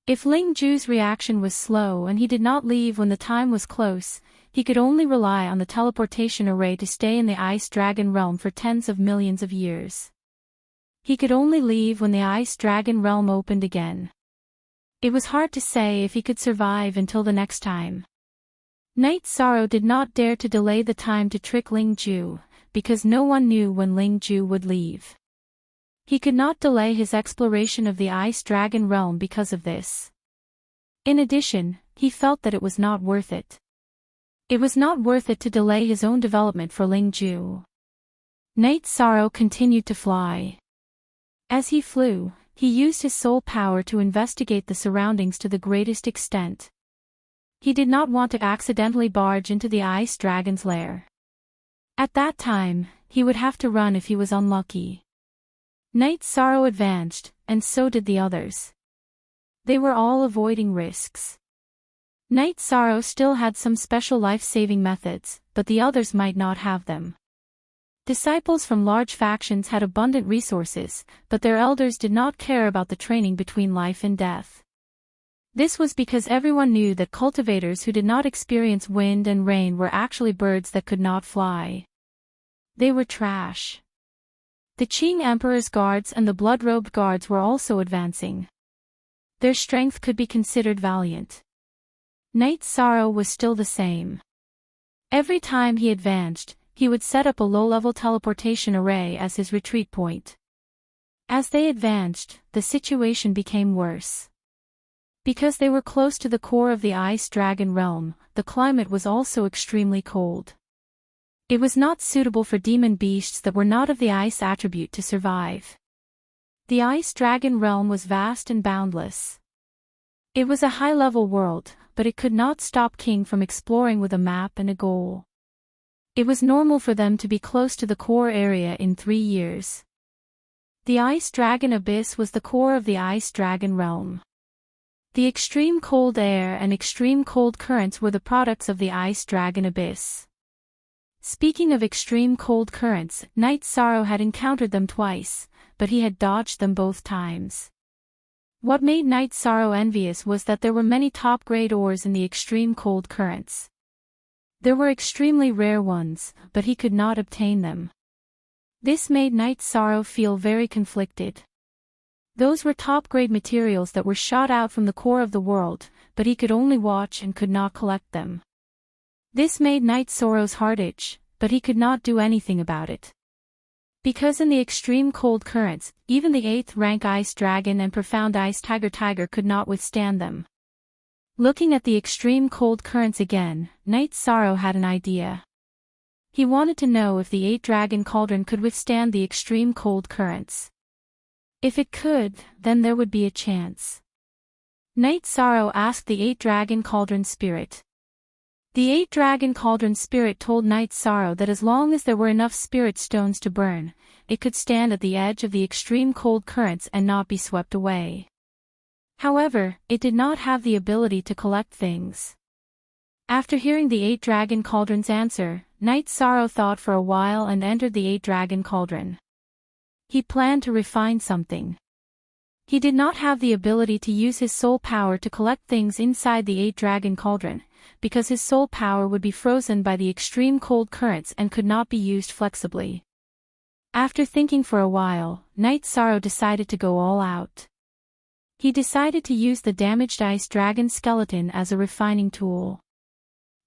If Ling Ju's reaction was slow and he did not leave when the time was close, he could only rely on the teleportation array to stay in the ice dragon realm for tens of millions of years. He could only leave when the ice dragon realm opened again. It was hard to say if he could survive until the next time. Night Sorrow did not dare to delay the time to trick Ling Ju, because no one knew when Ling Ju would leave. He could not delay his exploration of the ice dragon realm because of this. In addition, he felt that it was not worth it. It was not worth it to delay his own development for Ling Ju. Night Sorrow continued to fly. As he flew, he used his soul power to investigate the surroundings to the greatest extent. He did not want to accidentally barge into the ice dragon's lair. At that time, he would have to run if he was unlucky. Night Sorrow advanced, and so did the others. They were all avoiding risks. Night Sorrow still had some special life-saving methods, but the others might not have them. Disciples from large factions had abundant resources, but their elders did not care about the training between life and death. This was because everyone knew that cultivators who did not experience wind and rain were actually birds that could not fly. They were trash. The Qing Emperor's guards and the blood-robed guards were also advancing. Their strength could be considered valiant. Night Sorrow was still the same. Every time he advanced, he would set up a low-level teleportation array as his retreat point. As they advanced, the situation became worse. Because they were close to the core of the ice dragon realm, the climate was also extremely cold. It was not suitable for demon beasts that were not of the ice attribute to survive. The ice dragon realm was vast and boundless. It was a high-level world, but it could not stop King from exploring with a map and a goal. It was normal for them to be close to the core area in 3 years. The ice dragon abyss was the core of the ice dragon realm. The extreme cold air and extreme cold currents were the products of the ice dragon abyss. Speaking of extreme cold currents, Night Sorrow had encountered them twice, but he had dodged them both times. What made Night Sorrow envious was that there were many top-grade ores in the extreme cold currents. There were extremely rare ones, but he could not obtain them. This made Night Sorrow feel very conflicted. Those were top-grade materials that were shot out from the core of the world, but he could only watch and could not collect them. This made Night Sorrow's heart itch, but he could not do anything about it. Because in the extreme cold currents, even the 8th rank ice dragon and profound ice tiger could not withstand them. Looking at the extreme cold currents again, Night Sorrow had an idea. He wanted to know if the 8-dragon cauldron could withstand the extreme cold currents. If it could, then there would be a chance. Night Sorrow asked the 8-dragon cauldron spirit. The 8-dragon cauldron spirit told Night Sorrow that as long as there were enough spirit stones to burn, it could stand at the edge of the extreme cold currents and not be swept away. However, it did not have the ability to collect things. After hearing the 8-dragon cauldron's answer, Night Sorrow thought for a while and entered the 8-dragon cauldron. He planned to refine something. He did not have the ability to use his soul power to collect things inside the 8-dragon cauldron, because his soul power would be frozen by the extreme cold currents and could not be used flexibly. After thinking for a while, Night Sorrow decided to go all out. He decided to use the damaged ice dragon skeleton as a refining tool.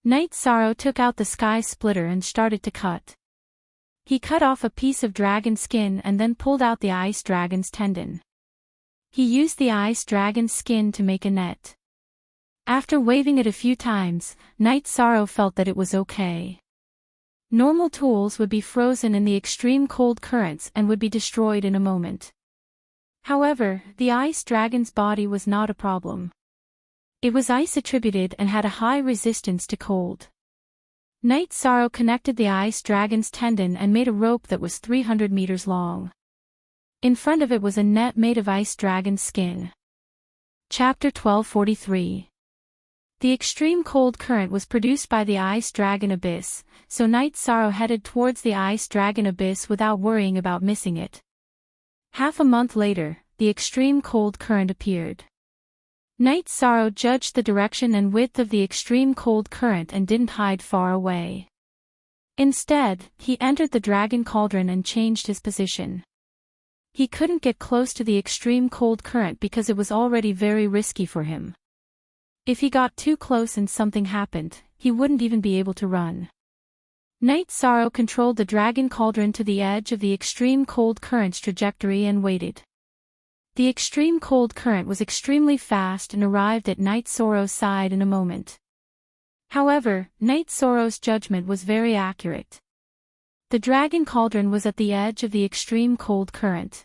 Night Sorrow took out the sky splitter and started to cut. He cut off a piece of dragon skin and then pulled out the ice dragon's tendon. He used the ice dragon's skin to make a net. After waving it a few times, Night Sorrow felt that it was okay. Normal tools would be frozen in the extreme cold currents and would be destroyed in a moment. However, the ice dragon's body was not a problem. It was ice attributed and had a high resistance to cold. Night Sorrow connected the ice dragon's tendon and made a rope that was 300 meters long. In front of it was a net made of ice dragon's skin. Chapter 1243. The extreme cold current was produced by the ice dragon abyss, so Night Sorrow headed towards the ice dragon abyss without worrying about missing it. Half a month later, the extreme cold current appeared. Night Sorrow judged the direction and width of the extreme cold current and didn't hide far away. Instead, he entered the dragon cauldron and changed his position. He couldn't get close to the extreme cold current because it was already very risky for him. If he got too close and something happened, he wouldn't even be able to run. Night Sorrow controlled the dragon cauldron to the edge of the extreme cold current's trajectory and waited. The extreme cold current was extremely fast and arrived at Night Sorrow's side in a moment. However, Night Sorrow's judgment was very accurate. The dragon cauldron was at the edge of the extreme cold current.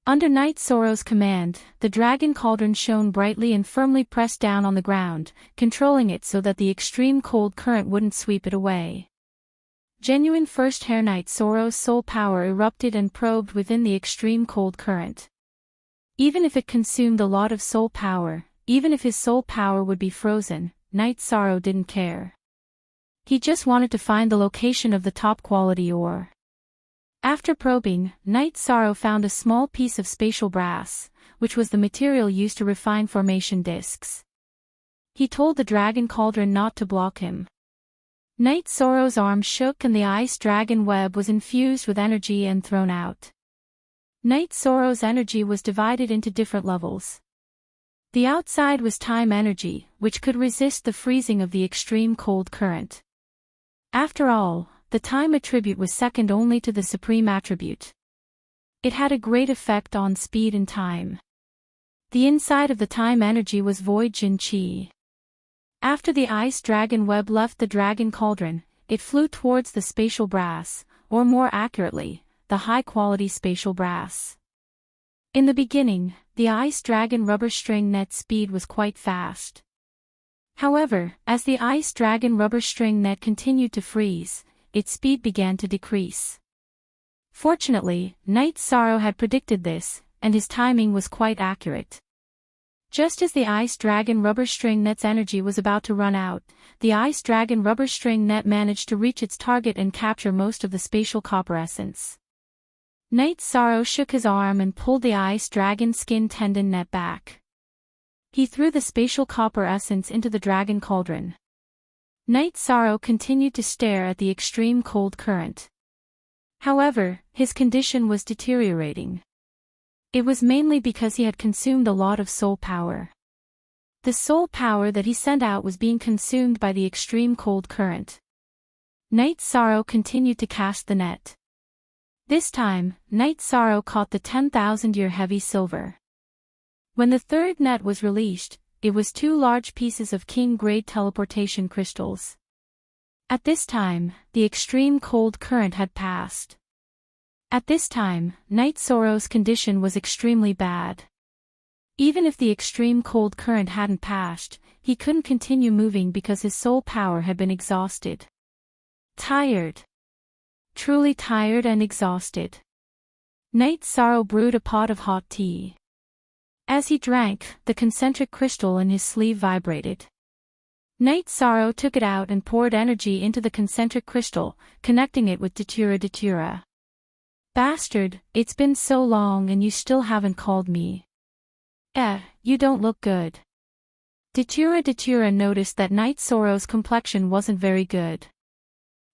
Under Night Sorrow's command, the dragon cauldron shone brightly and firmly pressed down on the ground, controlling it so that the extreme cold current wouldn't sweep it away. Genuine first hair Night Sorrow's soul power erupted and probed within the extreme cold current. Even if it consumed a lot of soul power, even if his soul power would be frozen, Night Sorrow didn't care. He just wanted to find the location of the top quality ore. After probing, Night Sorrow found a small piece of spatial brass, which was the material used to refine formation discs. He told the dragon cauldron not to block him. Night Sorrow's arm shook and the ice dragon web was infused with energy and thrown out. Night Sorrow's energy was divided into different levels. The outside was time energy, which could resist the freezing of the extreme cold current. After all, the time attribute was second only to the supreme attribute. It had a great effect on speed and time. The inside of the time energy was void Jin Qi. After the ice dragon web left the dragon cauldron, it flew towards the spatial brass, or more accurately, the high-quality spatial brass. In the beginning, the ice dragon rubber string net speed was quite fast. However, as the ice dragon rubber string net continued to freeze, its speed began to decrease. Fortunately, Night Sorrow had predicted this, and his timing was quite accurate. Just as the ice dragon rubber string net's energy was about to run out, the ice dragon rubber string net managed to reach its target and capture most of the spatial copper essence. Night Sorrow shook his arm and pulled the ice dragon skin tendon net back. He threw the spatial copper essence into the dragon cauldron. Night Sorrow continued to stare at the extreme cold current. However, his condition was deteriorating. It was mainly because he had consumed a lot of soul power. The soul power that he sent out was being consumed by the extreme cold current. Night Sorrow continued to cast the net. This time, Night Sorrow caught the 10,000-year heavy silver. When the third net was released, it was 2 large pieces of king-grade teleportation crystals. At this time, the extreme cold current had passed. At this time, Night Sorrow's condition was extremely bad. Even if the extreme cold current hadn't passed, he couldn't continue moving because his soul power had been exhausted. Tired. Truly tired and exhausted. Night Sorrow brewed a pot of hot tea. As he drank, the concentric crystal in his sleeve vibrated. Night Sorrow took it out and poured energy into the concentric crystal, connecting it with Datura. Bastard, it's been so long and you still haven't called me. You don't look good. Datura noticed that Night Sorrow's complexion wasn't very good.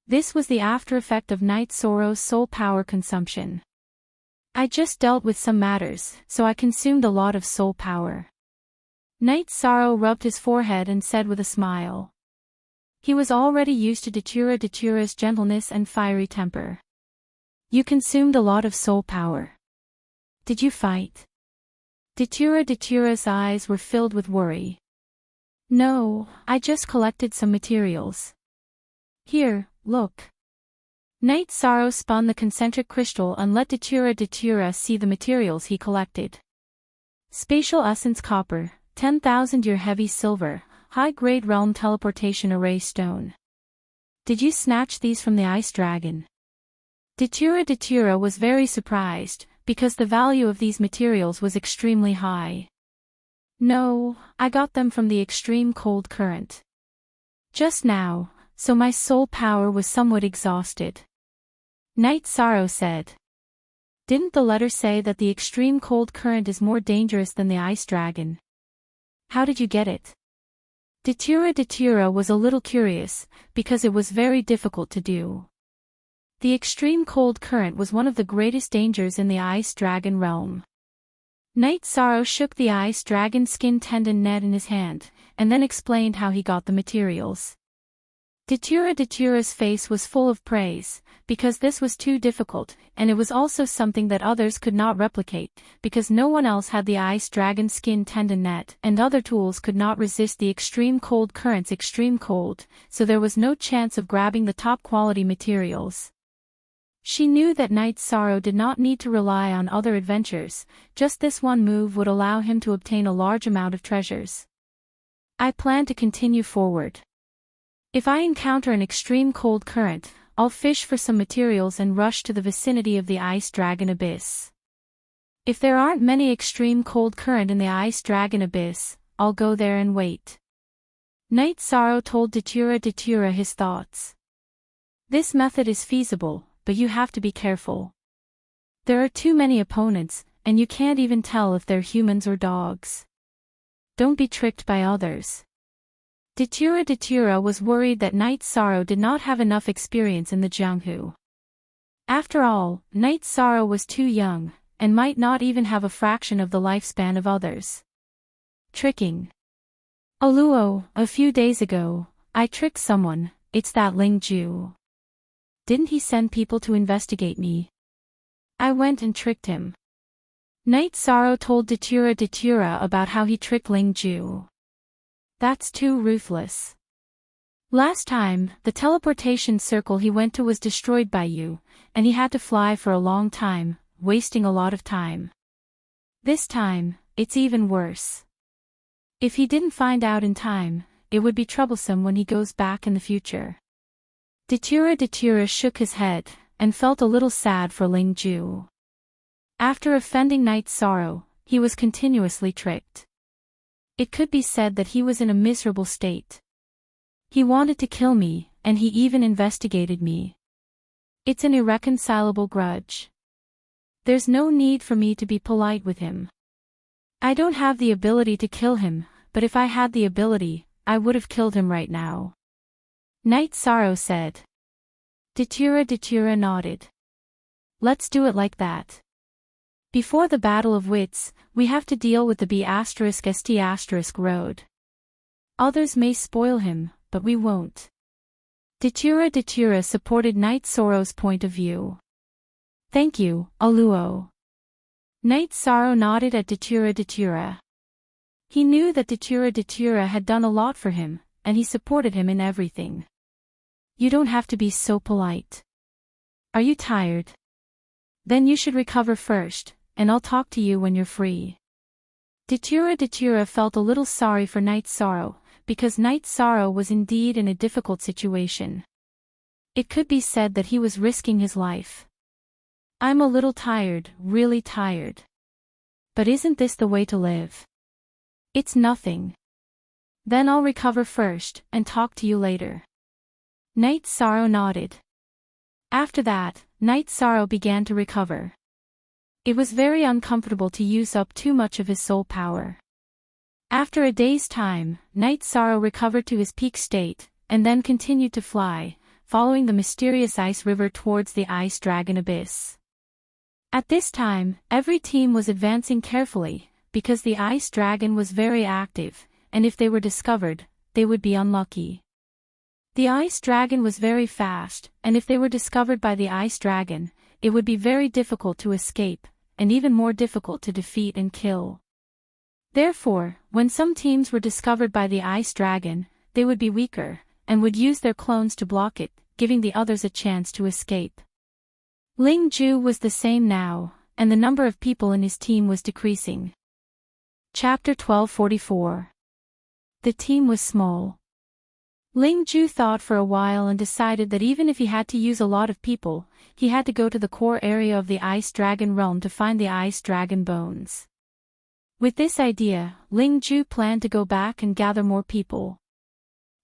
This was the after effect of Night Sorrow's soul power consumption. I just dealt with some matters, so I consumed a lot of soul power. Night Sorrow rubbed his forehead and said with a smile. He was already used to Datura's gentleness and fiery temper. You consumed a lot of soul power. Did you fight? Datura's eyes were filled with worry. No, I just collected some materials. Here, look. Night Sorrow spun the concentric crystal and let Datura see the materials he collected. Spatial essence copper, 10,000-year heavy silver, high-grade realm teleportation array stone. Did you snatch these from the ice dragon? Datura was very surprised, because the value of these materials was extremely high. No, I got them from the extreme cold current. Just now, so my soul power was somewhat exhausted. Night Sorrow said. Didn't the letter say that the extreme cold current is more dangerous than the ice dragon? How did you get it? Datura was a little curious, because it was very difficult to do. The extreme cold current was one of the greatest dangers in the ice dragon realm. Night Sorrow shook the ice dragon skin tendon net in his hand, and then explained how he got the materials. Datura's face was full of praise, because this was too difficult, and it was also something that others could not replicate, because no one else had the ice dragon skin tendon net, and other tools could not resist the extreme cold current's extreme cold, so there was no chance of grabbing the top quality materials. She knew that Night Sorrow did not need to rely on other adventures, just this one move would allow him to obtain a large amount of treasures. I plan to continue forward. If I encounter an extreme cold current, I'll fish for some materials and rush to the vicinity of the ice dragon abyss. If there aren't many extreme cold current in the ice dragon abyss, I'll go there and wait. Night Sorrow told Datura his thoughts. This method is feasible, but you have to be careful. There are too many opponents, and you can't even tell if they're humans or dogs. Don't be tricked by others. Datura was worried that Night Sorrow did not have enough experience in the Jianghu. After all, Night Sorrow was too young, and might not even have a fraction of the lifespan of others. Tricking. Aluo, a few days ago, I tricked someone, it's that Ling Ju. Didn't he send people to investigate me? I went and tricked him. Night Sorrow told Datura about how he tricked Ling Ju. That's too ruthless. Last time, the teleportation circle he went to was destroyed by you, and he had to fly for a long time, wasting a lot of time. This time, it's even worse. If he didn't find out in time, it would be troublesome when he goes back in the future. Datura shook his head, and felt a little sad for Ling Ju. After offending Night Sorrow, he was continuously tricked. It could be said that he was in a miserable state. He wanted to kill me, and he even investigated me. It's an irreconcilable grudge. There's no need for me to be polite with him. I don't have the ability to kill him, but if I had the ability, I would have killed him right now. Night Sorrow said. Datura nodded. Let's do it like that. Before the Battle of Wits, we have to deal with the B***st* road. Others may spoil him, but we won't. Datura supported Night Sorrow's point of view. Thank you, Aluo. Night Sorrow nodded at Datura. He knew that Datura had done a lot for him, and he supported him in everything. You don't have to be so polite. Are you tired? Then you should recover first, and I'll talk to you when you're free. Datura felt a little sorry for Night Sorrow, because Night Sorrow was indeed in a difficult situation. It could be said that he was risking his life. I'm a little tired, really tired. But isn't this the way to live? It's nothing. Then I'll recover first, and talk to you later. Night Sorrow nodded. After that, Night Sorrow began to recover. It was very uncomfortable to use up too much of his soul power. After a day's time, Night Sorrow recovered to his peak state, and then continued to fly, following the mysterious ice river towards the ice dragon abyss. At this time, every team was advancing carefully, because the ice dragon was very active, and if they were discovered, they would be unlucky. The ice dragon was very fast, and if they were discovered by the ice dragon, it would be very difficult to escape, and even more difficult to defeat and kill. Therefore, when some teams were discovered by the ice dragon, they would be weaker, and would use their clones to block it, giving the others a chance to escape. Ling Ju was the same now, and the number of people in his team was decreasing. Chapter 1244. The team was small. Ling Ju thought for a while and decided that even if he had to use a lot of people, he had to go to the core area of the ice dragon realm to find the ice dragon bones. With this idea, Ling Ju planned to go back and gather more people.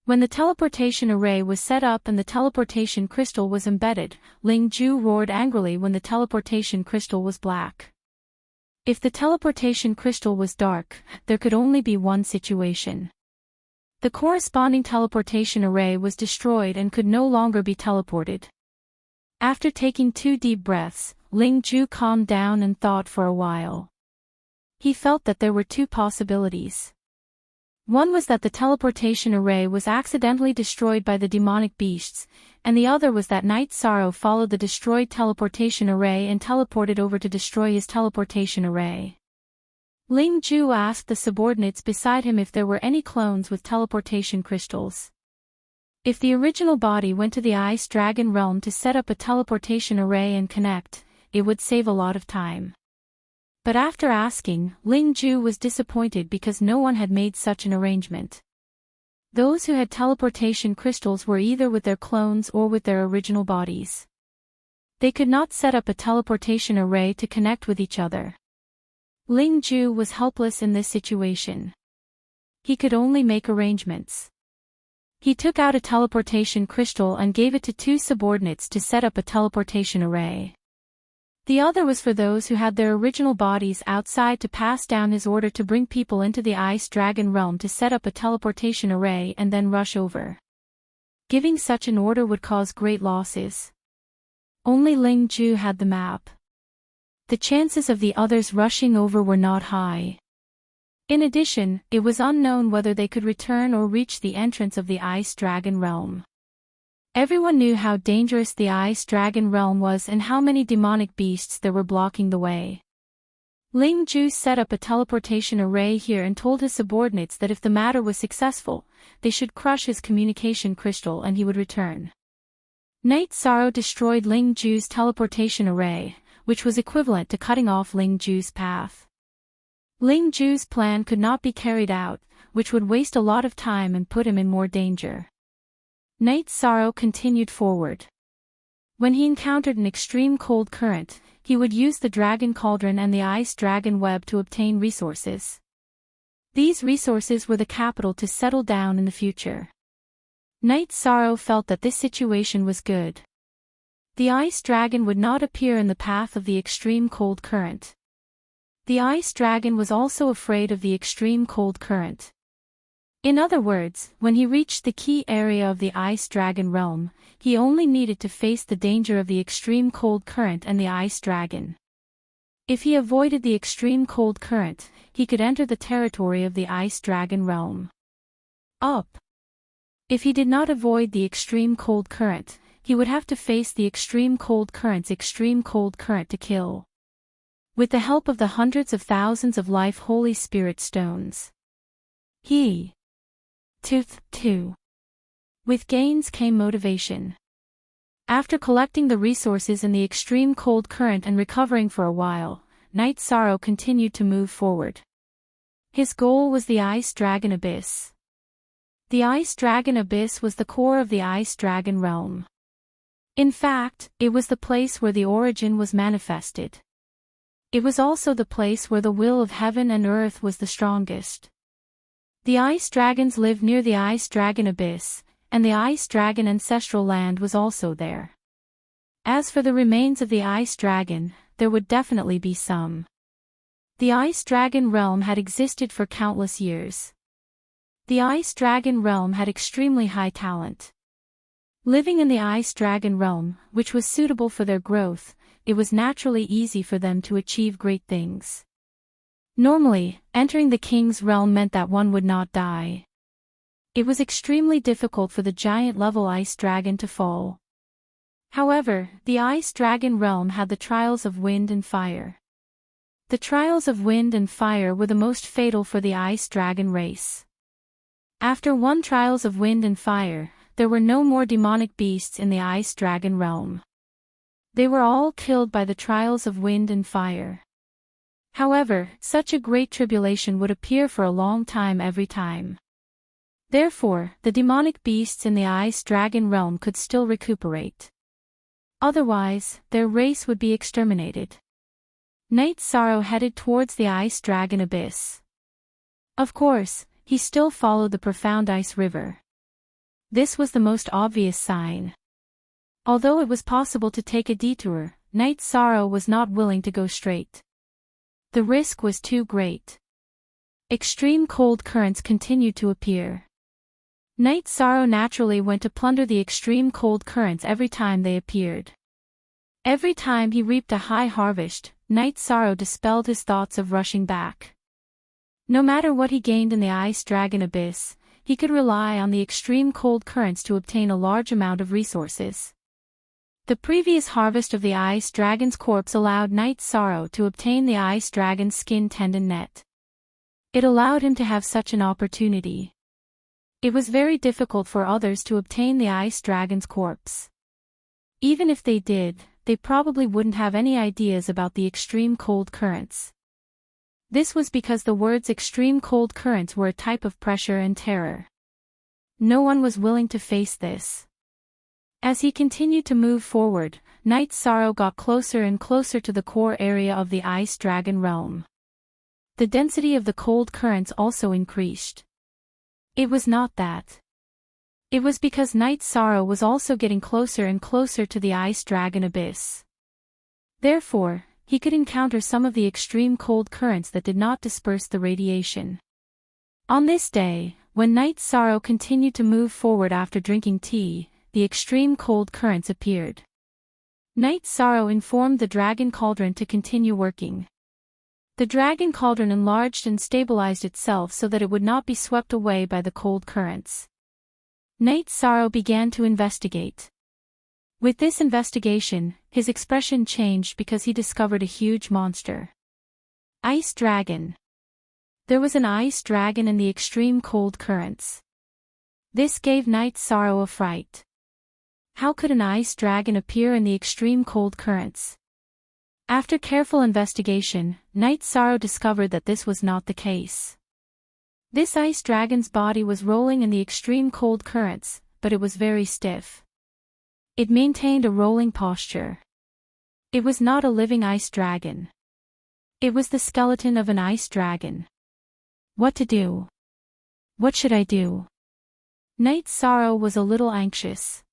When the teleportation array was set up and the teleportation crystal was embedded, Ling Ju roared angrily when the teleportation crystal was black. If the teleportation crystal was dark, there could only be one situation. The corresponding teleportation array was destroyed and could no longer be teleported. After taking 2 deep breaths, Ling Ju calmed down and thought for a while. He felt that there were 2 possibilities. One was that the teleportation array was accidentally destroyed by the demonic beasts, and the other was that Night Sorrow followed the destroyed teleportation array and teleported over to destroy his teleportation array. Ling Ju asked the subordinates beside him if there were any clones with teleportation crystals. If the original body went to the ice dragon realm to set up a teleportation array and connect, it would save a lot of time. But after asking, Ling Ju was disappointed because no one had made such an arrangement. Those who had teleportation crystals were either with their clones or with their original bodies. They could not set up a teleportation array to connect with each other. Ling Ju was helpless in this situation. He could only make arrangements. He took out a teleportation crystal and gave it to 2 subordinates to set up a teleportation array. The other was for those who had their original bodies outside to pass down his order to bring people into the ice dragon realm to set up a teleportation array and then rush over. Giving such an order would cause great losses. Only Ling Ju had the map. The chances of the others rushing over were not high. In addition, it was unknown whether they could return or reach the entrance of the ice dragon realm. Everyone knew how dangerous the ice dragon realm was and how many demonic beasts there were blocking the way. Ling Ju set up a teleportation array here and told his subordinates that if the matter was successful, they should crush his communication crystal and he would return. Night Sorrow destroyed Ling Ju's teleportation array, which was equivalent to cutting off Ling Ju's path. Ling Ju's plan could not be carried out, which would waste a lot of time and put him in more danger. Night Sorrow continued forward. When he encountered an extreme cold current, he would use the dragon cauldron and the ice dragon web to obtain resources. These resources were the capital to settle down in the future. Night Sorrow felt that this situation was good. The ice dragon would not appear in the path of the extreme cold current. The ice dragon was also afraid of the extreme cold current. In other words, when he reached the key area of the ice dragon realm, he only needed to face the danger of the extreme cold current and the ice dragon. If he avoided the extreme cold current, he could enter the territory of the ice dragon realm. If he did not avoid the extreme cold current, he would have to face the extreme cold current's extreme cold current to kill. With the help of the hundreds of thousands of life Holy Spirit stones, he too. With gains came motivation. After collecting the resources in the extreme cold current and recovering for a while, Night Sorrow continued to move forward. His goal was the Ice Dragon Abyss. The Ice Dragon Abyss was the core of the Ice Dragon realm. In fact, it was the place where the origin was manifested. It was also the place where the will of heaven and earth was the strongest. The ice dragons lived near the Ice Dragon Abyss, and the Ice Dragon Ancestral Land was also there. As for the remains of the Ice Dragon, there would definitely be some. The Ice Dragon realm had existed for countless years. The Ice Dragon realm had extremely high talent. Living in the Ice Dragon realm, which was suitable for their growth, it was naturally easy for them to achieve great things. Normally, entering the king's realm meant that one would not die. It was extremely difficult for the giant-level ice dragon to fall. However, the Ice Dragon realm had the trials of wind and fire. The trials of wind and fire were the most fatal for the ice dragon race. After one trials of wind and fire, there were no more demonic beasts in the ice dragon realm. They were all killed by the trials of wind and fire. However, such a great tribulation would appear for a long time every time. Therefore, the demonic beasts in the ice dragon realm could still recuperate. Otherwise, their race would be exterminated. Knight Sorrow headed towards the ice dragon abyss. Of course, he still followed the profound ice river. This was the most obvious sign. Although it was possible to take a detour, Knight Sorrow was not willing to go straight. The risk was too great. Extreme cold currents continued to appear. Knight Sorrow naturally went to plunder the extreme cold currents every time they appeared. Every time he reaped a high harvest, Knight Sorrow dispelled his thoughts of rushing back. No matter what he gained in the ice dragon abyss, he could rely on the extreme cold currents to obtain a large amount of resources. The previous harvest of the ice dragon's corpse allowed Knight Sorrow to obtain the ice dragon's skin tendon net. It allowed him to have such an opportunity. It was very difficult for others to obtain the ice dragon's corpse. Even if they did, they probably wouldn't have any ideas about the extreme cold currents. This was because the words extreme cold currents were a type of pressure and terror. No one was willing to face this. As he continued to move forward, Knight Sorrow got closer and closer to the core area of the ice dragon realm. The density of the cold currents also increased. It was not that. It was because Knight Sorrow was also getting closer and closer to the ice dragon abyss. Therefore, he could encounter some of the extreme cold currents that did not disperse the radiation. On this day, when Knight Sorrow continued to move forward after drinking tea, the extreme cold currents appeared. Knight Sorrow informed the dragon cauldron to continue working. The dragon cauldron enlarged and stabilized itself so that it would not be swept away by the cold currents. Knight Sorrow began to investigate. With this investigation, his expression changed because he discovered a huge monster. Ice dragon. There was an ice dragon in the extreme cold currents. This gave Knight Sorrow a fright. How could an ice dragon appear in the extreme cold currents? After careful investigation, Knight Sorrow discovered that this was not the case. This ice dragon's body was rolling in the extreme cold currents, but it was very stiff. It maintained a rolling posture. It was not a living ice dragon. It was the skeleton of an ice dragon. What to do? What should I do? Knight Sorrow was a little anxious.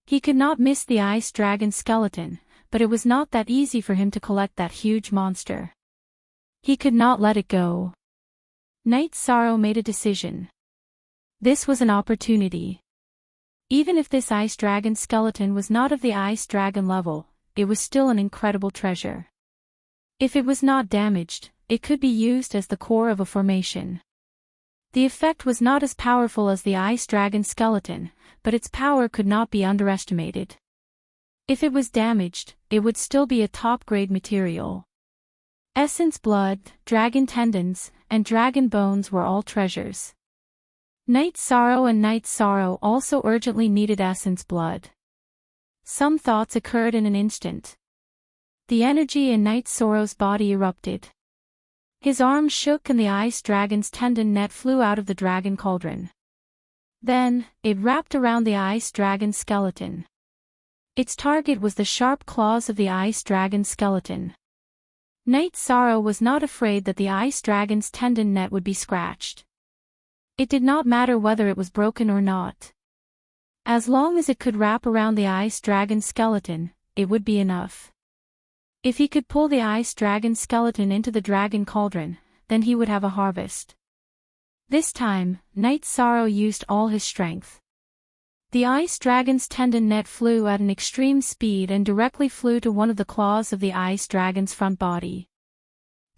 He could not miss the ice dragon skeleton, but it was not that easy for him to collect that huge monster. He could not let it go. Knight Sorrow made a decision. This was an opportunity. Even if this ice dragon skeleton was not of the ice dragon level, it was still an incredible treasure. If it was not damaged, it could be used as the core of a formation. The effect was not as powerful as the ice dragon skeleton, but its power could not be underestimated. If it was damaged, it would still be a top-grade material. Essence blood, dragon tendons, and dragon bones were all treasures. Knight Sorrow and Knight Sorrow also urgently needed essence blood. Some thoughts occurred in an instant. The energy in Knight Sorrow's body erupted. His arms shook and the ice dragon's tendon net flew out of the dragon cauldron. Then, it wrapped around the ice dragon skeleton. Its target was the sharp claws of the ice dragon skeleton. Knight Sorrow was not afraid that the ice dragon's tendon net would be scratched. It did not matter whether it was broken or not. As long as it could wrap around the ice dragon skeleton, it would be enough. If he could pull the ice dragon skeleton into the dragon cauldron, then he would have a harvest. This time, Knight Sorrow used all his strength. The ice dragon's tendon net flew at an extreme speed and directly flew to one of the claws of the ice dragon's front body.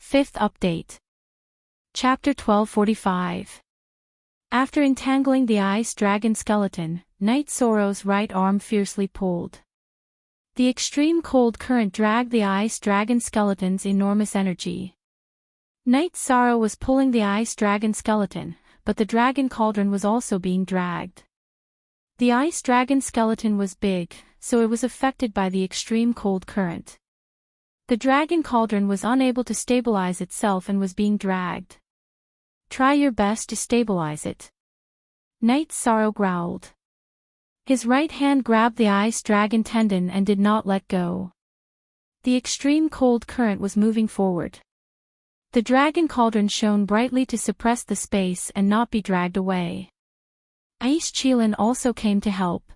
5th update. Chapter 1245. After entangling the ice dragon skeleton, Knight Sorrow's right arm fiercely pulled. The extreme cold current dragged the ice dragon skeleton's enormous energy. Night Sorrow was pulling the ice dragon skeleton, but the dragon cauldron was also being dragged. The ice dragon skeleton was big, so it was affected by the extreme cold current. The dragon cauldron was unable to stabilize itself and was being dragged. Try your best to stabilize it. Night Sorrow growled. His right hand grabbed the ice dragon tendon and did not let go. The extreme cold current was moving forward. The dragon cauldron shone brightly to suppress the space and not be dragged away. Ice Chilin also came to help.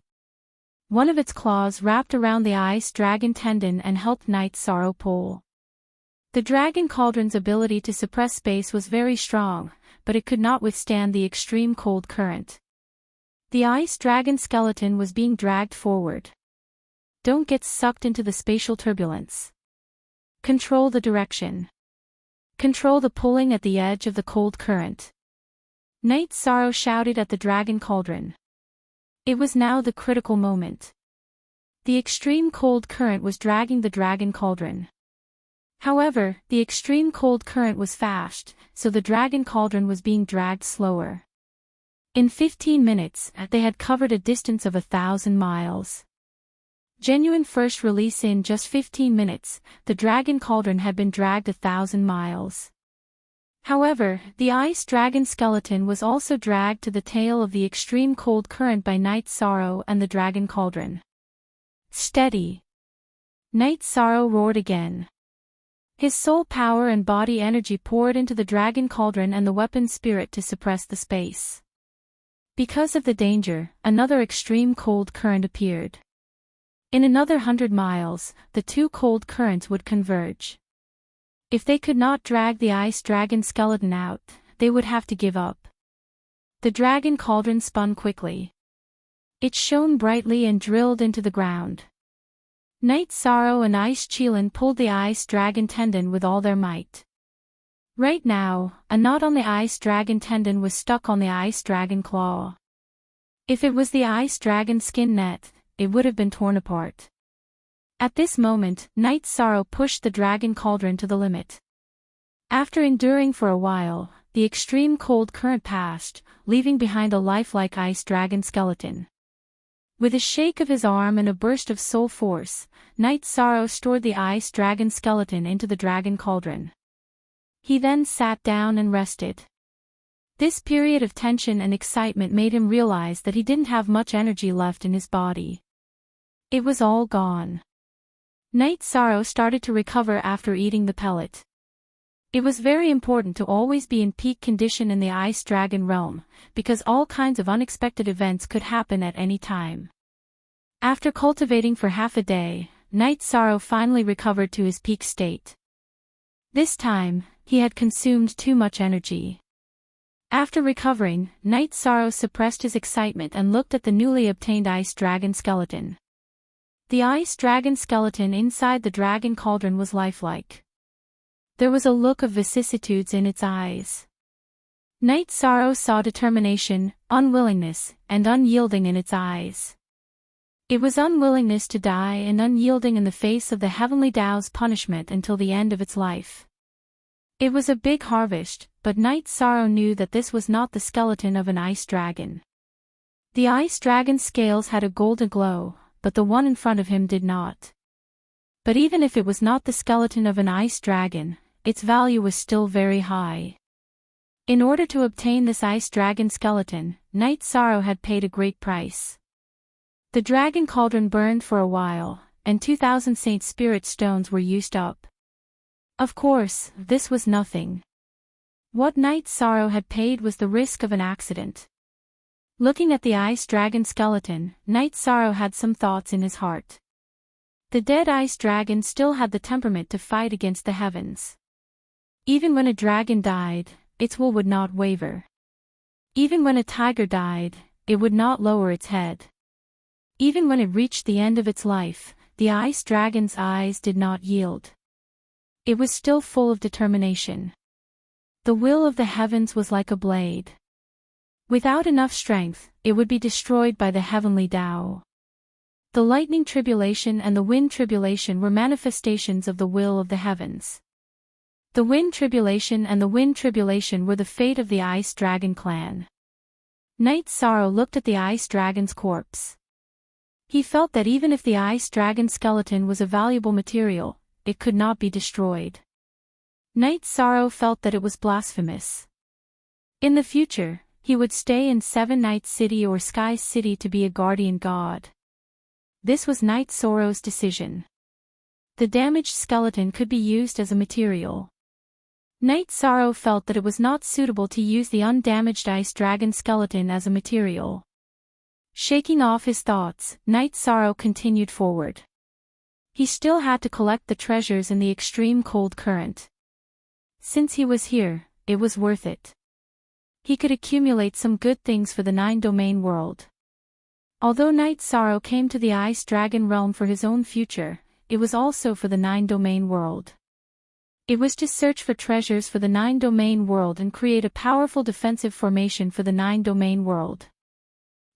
One of its claws wrapped around the ice dragon tendon and helped Night Sorrow pull. The dragon cauldron's ability to suppress space was very strong, but it could not withstand the extreme cold current. The ice dragon skeleton was being dragged forward. Don't get sucked into the spatial turbulence. Control the direction. Control the pulling at the edge of the cold current. Night Sorrow shouted at the dragon cauldron. It was now the critical moment. The extreme cold current was dragging the dragon cauldron. However, the extreme cold current was fast, so the dragon cauldron was being dragged slower. In 15 minutes, they had covered a distance of 1,000 miles. Genuine first release. In just 15 minutes, the dragon cauldron had been dragged 1,000 miles. However, the ice dragon skeleton was also dragged to the tail of the extreme cold current by Night Sorrow and the dragon cauldron. Steady! Night Sorrow roared again. His soul power and body energy poured into the dragon cauldron and the weapon spirit to suppress the space. Because of the danger, another extreme cold current appeared. In another 100 miles, the two cold currents would converge. If they could not drag the ice dragon skeleton out, they would have to give up. The dragon cauldron spun quickly. It shone brightly and drilled into the ground. Night Sorrow and Ice Chilin pulled the ice dragon tendon with all their might. Right now, a knot on the ice dragon tendon was stuck on the ice dragon claw. If it was the ice dragon skin net, it would have been torn apart. At this moment, Night Sorrow pushed the dragon cauldron to the limit. After enduring for a while, the extreme cold current passed, leaving behind a lifelike ice dragon skeleton. With a shake of his arm and a burst of soul force, Night Sorrow stored the ice dragon skeleton into the dragon cauldron. He then sat down and rested. This period of tension and excitement made him realize that he didn't have much energy left in his body. It was all gone. Night Sorrow started to recover after eating the pellet. It was very important to always be in peak condition in the ice dragon realm, because all kinds of unexpected events could happen at any time. After cultivating for half a day, Night Sorrow finally recovered to his peak state. This time, he had consumed too much energy. After recovering, Night Sorrow suppressed his excitement and looked at the newly obtained ice dragon skeleton. The ice dragon skeleton inside the dragon cauldron was lifelike. There was a look of vicissitudes in its eyes. Night Sorrow saw determination, unwillingness, and unyielding in its eyes. It was unwillingness to die and unyielding in the face of the heavenly Tao's punishment until the end of its life. It was a big harvest, but Night Sorrow knew that this was not the skeleton of an ice dragon. The ice dragon's scales had a golden glow, but the one in front of him did not. But even if it was not the skeleton of an ice dragon, its value was still very high. In order to obtain this ice dragon skeleton, Night Sorrow had paid a great price. The dragon cauldron burned for a while, and 2,000 Saint Spirit stones were used up. Of course, this was nothing. What Night Sorrow had paid was the risk of an accident. Looking at the ice dragon skeleton, Night Sorrow had some thoughts in his heart. The dead ice dragon still had the temperament to fight against the heavens. Even when a dragon died, its will would not waver. Even when a tiger died, it would not lower its head. Even when it reached the end of its life, the ice dragon's eyes did not yield. It was still full of determination. The will of the heavens was like a blade. Without enough strength, it would be destroyed by the heavenly Tao. The lightning tribulation and the wind tribulation were manifestations of the will of the heavens. The wind tribulation and the wind tribulation were the fate of the ice dragon clan. Night Sorrow looked at the ice dragon's corpse. He felt that even if the ice dragon skeleton was a valuable material, it could not be destroyed. Night Sorrow felt that it was blasphemous. In the future, he would stay in Seven Night City or Sky City to be a guardian god. This was Night Sorrow's decision. The damaged skeleton could be used as a material. Night Sorrow felt that it was not suitable to use the undamaged ice dragon skeleton as a material. Shaking off his thoughts, Night Sorrow continued forward. He still had to collect the treasures in the extreme cold current. Since he was here, it was worth it. He could accumulate some good things for the 9-domain world. Although Night Sorrow came to the ice dragon realm for his own future, it was also for the 9-domain world. It was to search for treasures for the 9-domain world and create a powerful defensive formation for the 9-domain world.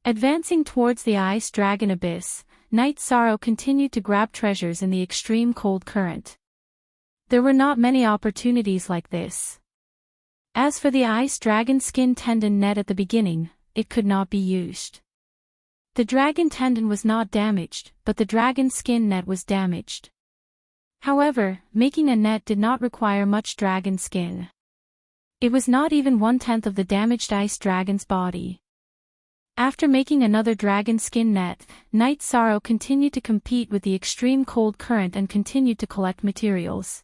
Advancing towards the ice dragon abyss, Night Sorrow continued to grab treasures in the extreme cold current. There were not many opportunities like this. As for the ice dragon skin tendon net at the beginning, it could not be used. The dragon tendon was not damaged, but the dragon skin net was damaged. However, making a net did not require much dragon skin. It was not even 1/10 of the damaged ice dragon's body. After making another dragon skin net, Night Sorrow continued to compete with the extreme cold current and continued to collect materials.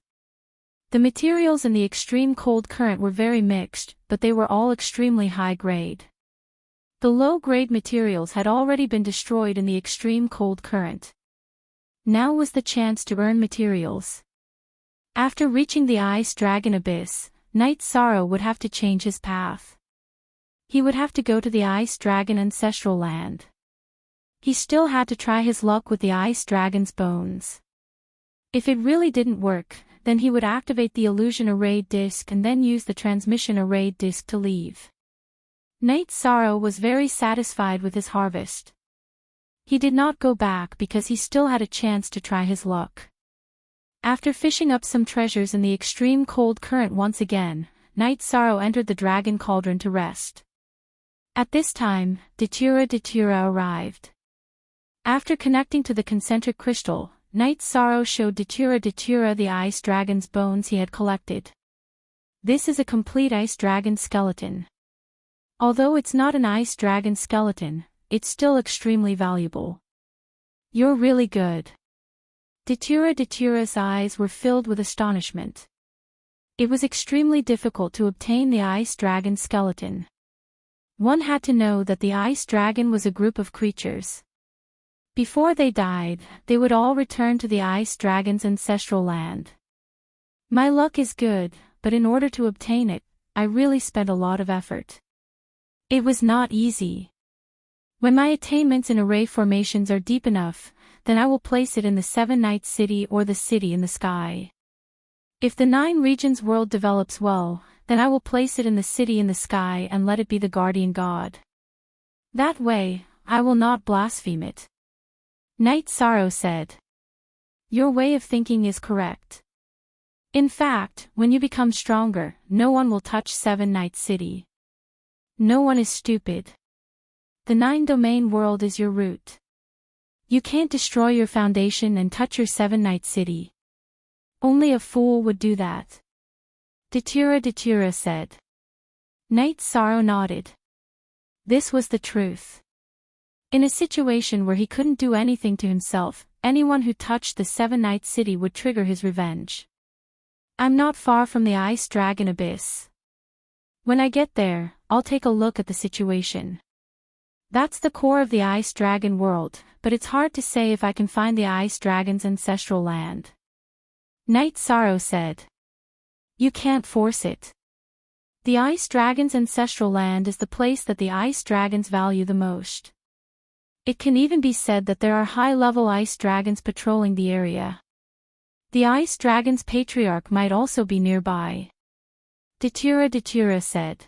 The materials in the extreme cold current were very mixed, but they were all extremely high grade. The low-grade materials had already been destroyed in the extreme cold current. Now was the chance to earn materials. After reaching the ice dragon abyss, Night Sorrow would have to change his path. He would have to go to the ice dragon ancestral land. He still had to try his luck with the ice dragon's bones. If it really didn't work, then he would activate the illusion array disk and then use the transmission array disk to leave. Night Sorrow was very satisfied with his harvest. He did not go back because he still had a chance to try his luck. After fishing up some treasures in the extreme cold current once again, Night Sorrow entered the dragon cauldron to rest. At this time, Datura arrived. After connecting to the concentric crystal, Night Sorrow showed Datura the ice dragon's bones he had collected. This is a complete ice dragon skeleton. Although it's not an ice dragon skeleton, it's still extremely valuable. You're really good. Datura's eyes were filled with astonishment. It was extremely difficult to obtain the ice dragon skeleton. One had to know that the ice dragon was a group of creatures. Before they died, they would all return to the ice dragon's ancestral land. My luck is good, but in order to obtain it, I really spent a lot of effort. It was not easy. When my attainments in array formations are deep enough, then I will place it in the 7-night city or the city in the sky. If the 9 regions world develops well, then I will place it in the city in the sky and let it be the guardian god. That way, I will not blaspheme it. Night Sorrow said. Your way of thinking is correct. In fact, when you become stronger, no one will touch 7-night city. No one is stupid. The 9-domain world is your root. You can't destroy your foundation and touch your 7-night city. Only a fool would do that. Datura said. Night Sorrow nodded. This was the truth. In a situation where he couldn't do anything to himself, anyone who touched the 7-night city would trigger his revenge. I'm not far from the ice dragon abyss. When I get there, I'll take a look at the situation. That's the core of the ice dragon world, but it's hard to say if I can find the ice dragon's ancestral land. Night Sorrow said. You can't force it. The ice dragon's ancestral land is the place that the ice dragons value the most. It can even be said that there are high-level ice dragons patrolling the area. The ice dragon's patriarch might also be nearby. Datura said.